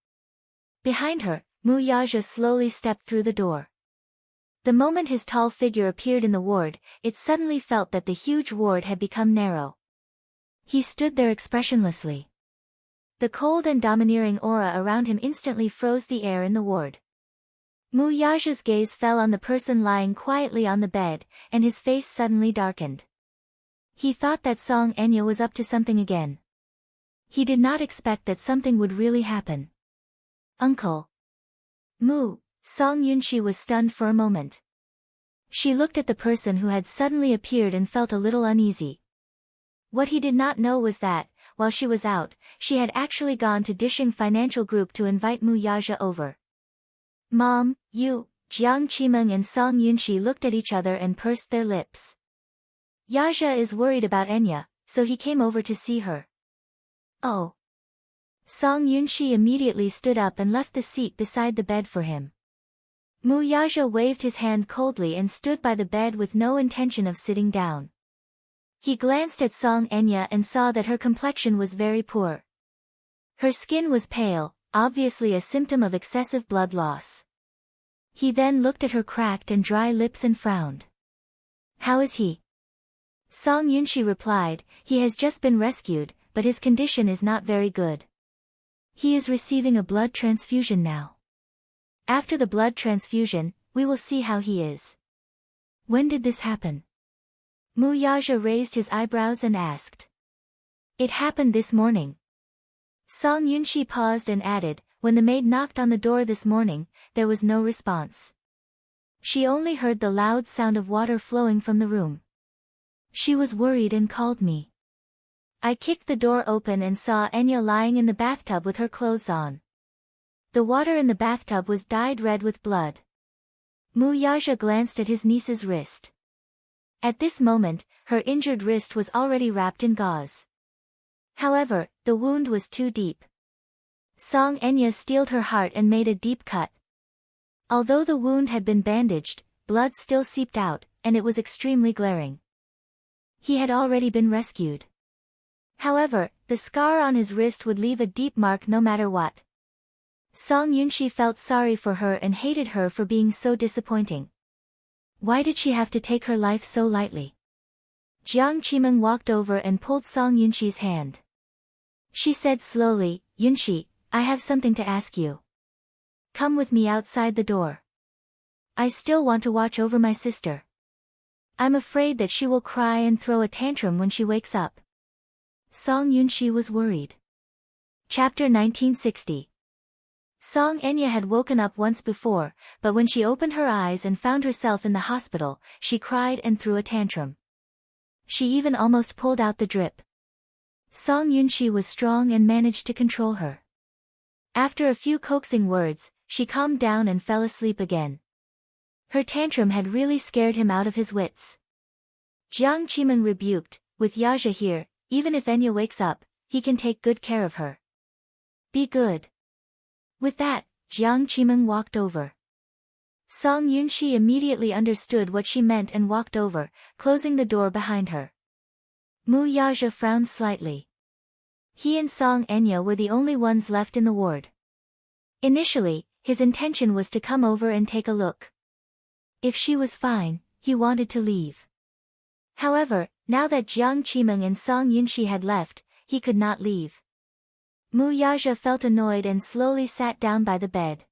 Behind her, Mu Yaja slowly stepped through the door. The moment his tall figure appeared in the ward, it suddenly felt that the huge ward had become narrow. He stood there expressionlessly. The cold and domineering aura around him instantly froze the air in the ward. Mu Yaja's gaze fell on the person lying quietly on the bed, and his face suddenly darkened. He thought that Song Enya was up to something again. He did not expect that something would really happen. Uncle. Mu, Song Yunxi was stunned for a moment. She looked at the person who had suddenly appeared and felt a little uneasy. What he did not know was that, while she was out, she had actually gone to Dishing Financial Group to invite Mu Yaja over. Mom, you, Jiang Qimeng and Song Yunxi looked at each other and pursed their lips. Yaja is worried about Enya, so he came over to see her. Oh. Song Yunshi immediately stood up and left the seat beside the bed for him. Mu Yaja waved his hand coldly and stood by the bed with no intention of sitting down. He glanced at Song Enya and saw that her complexion was very poor. Her skin was pale, obviously a symptom of excessive blood loss. He then looked at her cracked and dry lips and frowned. "How is he?" Song Yunshi replied, "He has just been rescued, but his condition is not very good. He is receiving a blood transfusion now. After the blood transfusion, we will see how he is." "When did this happen?" Mu Yaja raised his eyebrows and asked. "It happened this morning." Song Yunshi paused and added, "When the maid knocked on the door this morning, there was no response. She only heard the loud sound of water flowing from the room. She was worried and called me. I kicked the door open and saw Enya lying in the bathtub with her clothes on. The water in the bathtub was dyed red with blood." Mu Yaja glanced at his niece's wrist. At this moment, her injured wrist was already wrapped in gauze. However, the wound was too deep. Song Enya steeled her heart and made a deep cut. Although the wound had been bandaged, blood still seeped out, and it was extremely glaring. He had already been rescued. However, the scar on his wrist would leave a deep mark no matter what. Song Yunshi felt sorry for her and hated her for being so disappointing. Why did she have to take her life so lightly? Jiang Qimeng walked over and pulled Song Yunshi's hand. She said slowly, "Yunshi, I have something to ask you. Come with me outside the door. I still want to watch over my sister. I'm afraid that she will cry and throw a tantrum when she wakes up." Song Yunshi was worried. Chapter 1960. Song Enya had woken up once before, but when she opened her eyes and found herself in the hospital, she cried and threw a tantrum. She even almost pulled out the drip. Song Yunshi was strong and managed to control her. After a few coaxing words, she calmed down and fell asleep again. Her tantrum had really scared him out of his wits. Jiang Qimeng rebuked, "With Yaja here, even if Enya wakes up, he can take good care of her. Be good." With that, Jiang Qimeng walked over. Song Yunshi immediately understood what she meant and walked over, closing the door behind her. Mu Yaja frowned slightly. He and Song Enya were the only ones left in the ward. Initially, his intention was to come over and take a look. If she was fine, he wanted to leave. However, now that Jiang Qimeng and Song Yunshi had left, he could not leave. Mu Yaja felt annoyed and slowly sat down by the bed.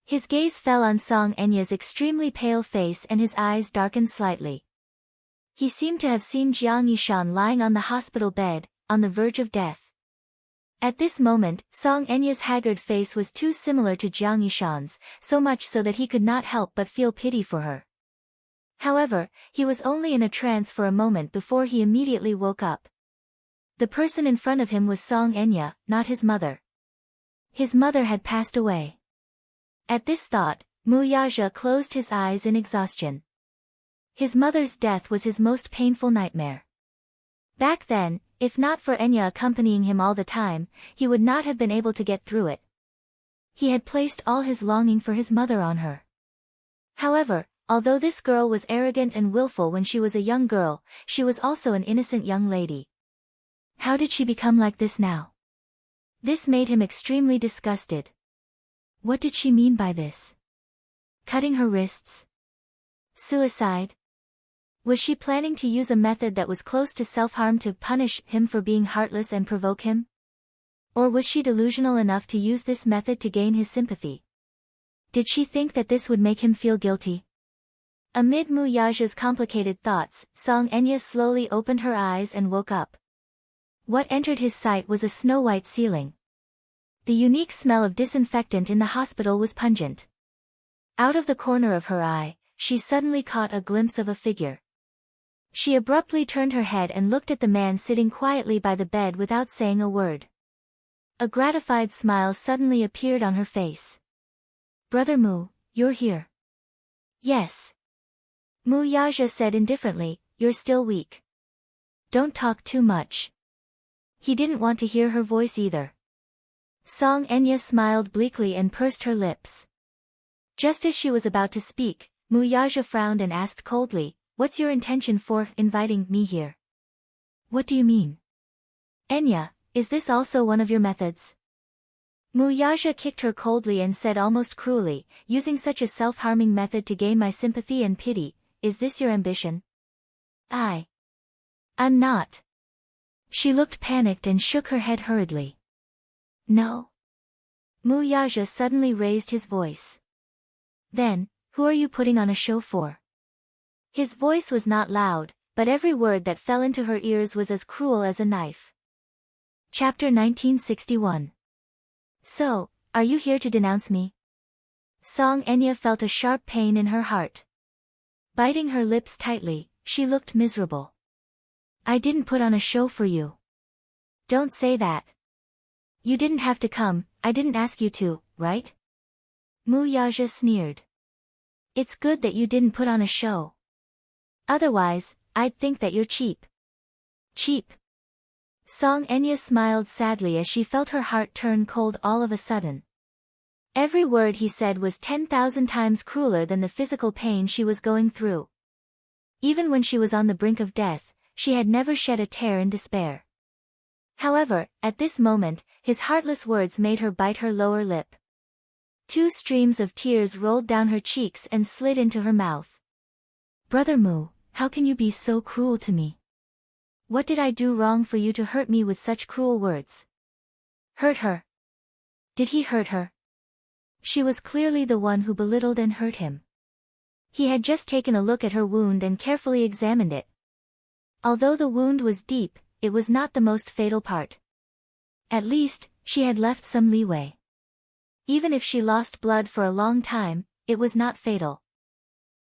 His gaze fell on Song Enya's extremely pale face and his eyes darkened slightly. He seemed to have seen Jiang Yishan lying on the hospital bed, on the verge of death. At this moment, Song Enya's haggard face was too similar to Jiang Yishan's, so much so that he could not help but feel pity for her. However, he was only in a trance for a moment before he immediately woke up. The person in front of him was Song Enya, not his mother. His mother had passed away. At this thought, Mu Yaja closed his eyes in exhaustion. His mother's death was his most painful nightmare. Back then, if not for Enya accompanying him all the time, he would not have been able to get through it. He had placed all his longing for his mother on her. However, although this girl was arrogant and willful when she was a young girl, she was also an innocent young lady. How did she become like this now? This made him extremely disgusted. What did she mean by this? Cutting her wrists? Suicide? Was she planning to use a method that was close to self-harm to punish him for being heartless and provoke him? Or was she delusional enough to use this method to gain his sympathy? Did she think that this would make him feel guilty? Amid Mu Yaja's complicated thoughts, Song Enya slowly opened her eyes and woke up. What entered his sight was a snow-white ceiling. The unique smell of disinfectant in the hospital was pungent. Out of the corner of her eye, she suddenly caught a glimpse of a figure. She abruptly turned her head and looked at the man sitting quietly by the bed without saying a word. A gratified smile suddenly appeared on her face. "Brother Mu, you're here." "Yes." Mu Yaja said indifferently, "You're still weak. Don't talk too much." He didn't want to hear her voice either. Song Enya smiled bleakly and pursed her lips. Just as she was about to speak, Muyaja frowned and asked coldly, "What's your intention for inviting me here?" "What do you mean? Enya, is this also one of your methods?" Muyaja kicked her coldly and said almost cruelly, "Using such a self-harming method to gain my sympathy and pity, is this your ambition?" I'm not." She looked panicked and shook her head hurriedly. "No?" Muyaja suddenly raised his voice. "Then, who are you putting on a show for?" His voice was not loud, but every word that fell into her ears was as cruel as a knife. Chapter 1961. "So, are you here to denounce me?" Song Enya felt a sharp pain in her heart. Biting her lips tightly, she looked miserable. "I didn't put on a show for you." "Don't say that. You didn't have to come, I didn't ask you to, right?" Muyaja sneered. "It's good that you didn't put on a show. Otherwise, I'd think that you're cheap." "Cheap?" Song Enya smiled sadly as she felt her heart turn cold all of a sudden. Every word he said was 10,000 times crueler than the physical pain she was going through. Even when she was on the brink of death, she had never shed a tear in despair. However, at this moment, his heartless words made her bite her lower lip. 2 streams of tears rolled down her cheeks and slid into her mouth. "Brother Mu, how can you be so cruel to me? What did I do wrong for you to hurt me with such cruel words?" "Hurt her? Did he hurt her?" She was clearly the one who belittled and hurt him. He had just taken a look at her wound and carefully examined it. Although the wound was deep, it was not the most fatal part. At least, she had left some leeway. Even if she lost blood for a long time, it was not fatal.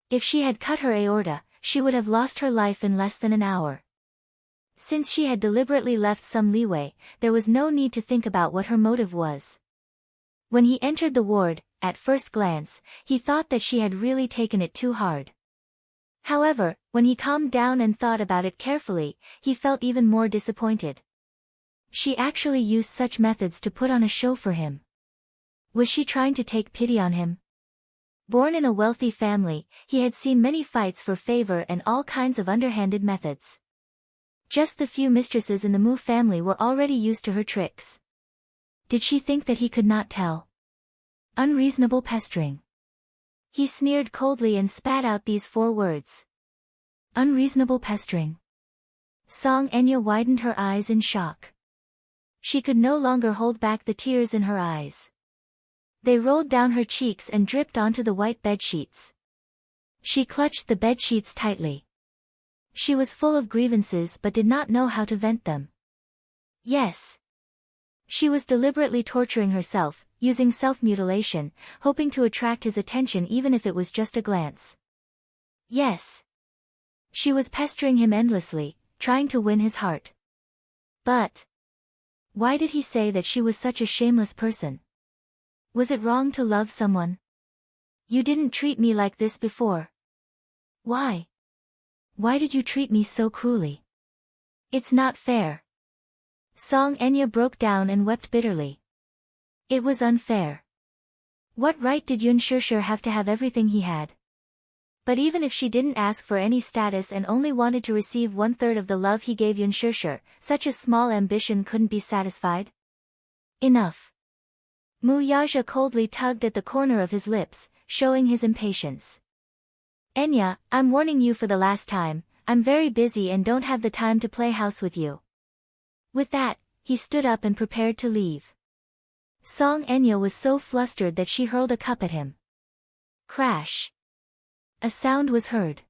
If she had cut her aorta, she would have lost her life in less than an hour. Since she had deliberately left some leeway, there was no need to think about what her motive was. When he entered the ward, at first glance, he thought that she had really taken it too hard. However, when he calmed down and thought about it carefully, he felt even more disappointed. She actually used such methods to put on a show for him. Was she trying to take pity on him? Born in a wealthy family, he had seen many fights for favor and all kinds of underhanded methods. Just the few mistresses in the Mu family were already used to her tricks. Did she think that he could not tell? Unreasonable pestering. He sneered coldly and spat out these 4 words. Unreasonable pestering. Song Enya widened her eyes in shock. She could no longer hold back the tears in her eyes. They rolled down her cheeks and dripped onto the white bedsheets. She clutched the bedsheets tightly. She was full of grievances but did not know how to vent them. Yes. She was deliberately torturing herself, using self-mutilation, hoping to attract his attention even if it was just a glance. Yes. She was pestering him endlessly, trying to win his heart. But why did he say that she was such a shameless person? Was it wrong to love someone? You didn't treat me like this before. Why? Why did you treat me so cruelly? It's not fair. Song Enya broke down and wept bitterly. It was unfair. What right did Yun Shishir have to have everything he had? But even if she didn't ask for any status and only wanted to receive 1/3 of the love he gave Yun Shishir, such a small ambition couldn't be satisfied. Enough. Muyaja coldly tugged at the corner of his lips, showing his impatience. Enya, I'm warning you for the last time, I'm very busy and don't have the time to play house with you. With that, he stood up and prepared to leave. Song Enya was so flustered that she hurled a cup at him. Crash. A sound was heard.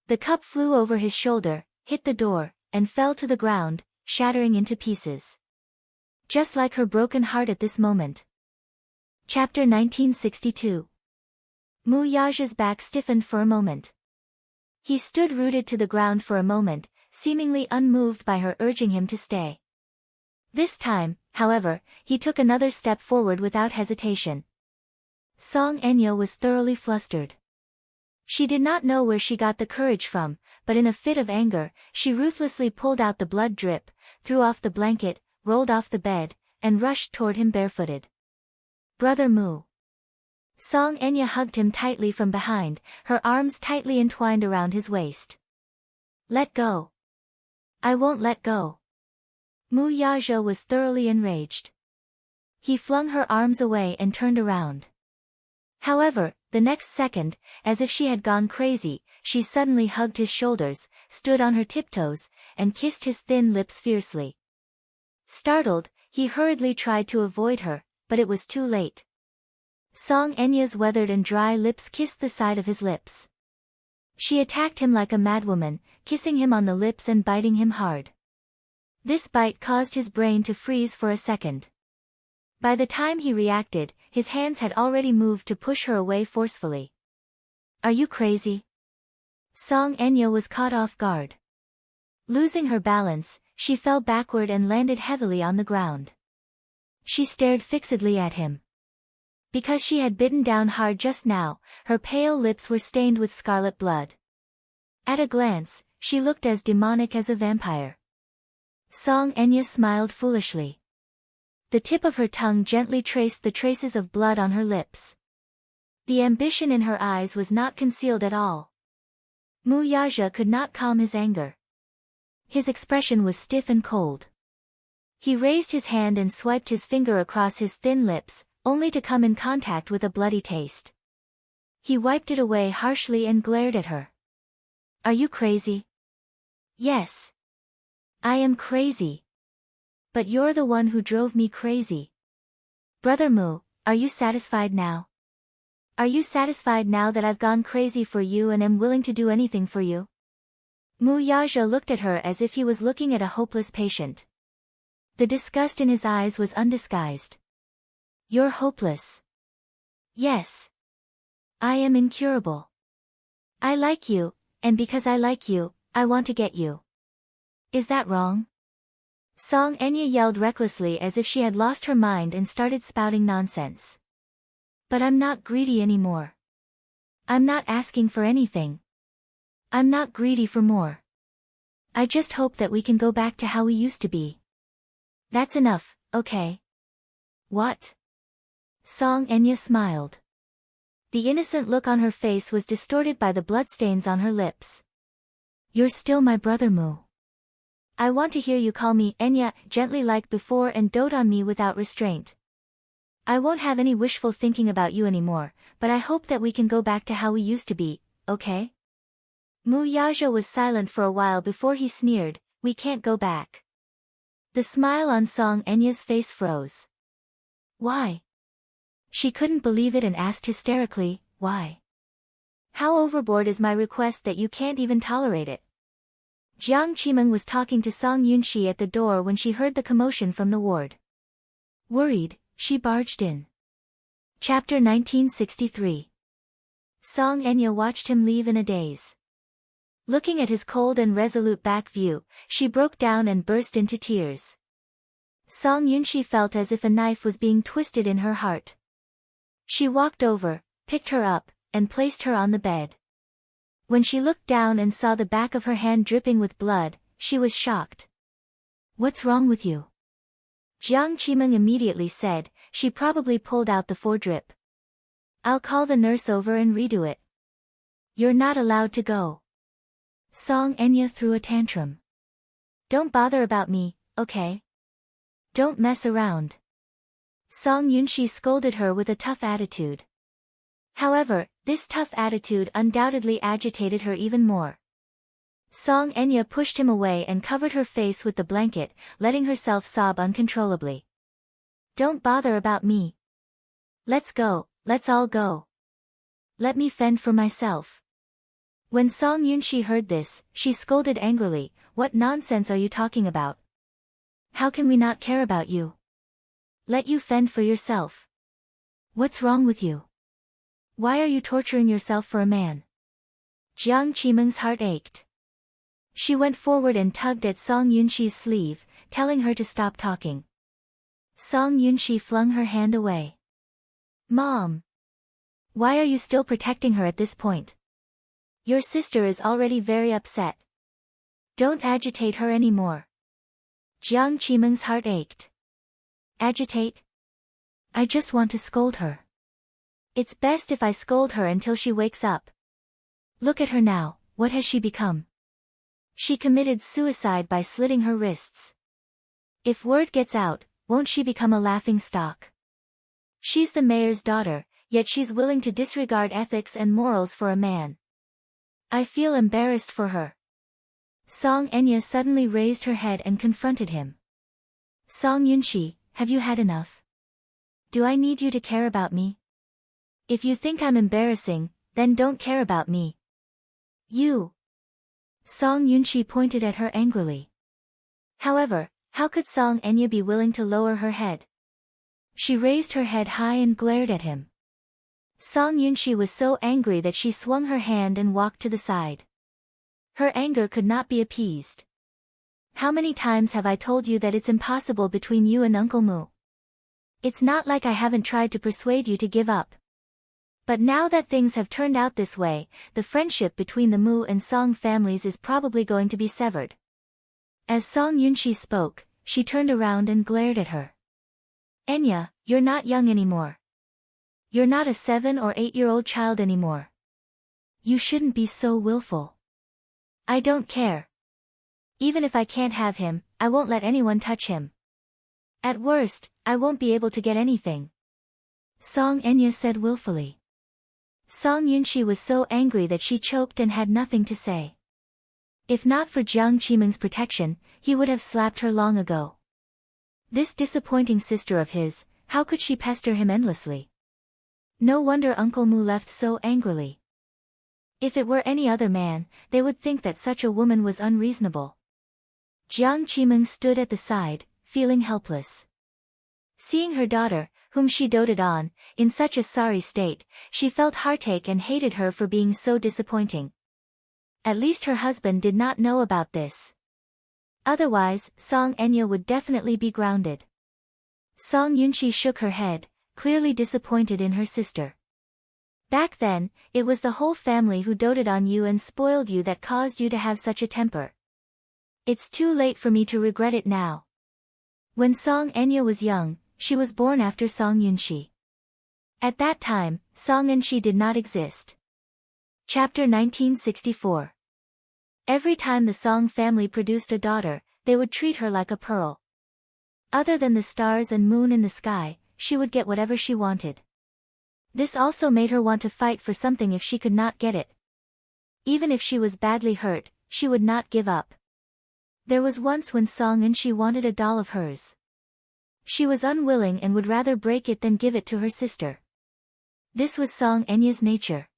The cup flew over his shoulder, hit the door, and fell to the ground, shattering into pieces. Just like her broken heart at this moment. Chapter 1962. Muyaja's back stiffened for a moment. He stood rooted to the ground for a moment, seemingly unmoved by her urging him to stay. This time, however, he took another step forward without hesitation. Song Enya was thoroughly flustered. She did not know where she got the courage from, but in a fit of anger, she ruthlessly pulled out the blood drip, threw off the blanket, rolled off the bed, and rushed toward him barefooted. Brother Moo. Song Enya hugged him tightly from behind, her arms tightly entwined around his waist. Let go. I won't let go. Mu Yaja was thoroughly enraged. He flung her arms away and turned around. However, the next second, as if she had gone crazy, she suddenly hugged his shoulders, stood on her tiptoes, and kissed his thin lips fiercely. Startled, he hurriedly tried to avoid her, but it was too late. Song Enya's weathered and dry lips kissed the side of his lips. She attacked him like a madwoman, kissing him on the lips and biting him hard. This bite caused his brain to freeze for a second. By the time he reacted, his hands had already moved to push her away forcefully. Are you crazy? Song Enya was caught off guard. Losing her balance, she fell backward and landed heavily on the ground. She stared fixedly at him. Because she had bitten down hard just now, her pale lips were stained with scarlet blood. At a glance, she looked as demonic as a vampire. Song Enya smiled foolishly. The tip of her tongue gently traced the traces of blood on her lips. The ambition in her eyes was not concealed at all. Mu Yaja could not calm his anger. His expression was stiff and cold. He raised his hand and swiped his finger across his thin lips, only to come in contact with a bloody taste. He wiped it away harshly and glared at her. Are you crazy? Yes. I am crazy. But you're the one who drove me crazy. Brother Mu, are you satisfied now? Are you satisfied now that I've gone crazy for you and am willing to do anything for you? Mu Yaja looked at her as if he was looking at a hopeless patient. The disgust in his eyes was undisguised. You're hopeless. Yes. I am incurable. I like you, and because I like you, I want to get you. Is that wrong? Song Enya yelled recklessly as if she had lost her mind and started spouting nonsense. But I'm not greedy anymore. I'm not asking for anything. I'm not greedy for more. I just hope that we can go back to how we used to be. That's enough, okay? What? Song Enya smiled. The innocent look on her face was distorted by the bloodstains on her lips. You're still my brother Mu. I want to hear you call me Enya gently like before and dote on me without restraint. I won't have any wishful thinking about you anymore, but I hope that we can go back to how we used to be, okay? Mu Yaja was silent for a while before he sneered, we can't go back. The smile on Song Enya's face froze. Why? She couldn't believe it and asked hysterically, why? How overboard is my request that you can't even tolerate it? Jiang Qimeng was talking to Song Yunxi at the door when she heard the commotion from the ward. Worried, she barged in. Chapter 1963. Song Enya watched him leave in a daze. Looking at his cold and resolute back view, she broke down and burst into tears. Song Yunxi felt as if a knife was being twisted in her heart. She walked over, picked her up, and placed her on the bed. When she looked down and saw the back of her hand dripping with blood, she was shocked. What's wrong with you? Jiang Qimeng immediately said, she probably pulled out the foredrip. I'll call the nurse over and redo it. You're not allowed to go. Song Enya threw a tantrum. Don't bother about me, okay? Don't mess around. Song Yunxi scolded her with a tough attitude. However, this tough attitude undoubtedly agitated her even more. Song Enya pushed him away and covered her face with the blanket, letting herself sob uncontrollably. Don't bother about me. Let's go, let's all go. Let me fend for myself. When Song Yunxi heard this, she scolded angrily, what nonsense are you talking about? How can we not care about you? Let you fend for yourself. What's wrong with you? Why are you torturing yourself for a man? Jiang Qimeng's heart ached. She went forward and tugged at Song Yunxi's sleeve, telling her to stop talking. Song Yunxi flung her hand away. Mom! Why are you still protecting her at this point? Your sister is already very upset. Don't agitate her anymore. Jiang Qimeng's heart ached. Agitate? I just want to scold her. It's best if I scold her until she wakes up. Look at her now, what has she become? She committed suicide by slitting her wrists. If word gets out, won't she become a laughing stock? She's the mayor's daughter, yet she's willing to disregard ethics and morals for a man. I feel embarrassed for her. Song Enya suddenly raised her head and confronted him. Song Yunshi, have you had enough? Do I need you to care about me? If you think I'm embarrassing, then don't care about me. You. Song Yunshi pointed at her angrily. However, how could Song Enya be willing to lower her head? She raised her head high and glared at him. Song Yunshi was so angry that she swung her hand and walked to the side. Her anger could not be appeased. How many times have I told you that it's impossible between you and Uncle Mu? It's not like I haven't tried to persuade you to give up. But now that things have turned out this way, the friendship between the Mu and Song families is probably going to be severed. As Song Yunshi spoke, she turned around and glared at her. Enya, you're not young anymore. You're not a 7 or 8-year-old child anymore. You shouldn't be so willful. I don't care. Even if I can't have him, I won't let anyone touch him. At worst, I won't be able to get anything. Song Enya said willfully. Song Yunshi was so angry that she choked and had nothing to say. If not for Jiang Qimeng's protection, he would have slapped her long ago. This disappointing sister of his, how could she pester him endlessly? No wonder Uncle Mu left so angrily. If it were any other man, they would think that such a woman was unreasonable. Jiang Qimeng stood at the side, feeling helpless. Seeing her daughter, whom she doted on, in such a sorry state, she felt heartache and hated her for being so disappointing. At least her husband did not know about this. Otherwise, Song Enya would definitely be grounded. Song Yunshi shook her head, clearly disappointed in her sister. Back then, it was the whole family who doted on you and spoiled you that caused you to have such a temper. It's too late for me to regret it now. When Song Enya was young, she was born after Song Yunshi. At that time, Song Yunshi did not exist. Chapter 1964. Every time the Song family produced a daughter, they would treat her like a pearl. Other than the stars and moon in the sky, she would get whatever she wanted. This also made her want to fight for something if she could not get it. Even if she was badly hurt, she would not give up. There was once when Song Yunshi wanted a doll of hers. She was unwilling and would rather break it than give it to her sister. This was Song Enya's nature.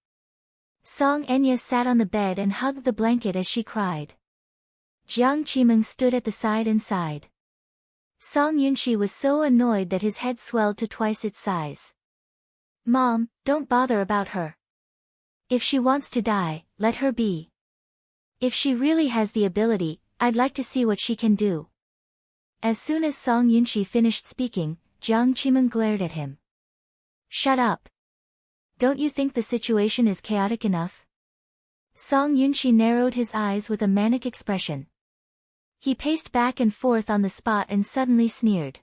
Song Enya sat on the bed and hugged the blanket as she cried. Jiang Qimeng stood at the side and sighed. Song Yunshi was so annoyed that his head swelled to twice its size. Mom, don't bother about her. If she wants to die, let her be. If she really has the ability, I'd like to see what she can do. As soon as Song Yunshi finished speaking, Jiang Qimeng glared at him. Shut up. Don't you think the situation is chaotic enough? Song Yunshi narrowed his eyes with a manic expression. He paced back and forth on the spot and suddenly sneered.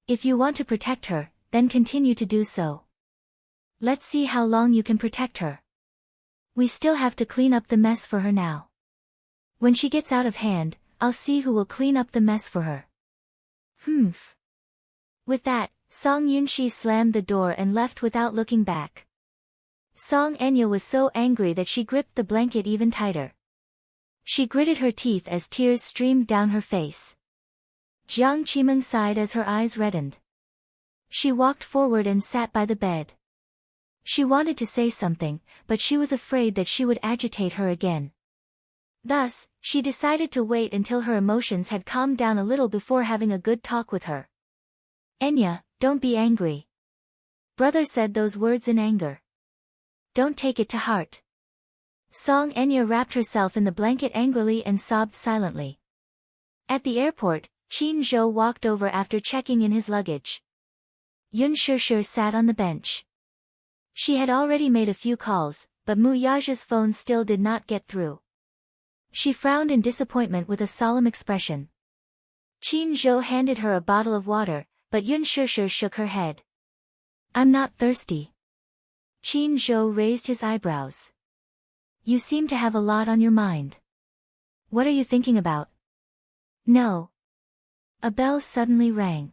If you want to protect her, then continue to do so. Let's see how long you can protect her. We still have to clean up the mess for her now. When she gets out of hand, I'll see who will clean up the mess for her. Humph. With that, Song Yunshi slammed the door and left without looking back. Song Enya was so angry that she gripped the blanket even tighter. She gritted her teeth as tears streamed down her face. Jiang Qimeng sighed as her eyes reddened. She walked forward and sat by the bed. She wanted to say something, but she was afraid that she would agitate her again. Thus, she decided to wait until her emotions had calmed down a little before having a good talk with her. Enya, don't be angry. Brother said those words in anger. Don't take it to heart. Song Enya wrapped herself in the blanket angrily and sobbed silently. At the airport, Qin Zhou walked over after checking in his luggage. Yun Shishir sat on the bench. She had already made a few calls, but Mu Yaja's phone still did not get through. She frowned in disappointment with a solemn expression. Qin Zhou handed her a bottle of water, but Yun Shishir shook her head. I'm not thirsty. Qin Zhou raised his eyebrows. You seem to have a lot on your mind. What are you thinking about? No. A bell suddenly rang.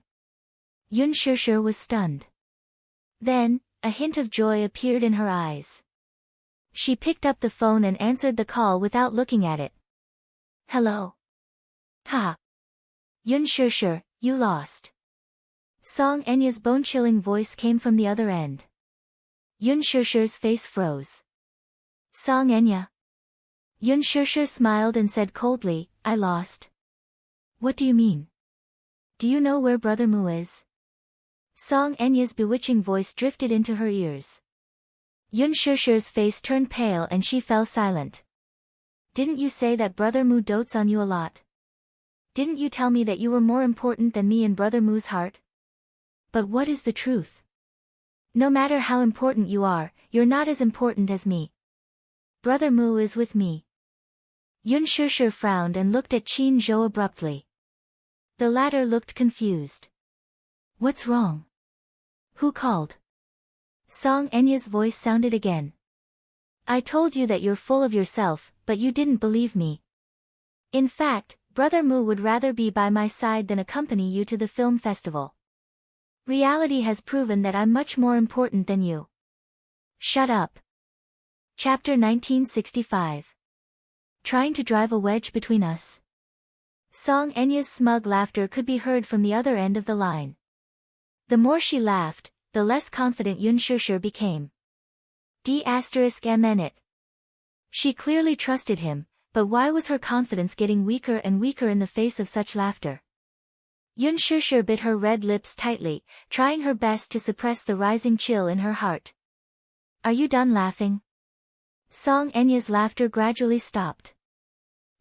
Yun Shishir was stunned. Then, a hint of joy appeared in her eyes. She picked up the phone and answered the call without looking at it. Hello. Ha. Yun Shishir, you lost. Song Enya's bone-chilling voice came from the other end. Yun Shishir's face froze. Song Enya. Yun Shishir smiled and said coldly, I lost. What do you mean? Do you know where Brother Mu is? Song Enya's bewitching voice drifted into her ears. Yun Shishir's face turned pale and she fell silent. Didn't you say that Brother Mu dotes on you a lot? Didn't you tell me that you were more important than me in Brother Mu's heart? But what is the truth? No matter how important you are, you're not as important as me. Brother Mu is with me. Yun Shishir frowned and looked at Qin Zhou abruptly. The latter looked confused. What's wrong? Who called? Song Enya's voice sounded again. I told you that you're full of yourself, but you didn't believe me. In fact, Brother Mu would rather be by my side than accompany you to the film festival. Reality has proven that I'm much more important than you. Shut up. Chapter 1965. Trying to drive a wedge between us. Song Enya's smug laughter could be heard from the other end of the line. The more she laughed, the less confident Yun Shishir became. D***MN it. She clearly trusted him, but why was her confidence getting weaker and weaker in the face of such laughter? Yun Shishir bit her red lips tightly, trying her best to suppress the rising chill in her heart. Are you done laughing? Song Enya's laughter gradually stopped.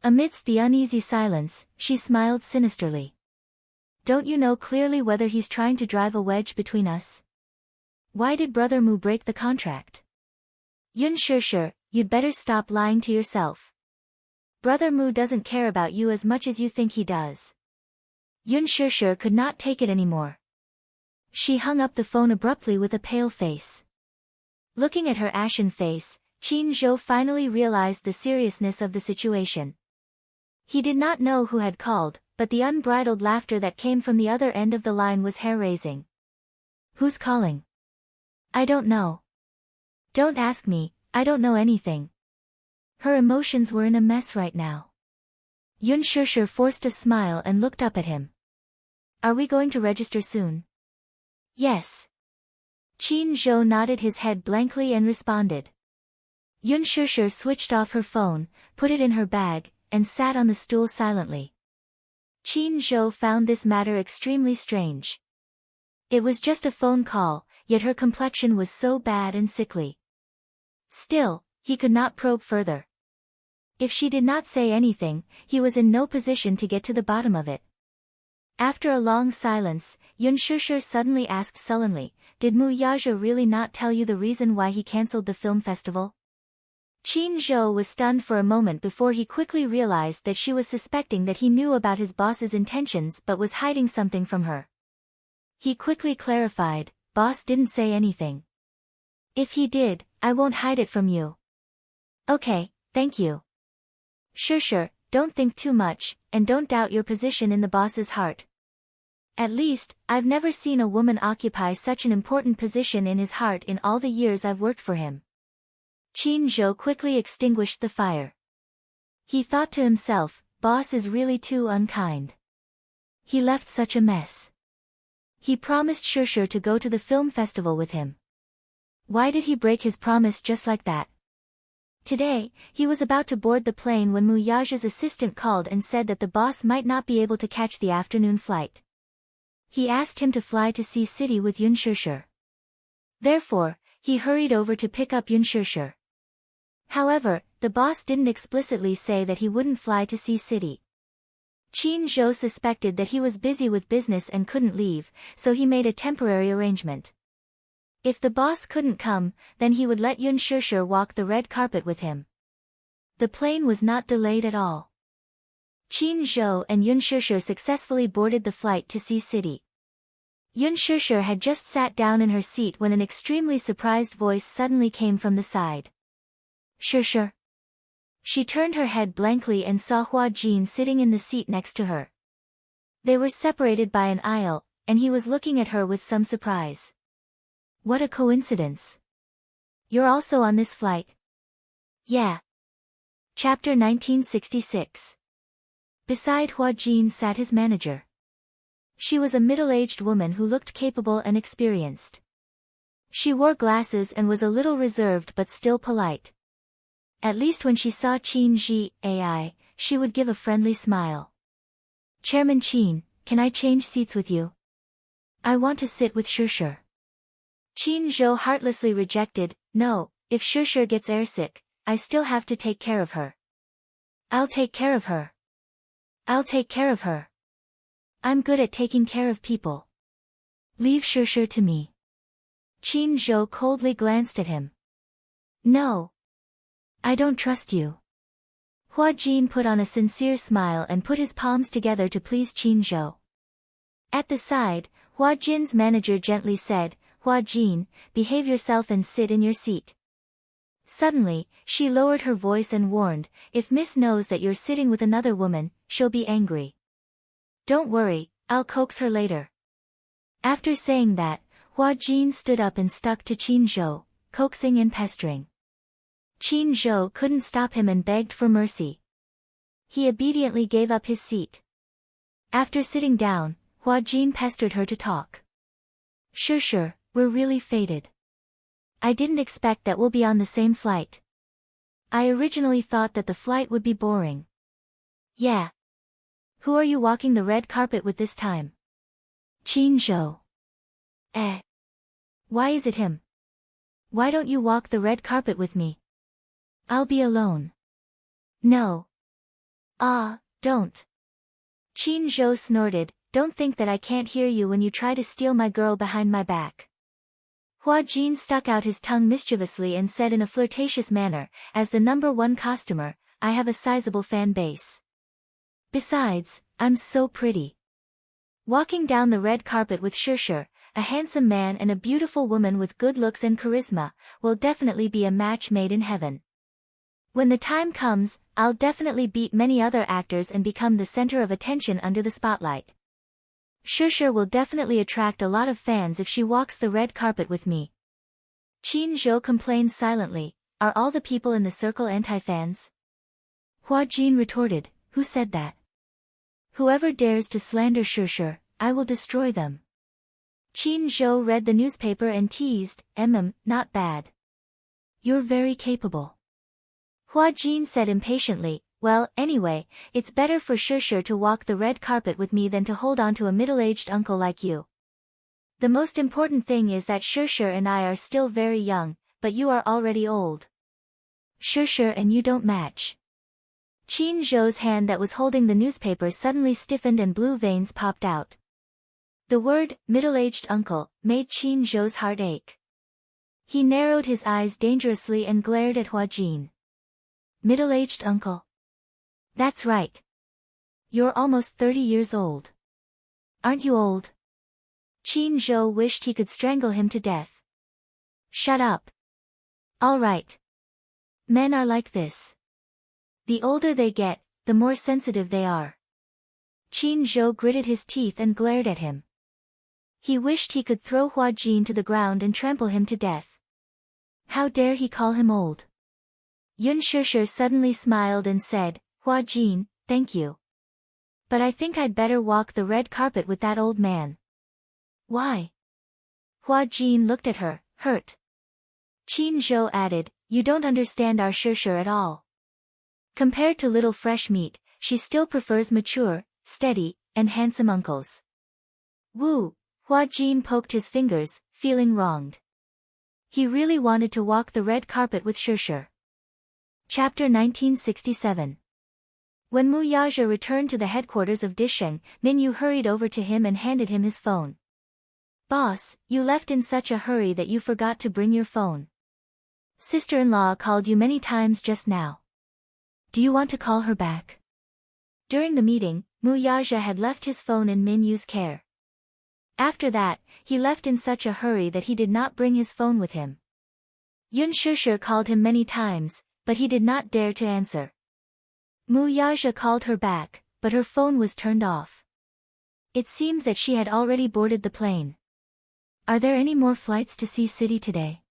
Amidst the uneasy silence, she smiled sinisterly. Don't you know clearly whether he's trying to drive a wedge between us? Why did Brother Mu break the contract? Yun Shishir, you'd better stop lying to yourself. Brother Mu doesn't care about you as much as you think he does. Yun Shishir could not take it anymore. She hung up the phone abruptly with a pale face. Looking at her ashen face, Qin Zhou finally realized the seriousness of the situation. He did not know who had called, but the unbridled laughter that came from the other end of the line was hair-raising. Who's calling? I don't know. Don't ask me, I don't know anything. Her emotions were in a mess right now. Yun Shishir forced a smile and looked up at him. Are we going to register soon? Yes. Qin Zhou nodded his head blankly and responded. Yun Shishir switched off her phone, put it in her bag, and sat on the stool silently. Qin Zhou found this matter extremely strange. It was just a phone call, yet her complexion was so bad and sickly. Still, he could not probe further. If she did not say anything, he was in no position to get to the bottom of it. After a long silence, Yun Shishir suddenly asked sullenly, Did Mu Yaja really not tell you the reason why he cancelled the film festival? Qin Zhou was stunned for a moment before he quickly realized that she was suspecting that he knew about his boss's intentions but was hiding something from her. He quickly clarified, Boss didn't say anything. If he did, I won't hide it from you. Okay, thank you. Sure, don't think too much, and don't doubt your position in the boss's heart. At least, I've never seen a woman occupy such an important position in his heart in all the years I've worked for him. Qin Zhou quickly extinguished the fire. He thought to himself, Boss is really too unkind. He left such a mess. He promised Shishir to go to the film festival with him. Why did he break his promise just like that? Today, he was about to board the plane when Mu Yaja's assistant called and said that the boss might not be able to catch the afternoon flight. He asked him to fly to Sea City with Yun Shishir. Therefore, he hurried over to pick up Yun Shishir. However, the boss didn't explicitly say that he wouldn't fly to Sea City. Qin Zhou suspected that he was busy with business and couldn't leave, so he made a temporary arrangement. If the boss couldn't come, then he would let Yun Shishir walk the red carpet with him. The plane was not delayed at all. Qin Zhou and Yun Shishir successfully boarded the flight to Sea City. Yun Shishir had just sat down in her seat when an extremely surprised voice suddenly came from the side. Shishir. She turned her head blankly and saw Hua Jin sitting in the seat next to her. They were separated by an aisle, and he was looking at her with some surprise. What a coincidence. You're also on this flight? Yeah. Chapter 1966. Beside Hua Jin sat his manager. She was a middle-aged woman who looked capable and experienced. She wore glasses and was a little reserved but still polite. At least when she saw Qin Ji Ai, she would give a friendly smile. Chairman Qin, can I change seats with you? I want to sit with Shishir. Qin Zhou heartlessly rejected, no, if Shishir gets airsick, I still have to take care of her. I'll take care of her. I'll take care of her. I'm good at taking care of people. Leave Shishir to me. Qin Zhou coldly glanced at him. No. I don't trust you. Hua Jin put on a sincere smile and put his palms together to please Qin Zhou. At the side, Hua Jin's manager gently said, Hua Jin, behave yourself and sit in your seat. Suddenly, she lowered her voice and warned, if Miss knows that you're sitting with another woman, she'll be angry. Don't worry, I'll coax her later. After saying that, Hua Jin stood up and stuck to Qin Zhou, coaxing and pestering. Qin Zhou couldn't stop him and begged for mercy. He obediently gave up his seat. After sitting down, Hua Jin pestered her to talk. Shishir, we're really fated. I didn't expect that we'll be on the same flight. I originally thought that the flight would be boring. Yeah. Who are you walking the red carpet with this time? Qin Zhou. Why is it him? Why don't you walk the red carpet with me? I'll be alone. No. Don't. Qin Zhou snorted, don't think that I can't hear you when you try to steal my girl behind my back. Hua Jin stuck out his tongue mischievously and said in a flirtatious manner, as the #1 customer, I have a sizable fan base. Besides, I'm so pretty. Walking down the red carpet with Shishir, a handsome man and a beautiful woman with good looks and charisma, will definitely be a match made in heaven. When the time comes, I'll definitely beat many other actors and become the center of attention under the spotlight. Shishir will definitely attract a lot of fans if she walks the red carpet with me. Qin Zhou complained silently, are all the people in the circle anti-fans? Hua Jin retorted, who said that? Whoever dares to slander Shishir, I will destroy them. Qin Zhou read the newspaper and teased, not bad. You're very capable. Hua Jin said impatiently, well, anyway, it's better for Shishir to walk the red carpet with me than to hold on to a middle-aged uncle like you. The most important thing is that Shishir and I are still very young, but you are already old. Shishir and you don't match. Qin Zhou's hand that was holding the newspaper suddenly stiffened and blue veins popped out. The word, middle-aged uncle, made Qin Zhou's heart ache. He narrowed his eyes dangerously and glared at Hua Jin. Middle-aged uncle. That's right. You're almost 30 years old. Aren't you old? Qin Zhou wished he could strangle him to death. Shut up. All right. Men are like this. The older they get, the more sensitive they are. Qin Zhou gritted his teeth and glared at him. He wished he could throw Hua Jin to the ground and trample him to death. How dare he call him old? Yun Shishir suddenly smiled and said, Hua Jin, thank you. But I think I'd better walk the red carpet with that old man. Why? Hua Jin looked at her, hurt. Qin Zhou added, you don't understand our Shishir at all. Compared to little fresh meat, she still prefers mature, steady, and handsome uncles. Woo! Hua Jin poked his fingers, feeling wronged. He really wanted to walk the red carpet with Shishir. Chapter 1967. When Mu Yazhe returned to the headquarters of Disheng, Minyu hurried over to him and handed him his phone. Boss, you left in such a hurry that you forgot to bring your phone. Sister-in-law called you many times just now. Do you want to call her back? During the meeting, Mu Yazhe had left his phone in Minyu's care. After that, he left in such a hurry that he did not bring his phone with him. Yun Shishir called him many times, but he did not dare to answer. Mu Yaja called her back, but her phone was turned off. It seemed that she had already boarded the plane. Are there any more flights to see city today?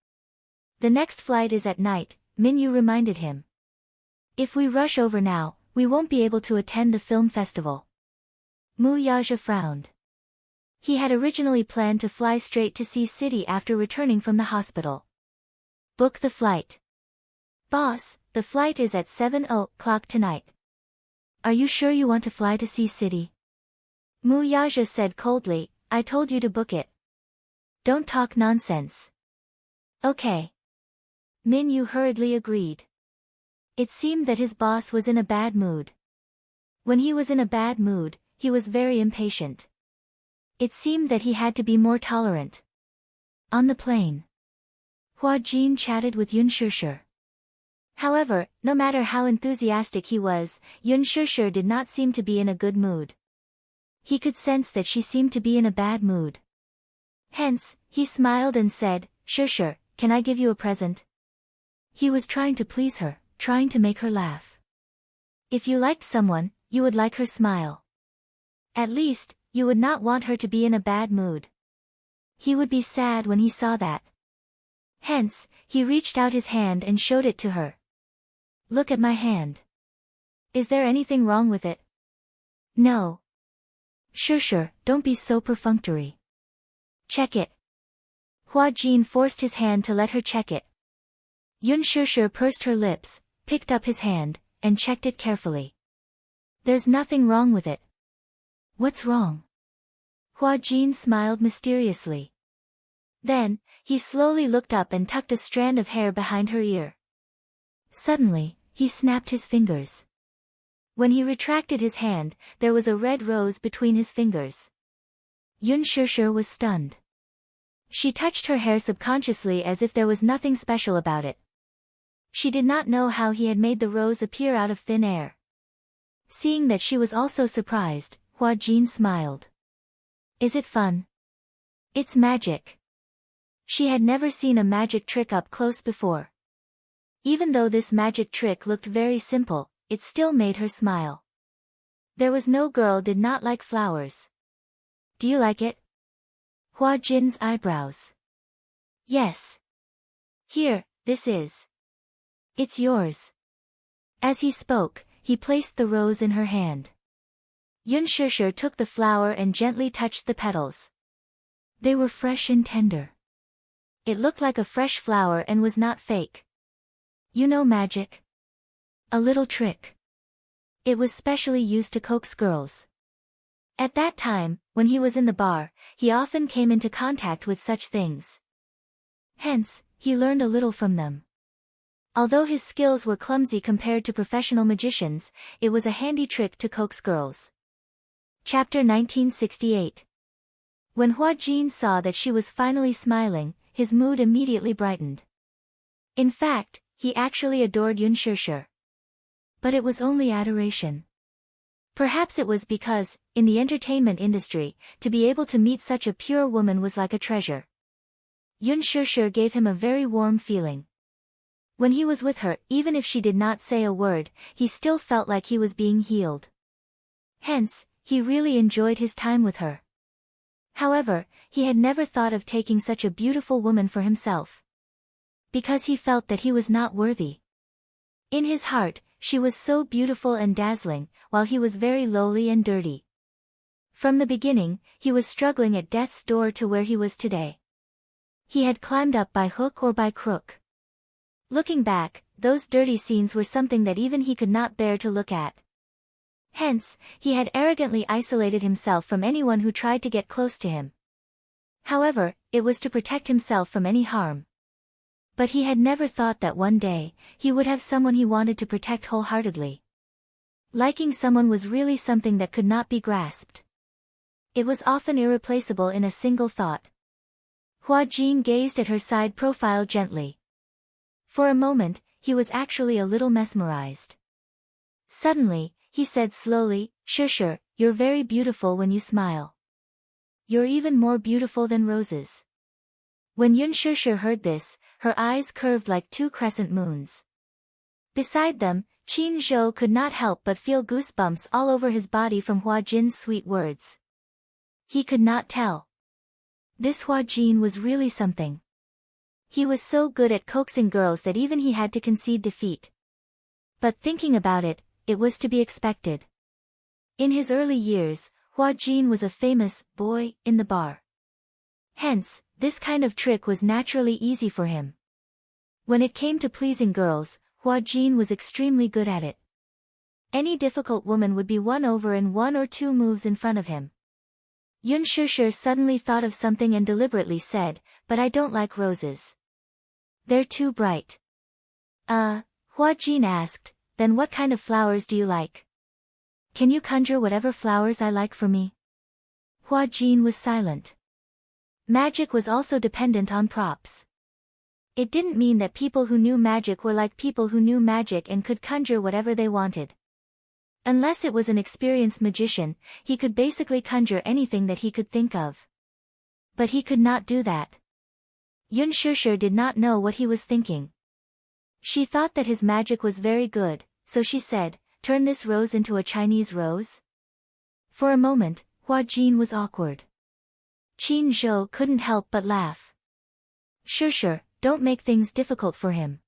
The next flight is at night, Minyu reminded him. If we rush over now, we won't be able to attend the film festival. Mu Yaja frowned. He had originally planned to fly straight to see city after returning from the hospital. Book the flight. Boss, the flight is at 7:00 tonight. Are you sure you want to fly to see city? Mu Yaja said coldly, I told you to book it. Don't talk nonsense. Okay. Minyu hurriedly agreed. It seemed that his boss was in a bad mood. When he was in a bad mood, he was very impatient. It seemed that he had to be more tolerant. On the plane, Hua Jin chatted with Yun Shishir. However, no matter how enthusiastic he was, Yun Shishir did not seem to be in a good mood. He could sense that she seemed to be in a bad mood. Hence, he smiled and said, Shishir, can I give you a present? He was trying to please her, trying to make her laugh. If you liked someone, you would like her smile. At least, you would not want her to be in a bad mood. He would be sad when he saw that. Hence, he reached out his hand and showed it to her. Look at my hand. Is there anything wrong with it? No. Sure, don't be so perfunctory. Check it. Hua Jin forced his hand to let her check it. Yun Shishir pursed her lips, picked up his hand, and checked it carefully. There's nothing wrong with it. What's wrong? Hua Jin smiled mysteriously. Then, he slowly looked up and tucked a strand of hair behind her ear. Suddenly, he snapped his fingers. When he retracted his hand, there was a red rose between his fingers. Yun Shishir was stunned. She touched her hair subconsciously as if there was nothing special about it. She did not know how he had made the rose appear out of thin air. Seeing that she was also surprised, Hua Jin smiled. Is it fun? It's magic. She had never seen a magic trick up close before. Even though this magic trick looked very simple, it still made her smile. There was no girl did not like flowers. Do you like it? Hua Jin's eyebrows. Yes. Here, this is. It's yours. As he spoke, he placed the rose in her hand. Yun Shishir took the flower and gently touched the petals. They were fresh and tender. It looked like a fresh flower and was not fake. You know magic? A little trick. It was specially used to coax girls. At that time, when he was in the bar, he often came into contact with such things. Hence, he learned a little from them. Although his skills were clumsy compared to professional magicians, it was a handy trick to coax girls. Chapter 1968. When Hua Jin saw that she was finally smiling, his mood immediately brightened. In fact, he actually adored Yun Shishir. But it was only adoration. Perhaps it was because, in the entertainment industry, to be able to meet such a pure woman was like a treasure. Yun Shishir gave him a very warm feeling. When he was with her, even if she did not say a word, he still felt like he was being healed. Hence, he really enjoyed his time with her. However, he had never thought of taking such a beautiful woman for himself. Because he felt that he was not worthy. In his heart, she was so beautiful and dazzling, while he was very lowly and dirty. From the beginning, he was struggling at death's door to where he was today. He had climbed up by hook or by crook. Looking back, those dirty scenes were something that even he could not bear to look at. Hence, he had arrogantly isolated himself from anyone who tried to get close to him. However, it was to protect himself from any harm. But he had never thought that one day, he would have someone he wanted to protect wholeheartedly. Liking someone was really something that could not be grasped. It was often irreplaceable in a single thought. Hua Jin gazed at her side profile gently. For a moment, he was actually a little mesmerized. Suddenly, he said slowly, Shishir, you're very beautiful when you smile. You're even more beautiful than roses. When Yun Shusher heard this, her eyes curved like two crescent moons. Beside them, Qin Zhou could not help but feel goosebumps all over his body from Hua Jin's sweet words. He could not tell. This Hua Jin was really something. He was so good at coaxing girls that even he had to concede defeat. But thinking about it, it was to be expected. In his early years, Hua Jin was a famous boy in the bar. Hence, this kind of trick was naturally easy for him. When it came to pleasing girls, Hua Jin was extremely good at it. Any difficult woman would be won over in 1 or 2 moves in front of him. Yun Shusher suddenly thought of something and deliberately said, "But I don't like roses. They're too bright." Hua Jin asked, "Then what kind of flowers do you like? Can you conjure whatever flowers I like for me?" Hua Jin was silent. Magic was also dependent on props. It didn't mean that people who knew magic were like people who knew magic and could conjure whatever they wanted. Unless it was an experienced magician, he could basically conjure anything that he could think of. But he could not do that. Yun Shusher did not know what he was thinking. She thought that his magic was very good, so she said, "Turn this rose into a Chinese rose?" For a moment, Hua Jin was awkward. Qin Zhou couldn't help but laugh. "Shusher, don't make things difficult for him.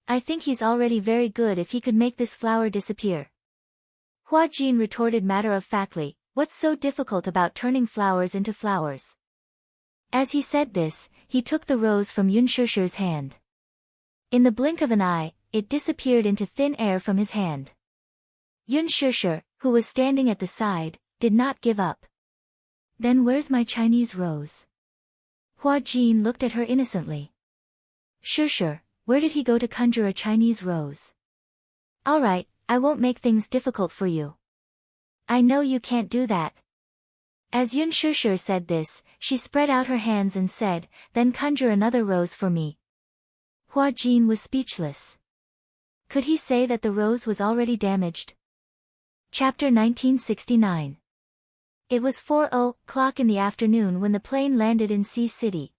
I think he's already very good if he could make this flower disappear." Hua Jin retorted matter-of-factly, "What's so difficult about turning flowers into flowers?" As he said this, he took the rose from Yun Shusher's hand. In the blink of an eye, it disappeared into thin air from his hand. Yun Shusher, who was standing at the side, did not give up. "Then where's my Chinese rose?" Hua Jin looked at her innocently. "Shusher, where did he go to conjure a Chinese rose?" "All right, I won't make things difficult for you. I know you can't do that." As Yun Shusher said this, she spread out her hands and said, "Then conjure another rose for me." Hua Jin was speechless. Could he say that the rose was already damaged? Chapter 1969. It was 4:00 in the afternoon when the plane landed in Sea City.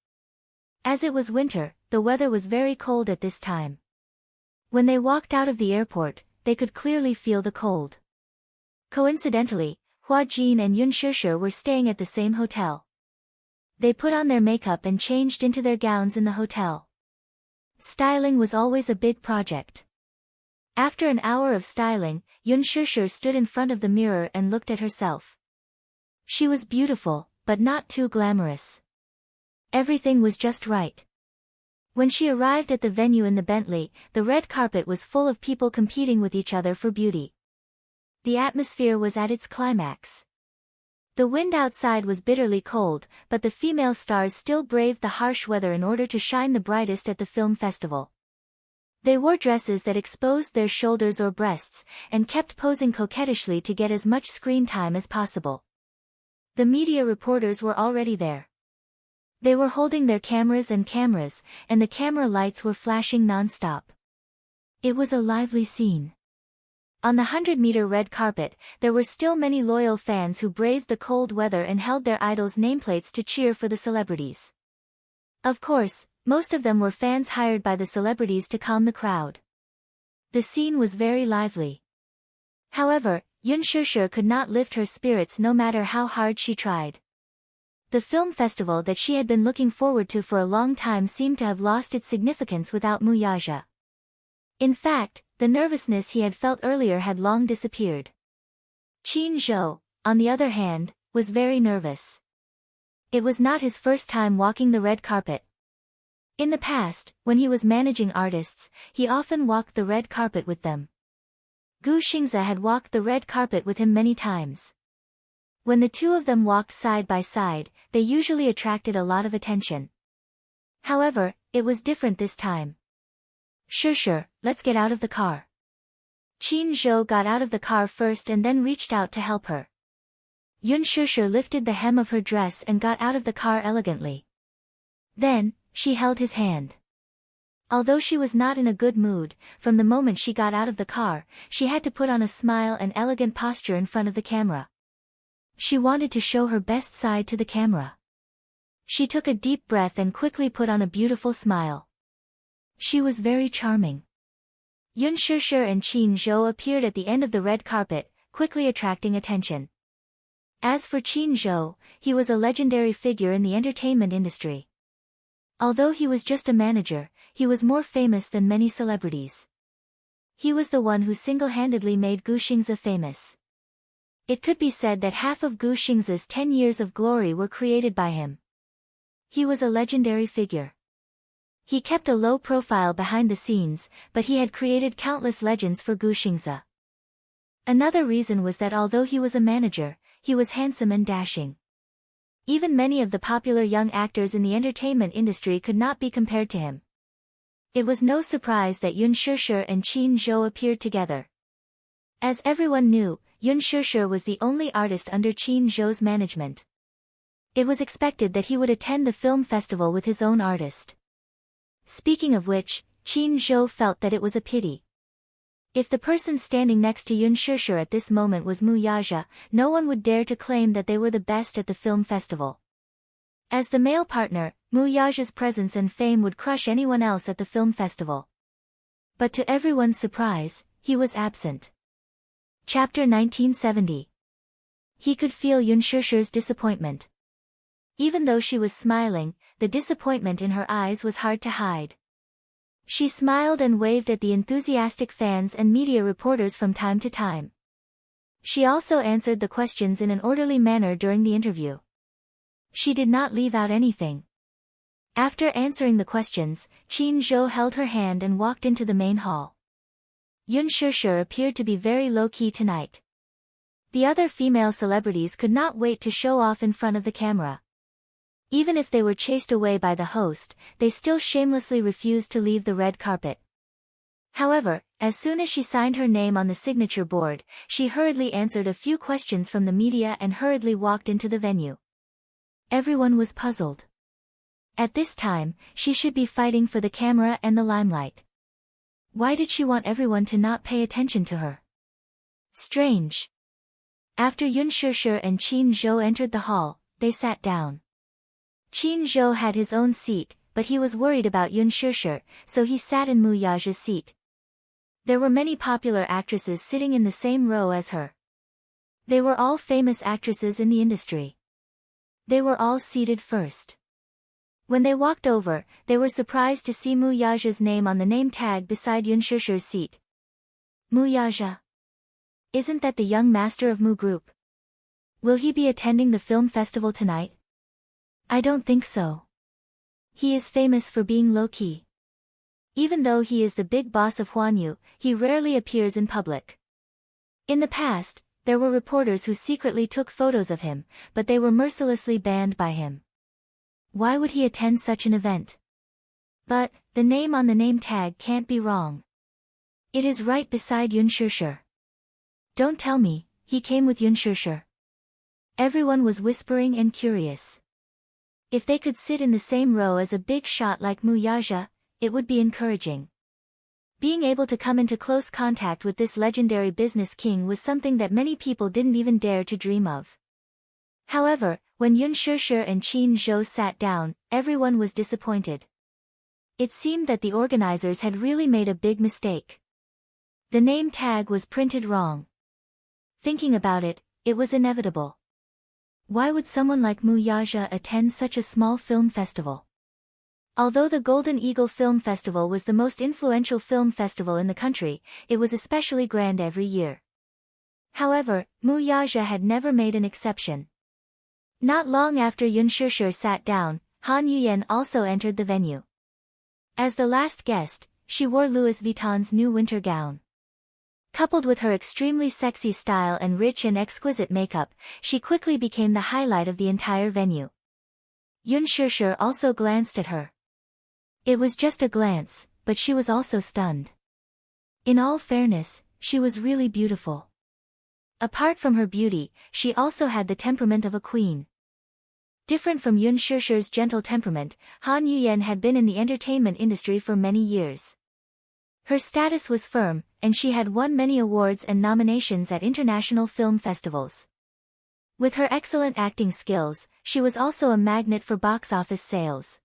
As it was winter, the weather was very cold at this time. When they walked out of the airport, they could clearly feel the cold. Coincidentally, Hua Jin and Yun Shusher were staying at the same hotel. They put on their makeup and changed into their gowns in the hotel. Styling was always a big project. After an hour of styling, Yun Shusher stood in front of the mirror and looked at herself. She was beautiful, but not too glamorous. Everything was just right. When she arrived at the venue in the Bentley, the red carpet was full of people competing with each other for beauty. The atmosphere was at its climax. The wind outside was bitterly cold, but the female stars still braved the harsh weather in order to shine the brightest at the film festival. They wore dresses that exposed their shoulders or breasts, and kept posing coquettishly to get as much screen time as possible. The media reporters were already there. They were holding their cameras, and the camera lights were flashing non-stop. It was a lively scene. On the 100-meter red carpet, there were still many loyal fans who braved the cold weather and held their idols' nameplates to cheer for the celebrities. Of course, most of them were fans hired by the celebrities to calm the crowd. The scene was very lively. However, Yun Shusher could not lift her spirits no matter how hard she tried. The film festival that she had been looking forward to for a long time seemed to have lost its significance without Mu Yaja. In fact, the nervousness he had felt earlier had long disappeared. Qin Zhou, on the other hand, was very nervous. It was not his first time walking the red carpet. In the past, when he was managing artists, he often walked the red carpet with them. Gu Xingze had walked the red carpet with him many times. When the two of them walked side by side, they usually attracted a lot of attention. However, it was different this time. "Shusher, let's get out of the car." Qin Zhou got out of the car first and then reached out to help her. Yun Shusher lifted the hem of her dress and got out of the car elegantly. Then, she held his hand. Although she was not in a good mood, from the moment she got out of the car, she had to put on a smile and elegant posture in front of the camera. She wanted to show her best side to the camera. She took a deep breath and quickly put on a beautiful smile. She was very charming. Yun Shishir and Qin Zhou appeared at the end of the red carpet, quickly attracting attention. As for Qin Zhou, he was a legendary figure in the entertainment industry. Although he was just a manager, he was more famous than many celebrities. He was the one who single-handedly made Gu Xingzi famous. It could be said that half of Gu Xingzi's 10 years of glory were created by him. He was a legendary figure. He kept a low profile behind the scenes, but he had created countless legends for Gu Xingzi. Another reason was that although he was a manager, he was handsome and dashing. Even many of the popular young actors in the entertainment industry could not be compared to him. It was no surprise that Yun Shishir and Qin Zhou appeared together. As everyone knew, Yun Shishir was the only artist under Qin Zhou's management. It was expected that he would attend the film festival with his own artist. Speaking of which, Qin Zhou felt that it was a pity. If the person standing next to Yun Shishir at this moment was Mu Yaja, no one would dare to claim that they were the best at the film festival. As the male partner, Mu Yaja's presence and fame would crush anyone else at the film festival. But to everyone's surprise, he was absent. Chapter 1970. He could feel Yun Shishir's disappointment. Even though she was smiling, the disappointment in her eyes was hard to hide. She smiled and waved at the enthusiastic fans and media reporters from time to time. She also answered the questions in an orderly manner during the interview. She did not leave out anything. After answering the questions, Qin Zhou held her hand and walked into the main hall. Yun Shishir appeared to be very low-key tonight. The other female celebrities could not wait to show off in front of the camera. Even if they were chased away by the host, they still shamelessly refused to leave the red carpet. However, as soon as she signed her name on the signature board, she hurriedly answered a few questions from the media and hurriedly walked into the venue. Everyone was puzzled. At this time, she should be fighting for the camera and the limelight. Why did she want everyone to not pay attention to her? Strange. After Yun Shishir and Qin Zhou entered the hall, they sat down. Qin Zhou had his own seat, but he was worried about Yun Shishir, so he sat in Mu Yaja's seat. There were many popular actresses sitting in the same row as her. They were all famous actresses in the industry. They were all seated first. When they walked over, they were surprised to see Mu Yaja's name on the name tag beside Yun Shishir's seat. Mu Yaja. Isn't that the young master of Mu Group? Will he be attending the film festival tonight? I don't think so. He is famous for being low-key. Even though he is the big boss of Huanyu, he rarely appears in public. In the past, there were reporters who secretly took photos of him, but they were mercilessly banned by him. Why would he attend such an event? But, the name on the name tag can't be wrong. It is right beside Yun Shishir. Don't tell me, he came with Yun Shishir. Everyone was whispering and curious. If they could sit in the same row as a big shot like Mu Yaja, it would be encouraging. Being able to come into close contact with this legendary business king was something that many people didn't even dare to dream of. However, when Yun Shishir and Qin Zhou sat down, everyone was disappointed. It seemed that the organizers had really made a big mistake. The name tag was printed wrong. Thinking about it, it was inevitable. Why would someone like Mu Yaja attend such a small film festival? Although the Golden Eagle Film Festival was the most influential film festival in the country, it was especially grand every year. However, Mu Yaja had never made an exception. Not long after Yun Shishir sat down, Han Yuyan also entered the venue. As the last guest, she wore Louis Vuitton's new winter gown. Coupled with her extremely sexy style and rich and exquisite makeup, she quickly became the highlight of the entire venue. Yun Shishir also glanced at her. It was just a glance, but she was also stunned. In all fairness, she was really beautiful. Apart from her beauty, she also had the temperament of a queen. Different from Yun Shishir's gentle temperament, Han Yuyan had been in the entertainment industry for many years. Her status was firm, and she had won many awards and nominations at international film festivals. With her excellent acting skills, she was also a magnet for box office sales.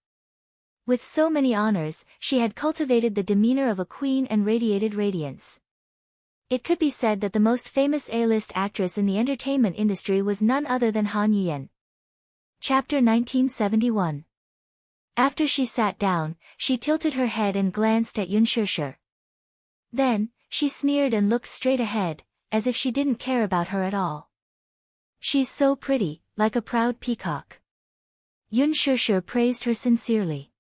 With so many honors, she had cultivated the demeanor of a queen and radiated radiance. It could be said that the most famous A-list actress in the entertainment industry was none other than Han Yuyen. Chapter 1971. After she sat down, she tilted her head and glanced at Yun Shishir. Then, she sneered and looked straight ahead, as if she didn't care about her at all. She's so pretty, like a proud peacock. Yun Shishir praised her sincerely.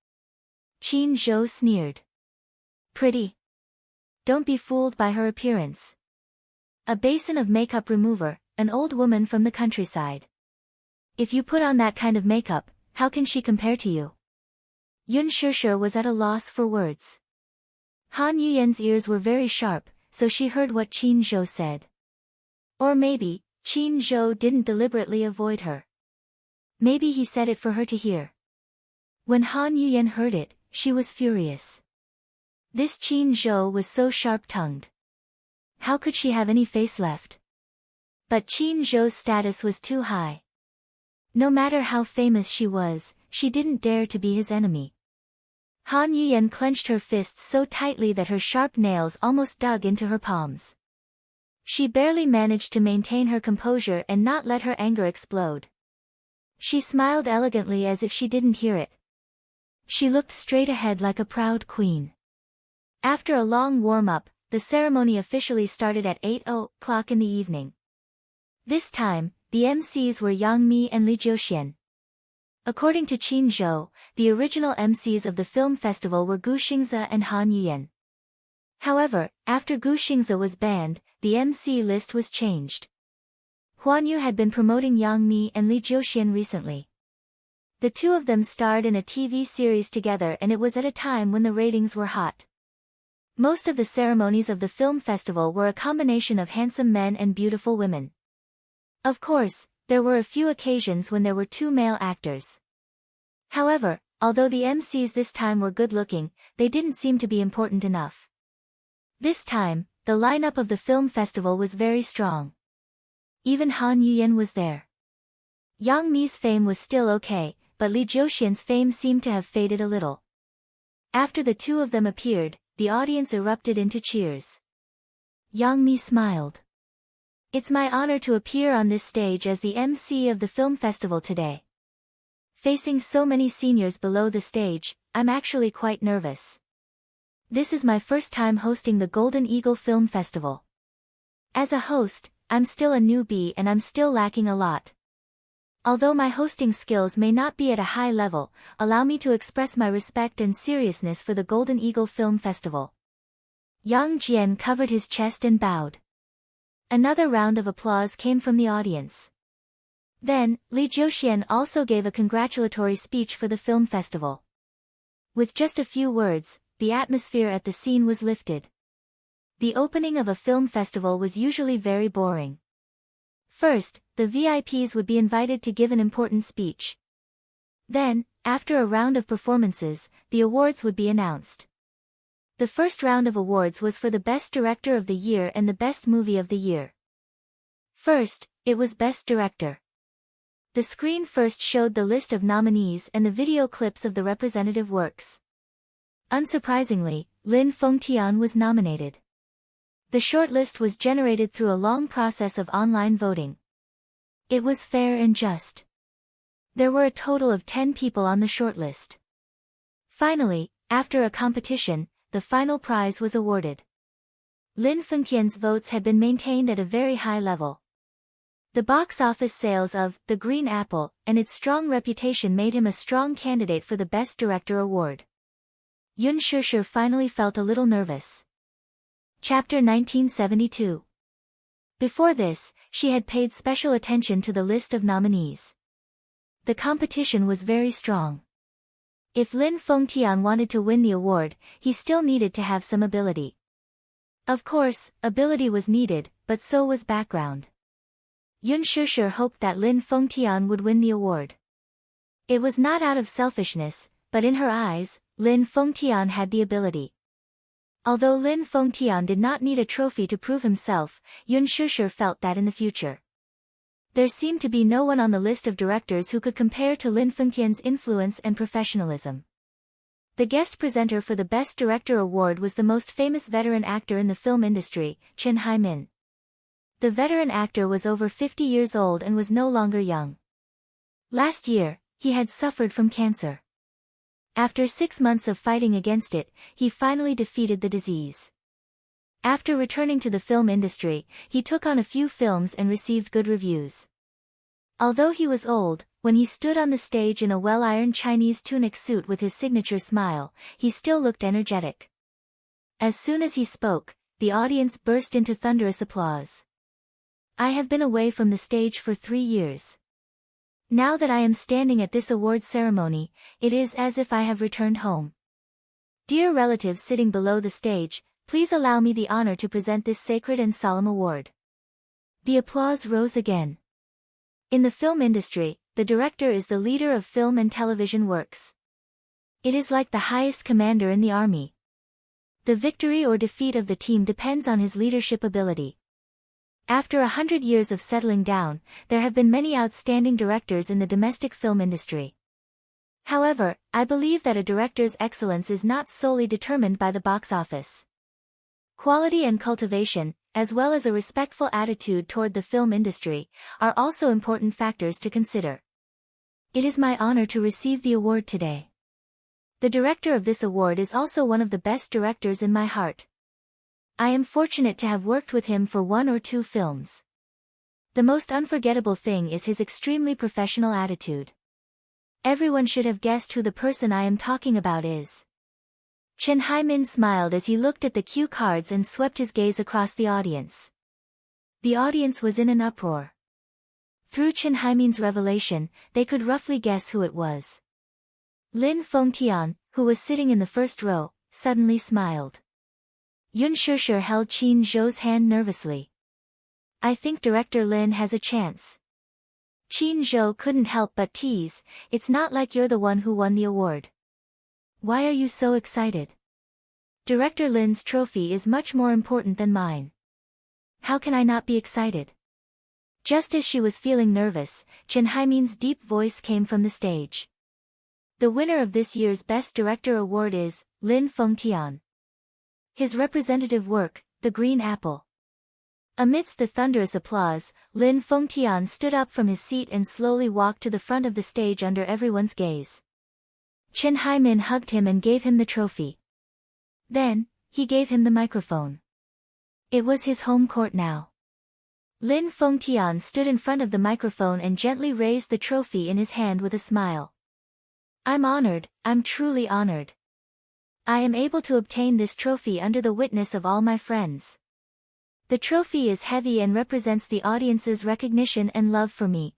Qin Zhou sneered. Pretty? Don't be fooled by her appearance. A basin of makeup remover, an old woman from the countryside. If you put on that kind of makeup, how can she compare to you? Yun Shishir was at a loss for words. Han Yuyen's ears were very sharp, so she heard what Qin Zhou said. Or maybe, Qin Zhou didn't deliberately avoid her. Maybe he said it for her to hear. When Han Yuyen heard it, she was furious. This Qin Zhou was so sharp-tongued. How could she have any face left? But Qin Zhou's status was too high. No matter how famous she was, she didn't dare to be his enemy. Han Yuyen clenched her fists so tightly that her sharp nails almost dug into her palms. She barely managed to maintain her composure and not let her anger explode. She smiled elegantly as if she didn't hear it. She looked straight ahead like a proud queen. After a long warm-up, the ceremony officially started at 8:00 in the evening. This time, the MCs were Yang Mi and Li Jiuxian. According to Qin Zhou, the original MCs of the film festival were Gu Xingze and Han Yuyen. However, after Gu Xingze was banned, the MC list was changed. Huan Yu had been promoting Yang Mi and Li Jiuxian recently. The two of them starred in a TV series together, and it was at a time when the ratings were hot. Most of the ceremonies of the film festival were a combination of handsome men and beautiful women. Of course, there were a few occasions when there were two male actors. However, although the MCs this time were good-looking, they didn't seem to be important enough. This time, the lineup of the film festival was very strong. Even Han Yuyen was there. Yang Mi's fame was still okay, but Li Jiuxian's fame seemed to have faded a little. After the two of them appeared, the audience erupted into cheers. Yang Mi smiled. It's my honor to appear on this stage as the MC of the film festival today. Facing so many seniors below the stage, I'm actually quite nervous. This is my first time hosting the Golden Eagle Film Festival. As a host, I'm still a newbie and I'm still lacking a lot. Although my hosting skills may not be at a high level, allow me to express my respect and seriousness for the Golden Eagle Film Festival. Yang Jian covered his chest and bowed. Another round of applause came from the audience. Then, Li Jiuxian also gave a congratulatory speech for the film festival. With just a few words, the atmosphere at the scene was lifted. The opening of a film festival was usually very boring. First, the VIPs would be invited to give an important speech. Then, after a round of performances, the awards would be announced. The first round of awards was for the Best Director of the Year and the Best Movie of the Year. First, it was Best Director. The screen first showed the list of nominees and the video clips of the representative works. Unsurprisingly, Lin Fengtian was nominated. The shortlist was generated through a long process of online voting. It was fair and just. There were a total of 10 people on the shortlist. Finally, after a competition, the final prize was awarded. Lin Fengtian's votes had been maintained at a very high level. The box office sales of The Green Apple and its strong reputation made him a strong candidate for the Best Director award. Yun Shishir finally felt a little nervous. Chapter 1972. Before this, she had paid special attention to the list of nominees. The competition was very strong. If Lin Fengtian wanted to win the award, he still needed to have some ability. Of course, ability was needed, but so was background. Yun Shishir hoped that Lin Fengtian would win the award. It was not out of selfishness, but in her eyes, Lin Fengtian had the ability. Although Lin Fengtian did not need a trophy to prove himself, Yun Shishir felt that in the future. There seemed to be no one on the list of directors who could compare to Lin Fengtian's influence and professionalism. The guest presenter for the Best Director award was the most famous veteran actor in the film industry, Chen Haimin. The veteran actor was over 50 years old and was no longer young. Last year, he had suffered from cancer. After 6 months of fighting against it, he finally defeated the disease. After returning to the film industry, he took on a few films and received good reviews. Although he was old, when he stood on the stage in a well-ironed Chinese tunic suit with his signature smile, he still looked energetic. As soon as he spoke, the audience burst into thunderous applause. I have been away from the stage for 3 years. Now that I am standing at this awards ceremony, it is as if I have returned home. Dear relatives sitting below the stage, please allow me the honor to present this sacred and solemn award. The applause rose again. In the film industry, the director is the leader of film and television works. It is like the highest commander in the army. The victory or defeat of the team depends on his leadership ability. After 100 years of settling down, there have been many outstanding directors in the domestic film industry. However, I believe that a director's excellence is not solely determined by the box office. Quality and cultivation, as well as a respectful attitude toward the film industry, are also important factors to consider. It is my honor to receive the award today. The director of this award is also one of the best directors in my heart. I am fortunate to have worked with him for 1 or 2 films. The most unforgettable thing is his extremely professional attitude. Everyone should have guessed who the person I am talking about is. Chen Haimin smiled as he looked at the cue cards and swept his gaze across the audience. The audience was in an uproar. Through Chen Haimin's revelation, they could roughly guess who it was. Lin Fengtian, who was sitting in the first row, suddenly smiled. Yun Shishir held Qin Zhou's hand nervously. I think Director Lin has a chance. Qin Zhou couldn't help but tease, it's not like you're the one who won the award. Why are you so excited? Director Lin's trophy is much more important than mine. How can I not be excited? Just as she was feeling nervous, Chen Haimin's deep voice came from the stage. The winner of this year's Best Director award is Lin Fengtian. His representative work, The Green Apple. Amidst the thunderous applause, Lin Fengtian stood up from his seat and slowly walked to the front of the stage under everyone's gaze. Chen Haimin hugged him and gave him the trophy. Then, he gave him the microphone. It was his home court now. Lin Fengtian stood in front of the microphone and gently raised the trophy in his hand with a smile. I'm honored, I'm truly honored. I am able to obtain this trophy under the witness of all my friends. The trophy is heavy and represents the audience's recognition and love for me.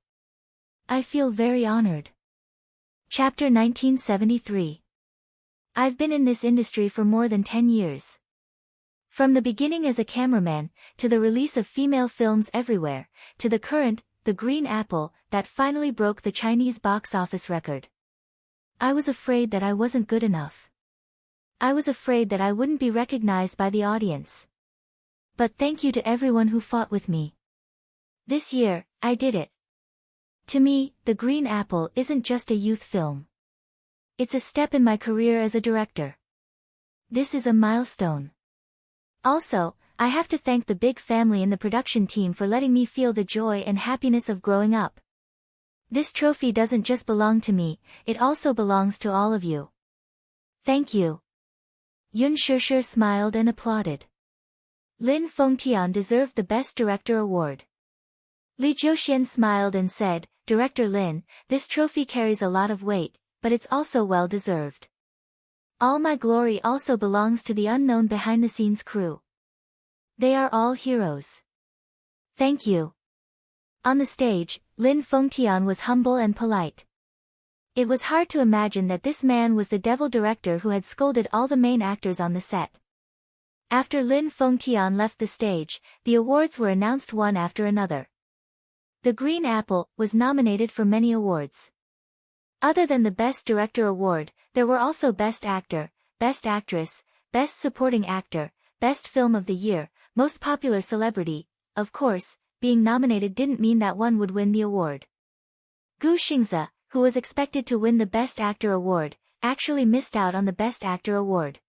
I feel very honored. Chapter 1973. I've been in this industry for more than 10 years. From the beginning as a cameraman, to the release of female films everywhere, to the current, The Green Apple, that finally broke the Chinese box office record. I was afraid that I wasn't good enough. I was afraid that I wouldn't be recognized by the audience. But thank you to everyone who fought with me. This year, I did it. To me, The Green Apple isn't just a youth film. It's a step in my career as a director. This is a milestone. Also, I have to thank the big family and the production team for letting me feel the joy and happiness of growing up. This trophy doesn't just belong to me, it also belongs to all of you. Thank you. Yun Shishir smiled and applauded. Lin Fengtian deserved the Best Director award. Li Zhouxian smiled and said, Director Lin, this trophy carries a lot of weight, but it's also well deserved. All my glory also belongs to the unknown behind-the-scenes crew. They are all heroes. Thank you. On the stage, Lin Fengtian was humble and polite. It was hard to imagine that this man was the devil director who had scolded all the main actors on the set. After Lin Fengtian left the stage, the awards were announced one after another. The Green Apple was nominated for many awards. Other than the Best Director award, there were also Best Actor, Best Actress, Best Supporting Actor, Best Film of the Year, Most Popular Celebrity, of course, being nominated didn't mean that one would win the award. Gu Xingze, who was expected to win the Best Actor award, actually missed out on the Best Actor award.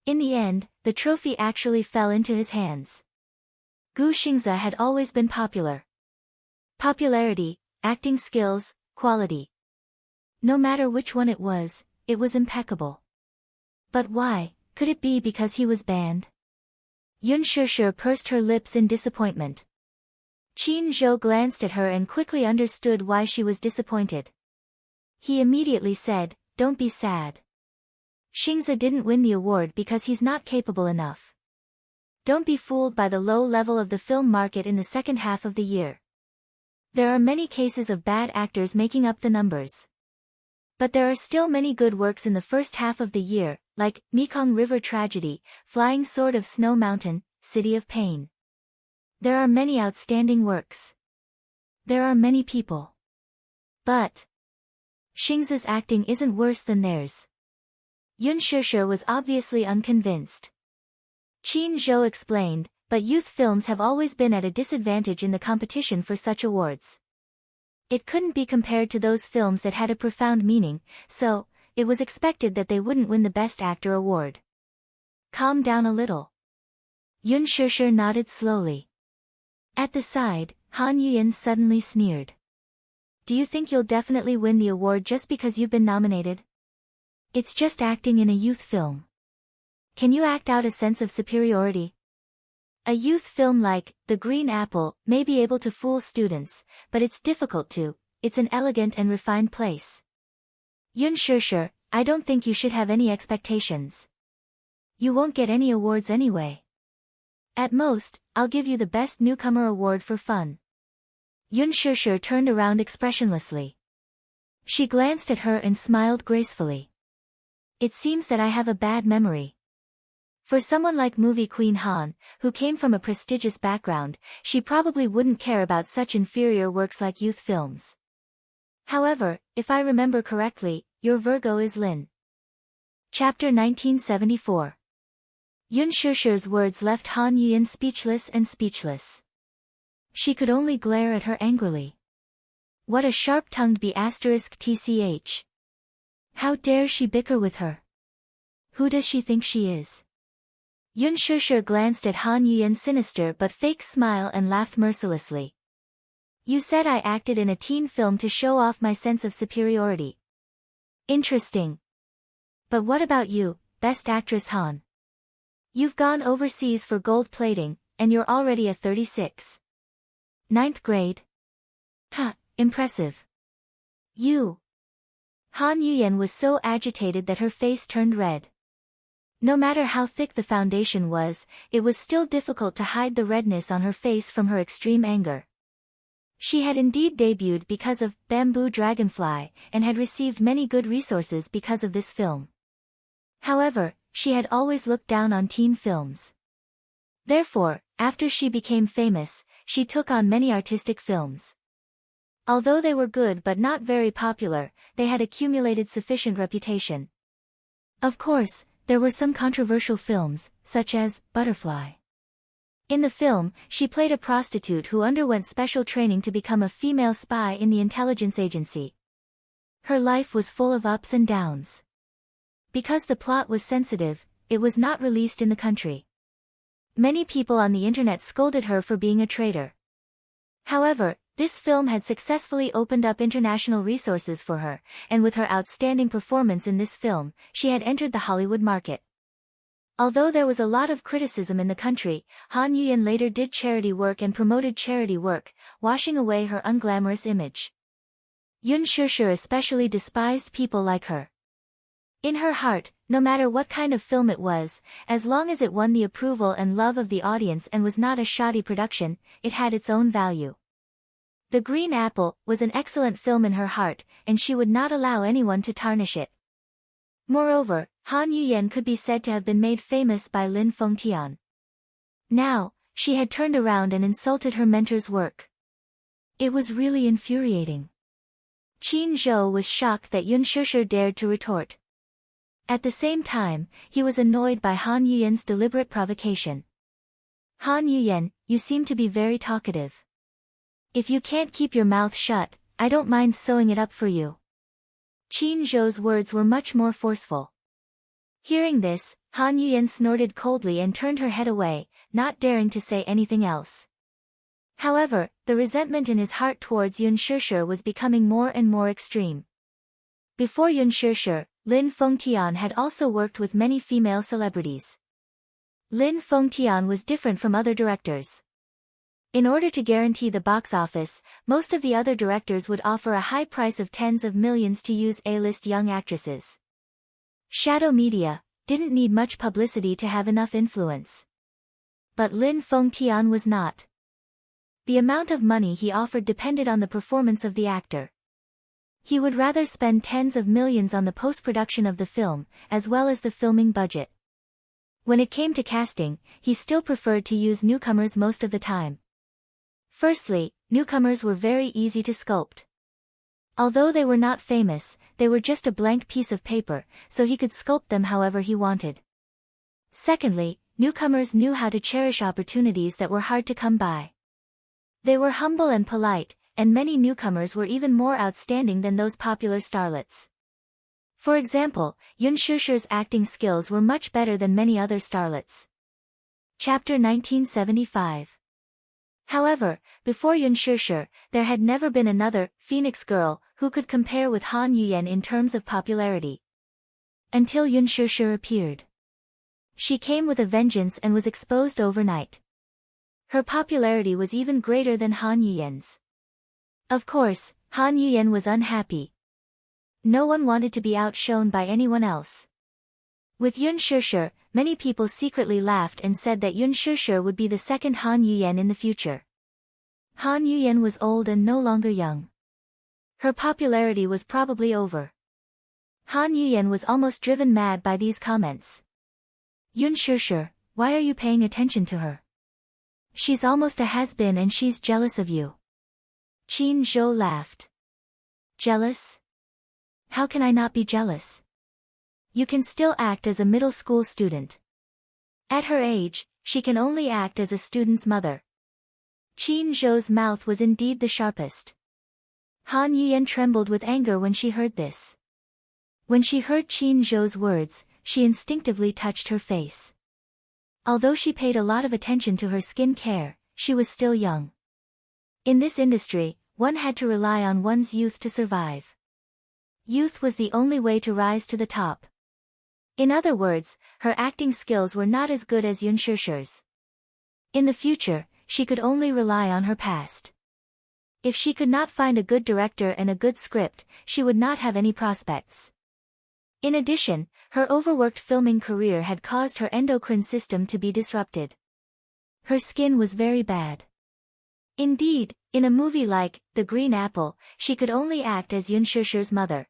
In the end, the trophy actually fell into his hands. Gu Xingze had always been popular. Popularity, acting skills, quality. No matter which one it was impeccable. But why? Could it be because he was banned? Yun Shishir pursed her lips in disappointment. Qin Zhou glanced at her and quickly understood why she was disappointed. He immediately said, "Don't be sad. Xingze didn't win the award because he's not capable enough. Don't be fooled by the low level of the film market in the second half of the year. There are many cases of bad actors making up the numbers. But there are still many good works in the first half of the year, like Mekong River Tragedy, Flying Sword of Snow Mountain, City of Pain. There are many outstanding works. There are many people. But Xingze's acting isn't worse than theirs." Yun Shishir was obviously unconvinced. Qin Zhou explained, "But youth films have always been at a disadvantage in the competition for such awards. It couldn't be compared to those films that had a profound meaning, so it was expected that they wouldn't win the Best Actor award." "Calm down a little." Yun Shishir nodded slowly. At the side, Han Yuyan suddenly sneered. "Do you think you'll definitely win the award just because you've been nominated? It's just acting in a youth film. Can you act out a sense of superiority? A youth film like The Green Apple may be able to fool students, but it's difficult to. It's an elegant and refined place. Yun Shishir, I don't think you should have any expectations. You won't get any awards anyway. At most, I'll give you the Best Newcomer award for fun." Yun Shishir turned around expressionlessly. She glanced at her and smiled gracefully. "It seems that I have a bad memory. For someone like movie queen Han, who came from a prestigious background, she probably wouldn't care about such inferior works like youth films. However, if I remember correctly, your Virgo is Lin." Chapter 1974. Yun Shishir's words left Han Yuyan speechless and speechless. She could only glare at her angrily. What a sharp-tongued *tch. How dare she bicker with her? Who does she think she is? Yun Shishir glanced at Han Yuyan's sinister but fake smile and laughed mercilessly. "You said I acted in a teen film to show off my sense of superiority. Interesting. But what about you, Best Actress Han? You've gone overseas for gold plating, and you're already a 36. Ninth grade? Ha, impressive. You." Han Yuyan was so agitated that her face turned red. No matter how thick the foundation was, it was still difficult to hide the redness on her face from her extreme anger. She had indeed debuted because of Bamboo Dragonfly, and had received many good resources because of this film. However, she had always looked down on teen films. Therefore, after she became famous, she took on many artistic films. Although they were good but not very popular, they had accumulated sufficient reputation. Of course, there were some controversial films, such as Butterfly. In the film, she played a prostitute who underwent special training to become a female spy in the intelligence agency. Her life was full of ups and downs. Because the plot was sensitive, it was not released in the country. Many people on the internet scolded her for being a traitor. However, this film had successfully opened up international resources for her, and with her outstanding performance in this film, she had entered the Hollywood market. Although there was a lot of criticism in the country, Han Yuyan later did charity work and promoted charity work, washing away her unglamorous image. Yun Shishir especially despised people like her. In her heart, no matter what kind of film it was, as long as it won the approval and love of the audience and was not a shoddy production, it had its own value. The Green Apple was an excellent film in her heart, and she would not allow anyone to tarnish it. Moreover, Han Yuyan could be said to have been made famous by Lin Fengtian. Now, she had turned around and insulted her mentor's work. It was really infuriating. Qin Zhou was shocked that Yun Shishir dared to retort. At the same time, he was annoyed by Han Yuyan's deliberate provocation. Han Yuyen, you seem to be very talkative. If you can't keep your mouth shut, I don't mind sewing it up for you. Qin Zhou's words were much more forceful. Hearing this, Han Yuyen snorted coldly and turned her head away, not daring to say anything else. However, the resentment in his heart towards Yun Shishir was becoming more and more extreme. Before Yun Shishir, Lin Fengtian had also worked with many female celebrities. Lin Fengtian was different from other directors. In order to guarantee the box office, most of the other directors would offer a high price of tens of millions to use A-list young actresses. Shadow media didn't need much publicity to have enough influence. But Lin Fengtian was not. The amount of money he offered depended on the performance of the actor. He would rather spend tens of millions on the post-production of the film, as well as the filming budget. When it came to casting, he still preferred to use newcomers most of the time. Firstly, newcomers were very easy to sculpt. Although they were not famous, they were just a blank piece of paper, so he could sculpt them however he wanted. Secondly, newcomers knew how to cherish opportunities that were hard to come by. They were humble and polite, and many newcomers were even more outstanding than those popular starlets. For example, Yun Shishir's acting skills were much better than many other starlets. Chapter 1975. However, before Yun Shishir, there had never been another Phoenix girl who could compare with Han Yuyen in terms of popularity. Until Yun Shishir appeared. She came with a vengeance and was exposed overnight. Her popularity was even greater than Han Yuyen's. Of course, Han Yuyen was unhappy. No one wanted to be outshone by anyone else. With Yun Shishir, many people secretly laughed and said that Yun Shishir would be the second Han Yuyen in the future. Han Yuyen was old and no longer young. Her popularity was probably over. Han Yuyen was almost driven mad by these comments. Yun Shishir, why are you paying attention to her? She's almost a has-been and she's jealous of you. Qin Zhou laughed. Jealous? How can I not be jealous? You can still act as a middle school student. At her age, she can only act as a student's mother. Qin Zhou's mouth was indeed the sharpest. Han Yuyen trembled with anger when she heard this. When she heard Qin Zhou's words, she instinctively touched her face. Although she paid a lot of attention to her skin care, she was still young. In this industry, one had to rely on one's youth to survive. Youth was the only way to rise to the top. In other words, her acting skills were not as good as Yun Shishir's. In the future, she could only rely on her past. If she could not find a good director and a good script, she would not have any prospects. In addition, her overworked filming career had caused her endocrine system to be disrupted. Her skin was very bad. Indeed, in a movie like The Green Apple, she could only act as Yun Shishir's mother.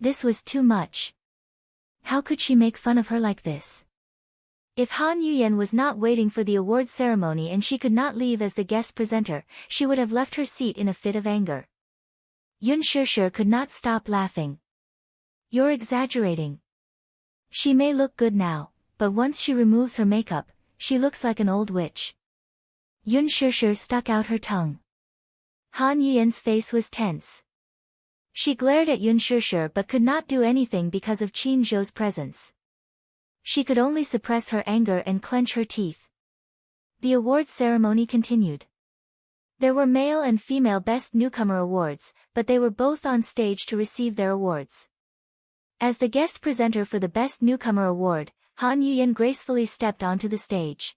This was too much. How could she make fun of her like this? If Han Yuyen was not waiting for the award ceremony and she could not leave as the guest presenter, she would have left her seat in a fit of anger. Yun Shishir could not stop laughing. You're exaggerating. She may look good now, but once she removes her makeup, she looks like an old witch. Yun Shishir stuck out her tongue. Han Yuyen's face was tense. She glared at Yun Shishir but could not do anything because of Qin Zhou's presence. She could only suppress her anger and clench her teeth. The awards ceremony continued. There were male and female Best Newcomer awards, but they were both on stage to receive their awards. As the guest presenter for the Best Newcomer award, Han Yuyen gracefully stepped onto the stage.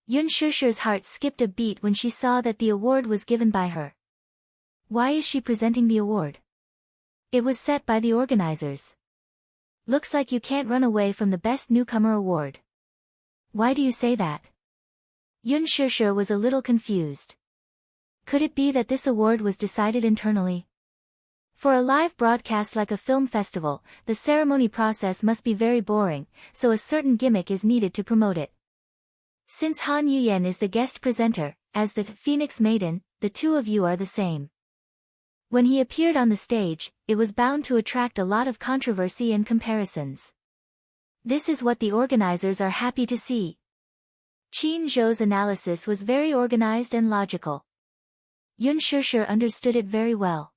Yun Shishir's heart skipped a beat when she saw that the award was given by her. Why is she presenting the award? It was set by the organizers. Looks like you can't run away from the Best Newcomer award. Why do you say that? Yun Shishir was a little confused. Could it be that this award was decided internally? For a live broadcast like a film festival, the ceremony process must be very boring, so a certain gimmick is needed to promote it. Since Han Yuyen is the guest presenter, as the Phoenix Maiden, the two of you are the same. When he appeared on the stage, it was bound to attract a lot of controversy and comparisons. This is what the organizers are happy to see. Qin Zhou's analysis was very organized and logical. Yun Shishir understood it very well.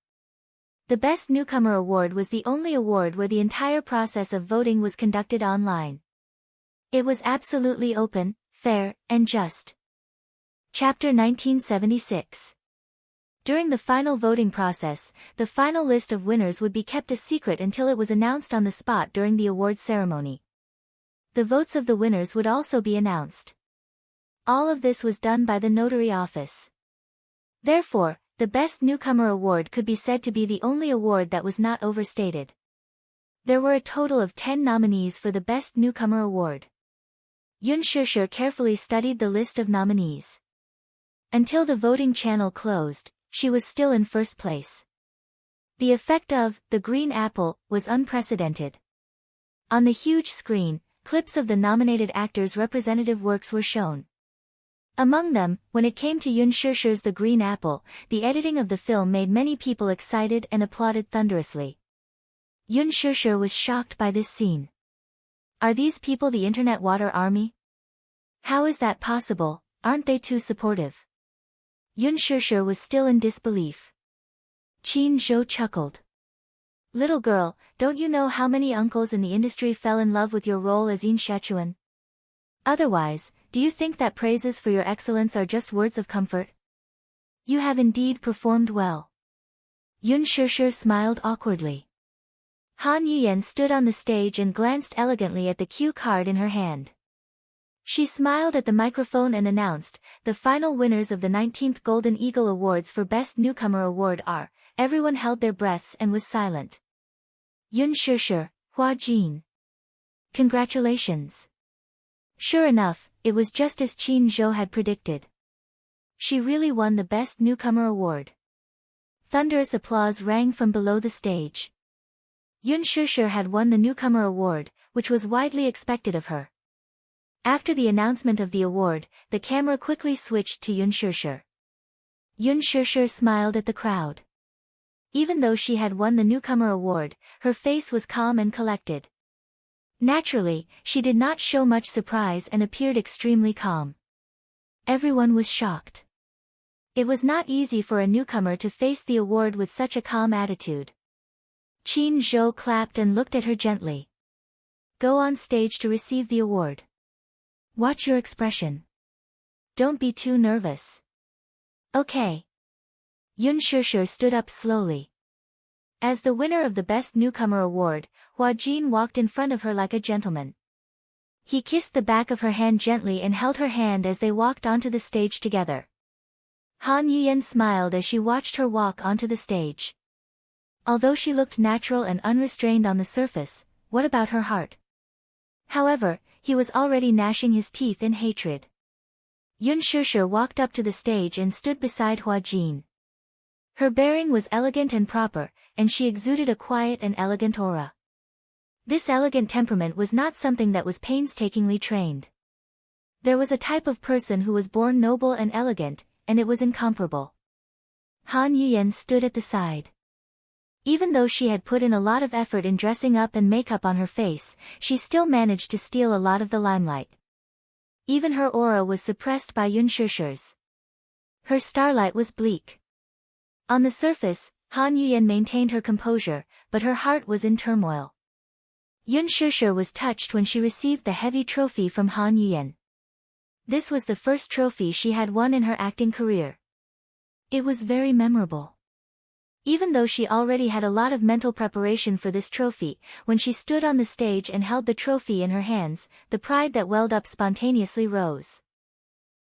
The Best Newcomer Award was the only award where the entire process of voting was conducted online. It was absolutely open, fair, and just. Chapter 1976. During the final voting process, the final list of winners would be kept a secret until it was announced on the spot during the awards ceremony. The votes of the winners would also be announced. All of this was done by the notary office. Therefore, the Best Newcomer Award could be said to be the only award that was not overstated. There were a total of 10 nominees for the Best Newcomer Award. Yun Shishir carefully studied the list of nominees. Until the voting channel closed, she was still in first place. The effect of The Green Apple was unprecedented. On the huge screen, clips of the nominated actors' representative works were shown. Among them, when it came to Yun Shishir's The Green Apple, the editing of the film made many people excited and applauded thunderously. Yun Shishir was shocked by this scene. Are these people the Internet Water Army? How is that possible? Aren't they too supportive? Yun Shishir was still in disbelief. Qin Zhou chuckled. Little girl, don't you know how many uncles in the industry fell in love with your role as Yin Shechuan? Otherwise, do you think that praises for your excellence are just words of comfort? You have indeed performed well. Yun Shishir smiled awkwardly. Han Yuyan stood on the stage and glanced elegantly at the cue card in her hand. She smiled at the microphone and announced, the final winners of the 19th Golden Eagle Awards for Best Newcomer Award are. Everyone held their breaths and was silent. Yun Shishir, Hua Jin. Congratulations. Sure enough, it was just as Qin Zhou had predicted. She really won the Best Newcomer Award. Thunderous applause rang from below the stage. Yun Shishir had won the Newcomer Award, which was widely expected of her. After the announcement of the award, the camera quickly switched to Yun Shishir. Yun Shishir smiled at the crowd. Even though she had won the Newcomer Award, her face was calm and collected. Naturally, she did not show much surprise and appeared extremely calm. Everyone was shocked. It was not easy for a newcomer to face the award with such a calm attitude. Qin Zhou clapped and looked at her gently. Go on stage to receive the award. Watch your expression. Don't be too nervous. Okay. Yun Shishir stood up slowly. As the winner of the Best Newcomer Award, Hua Jin walked in front of her like a gentleman. He kissed the back of her hand gently and held her hand as they walked onto the stage together. Han Yuyan smiled as she watched her walk onto the stage. Although she looked natural and unrestrained on the surface, what about her heart? However, he was already gnashing his teeth in hatred. Yun Shishir walked up to the stage and stood beside Hua Jin. Her bearing was elegant and proper, and she exuded a quiet and elegant aura. This elegant temperament was not something that was painstakingly trained. There was a type of person who was born noble and elegant, and it was incomparable. Han Yuyan stood at the side. Even though she had put in a lot of effort in dressing up and makeup on her face, she still managed to steal a lot of the limelight. Even her aura was suppressed by Yun Shishir's. Her starlight was bleak. On the surface, Han Yuyan maintained her composure, but her heart was in turmoil. Yun Shishir was touched when she received the heavy trophy from Han Yuyan. This was the first trophy she had won in her acting career. It was very memorable. Even though she already had a lot of mental preparation for this trophy, when she stood on the stage and held the trophy in her hands, the pride that welled up spontaneously rose.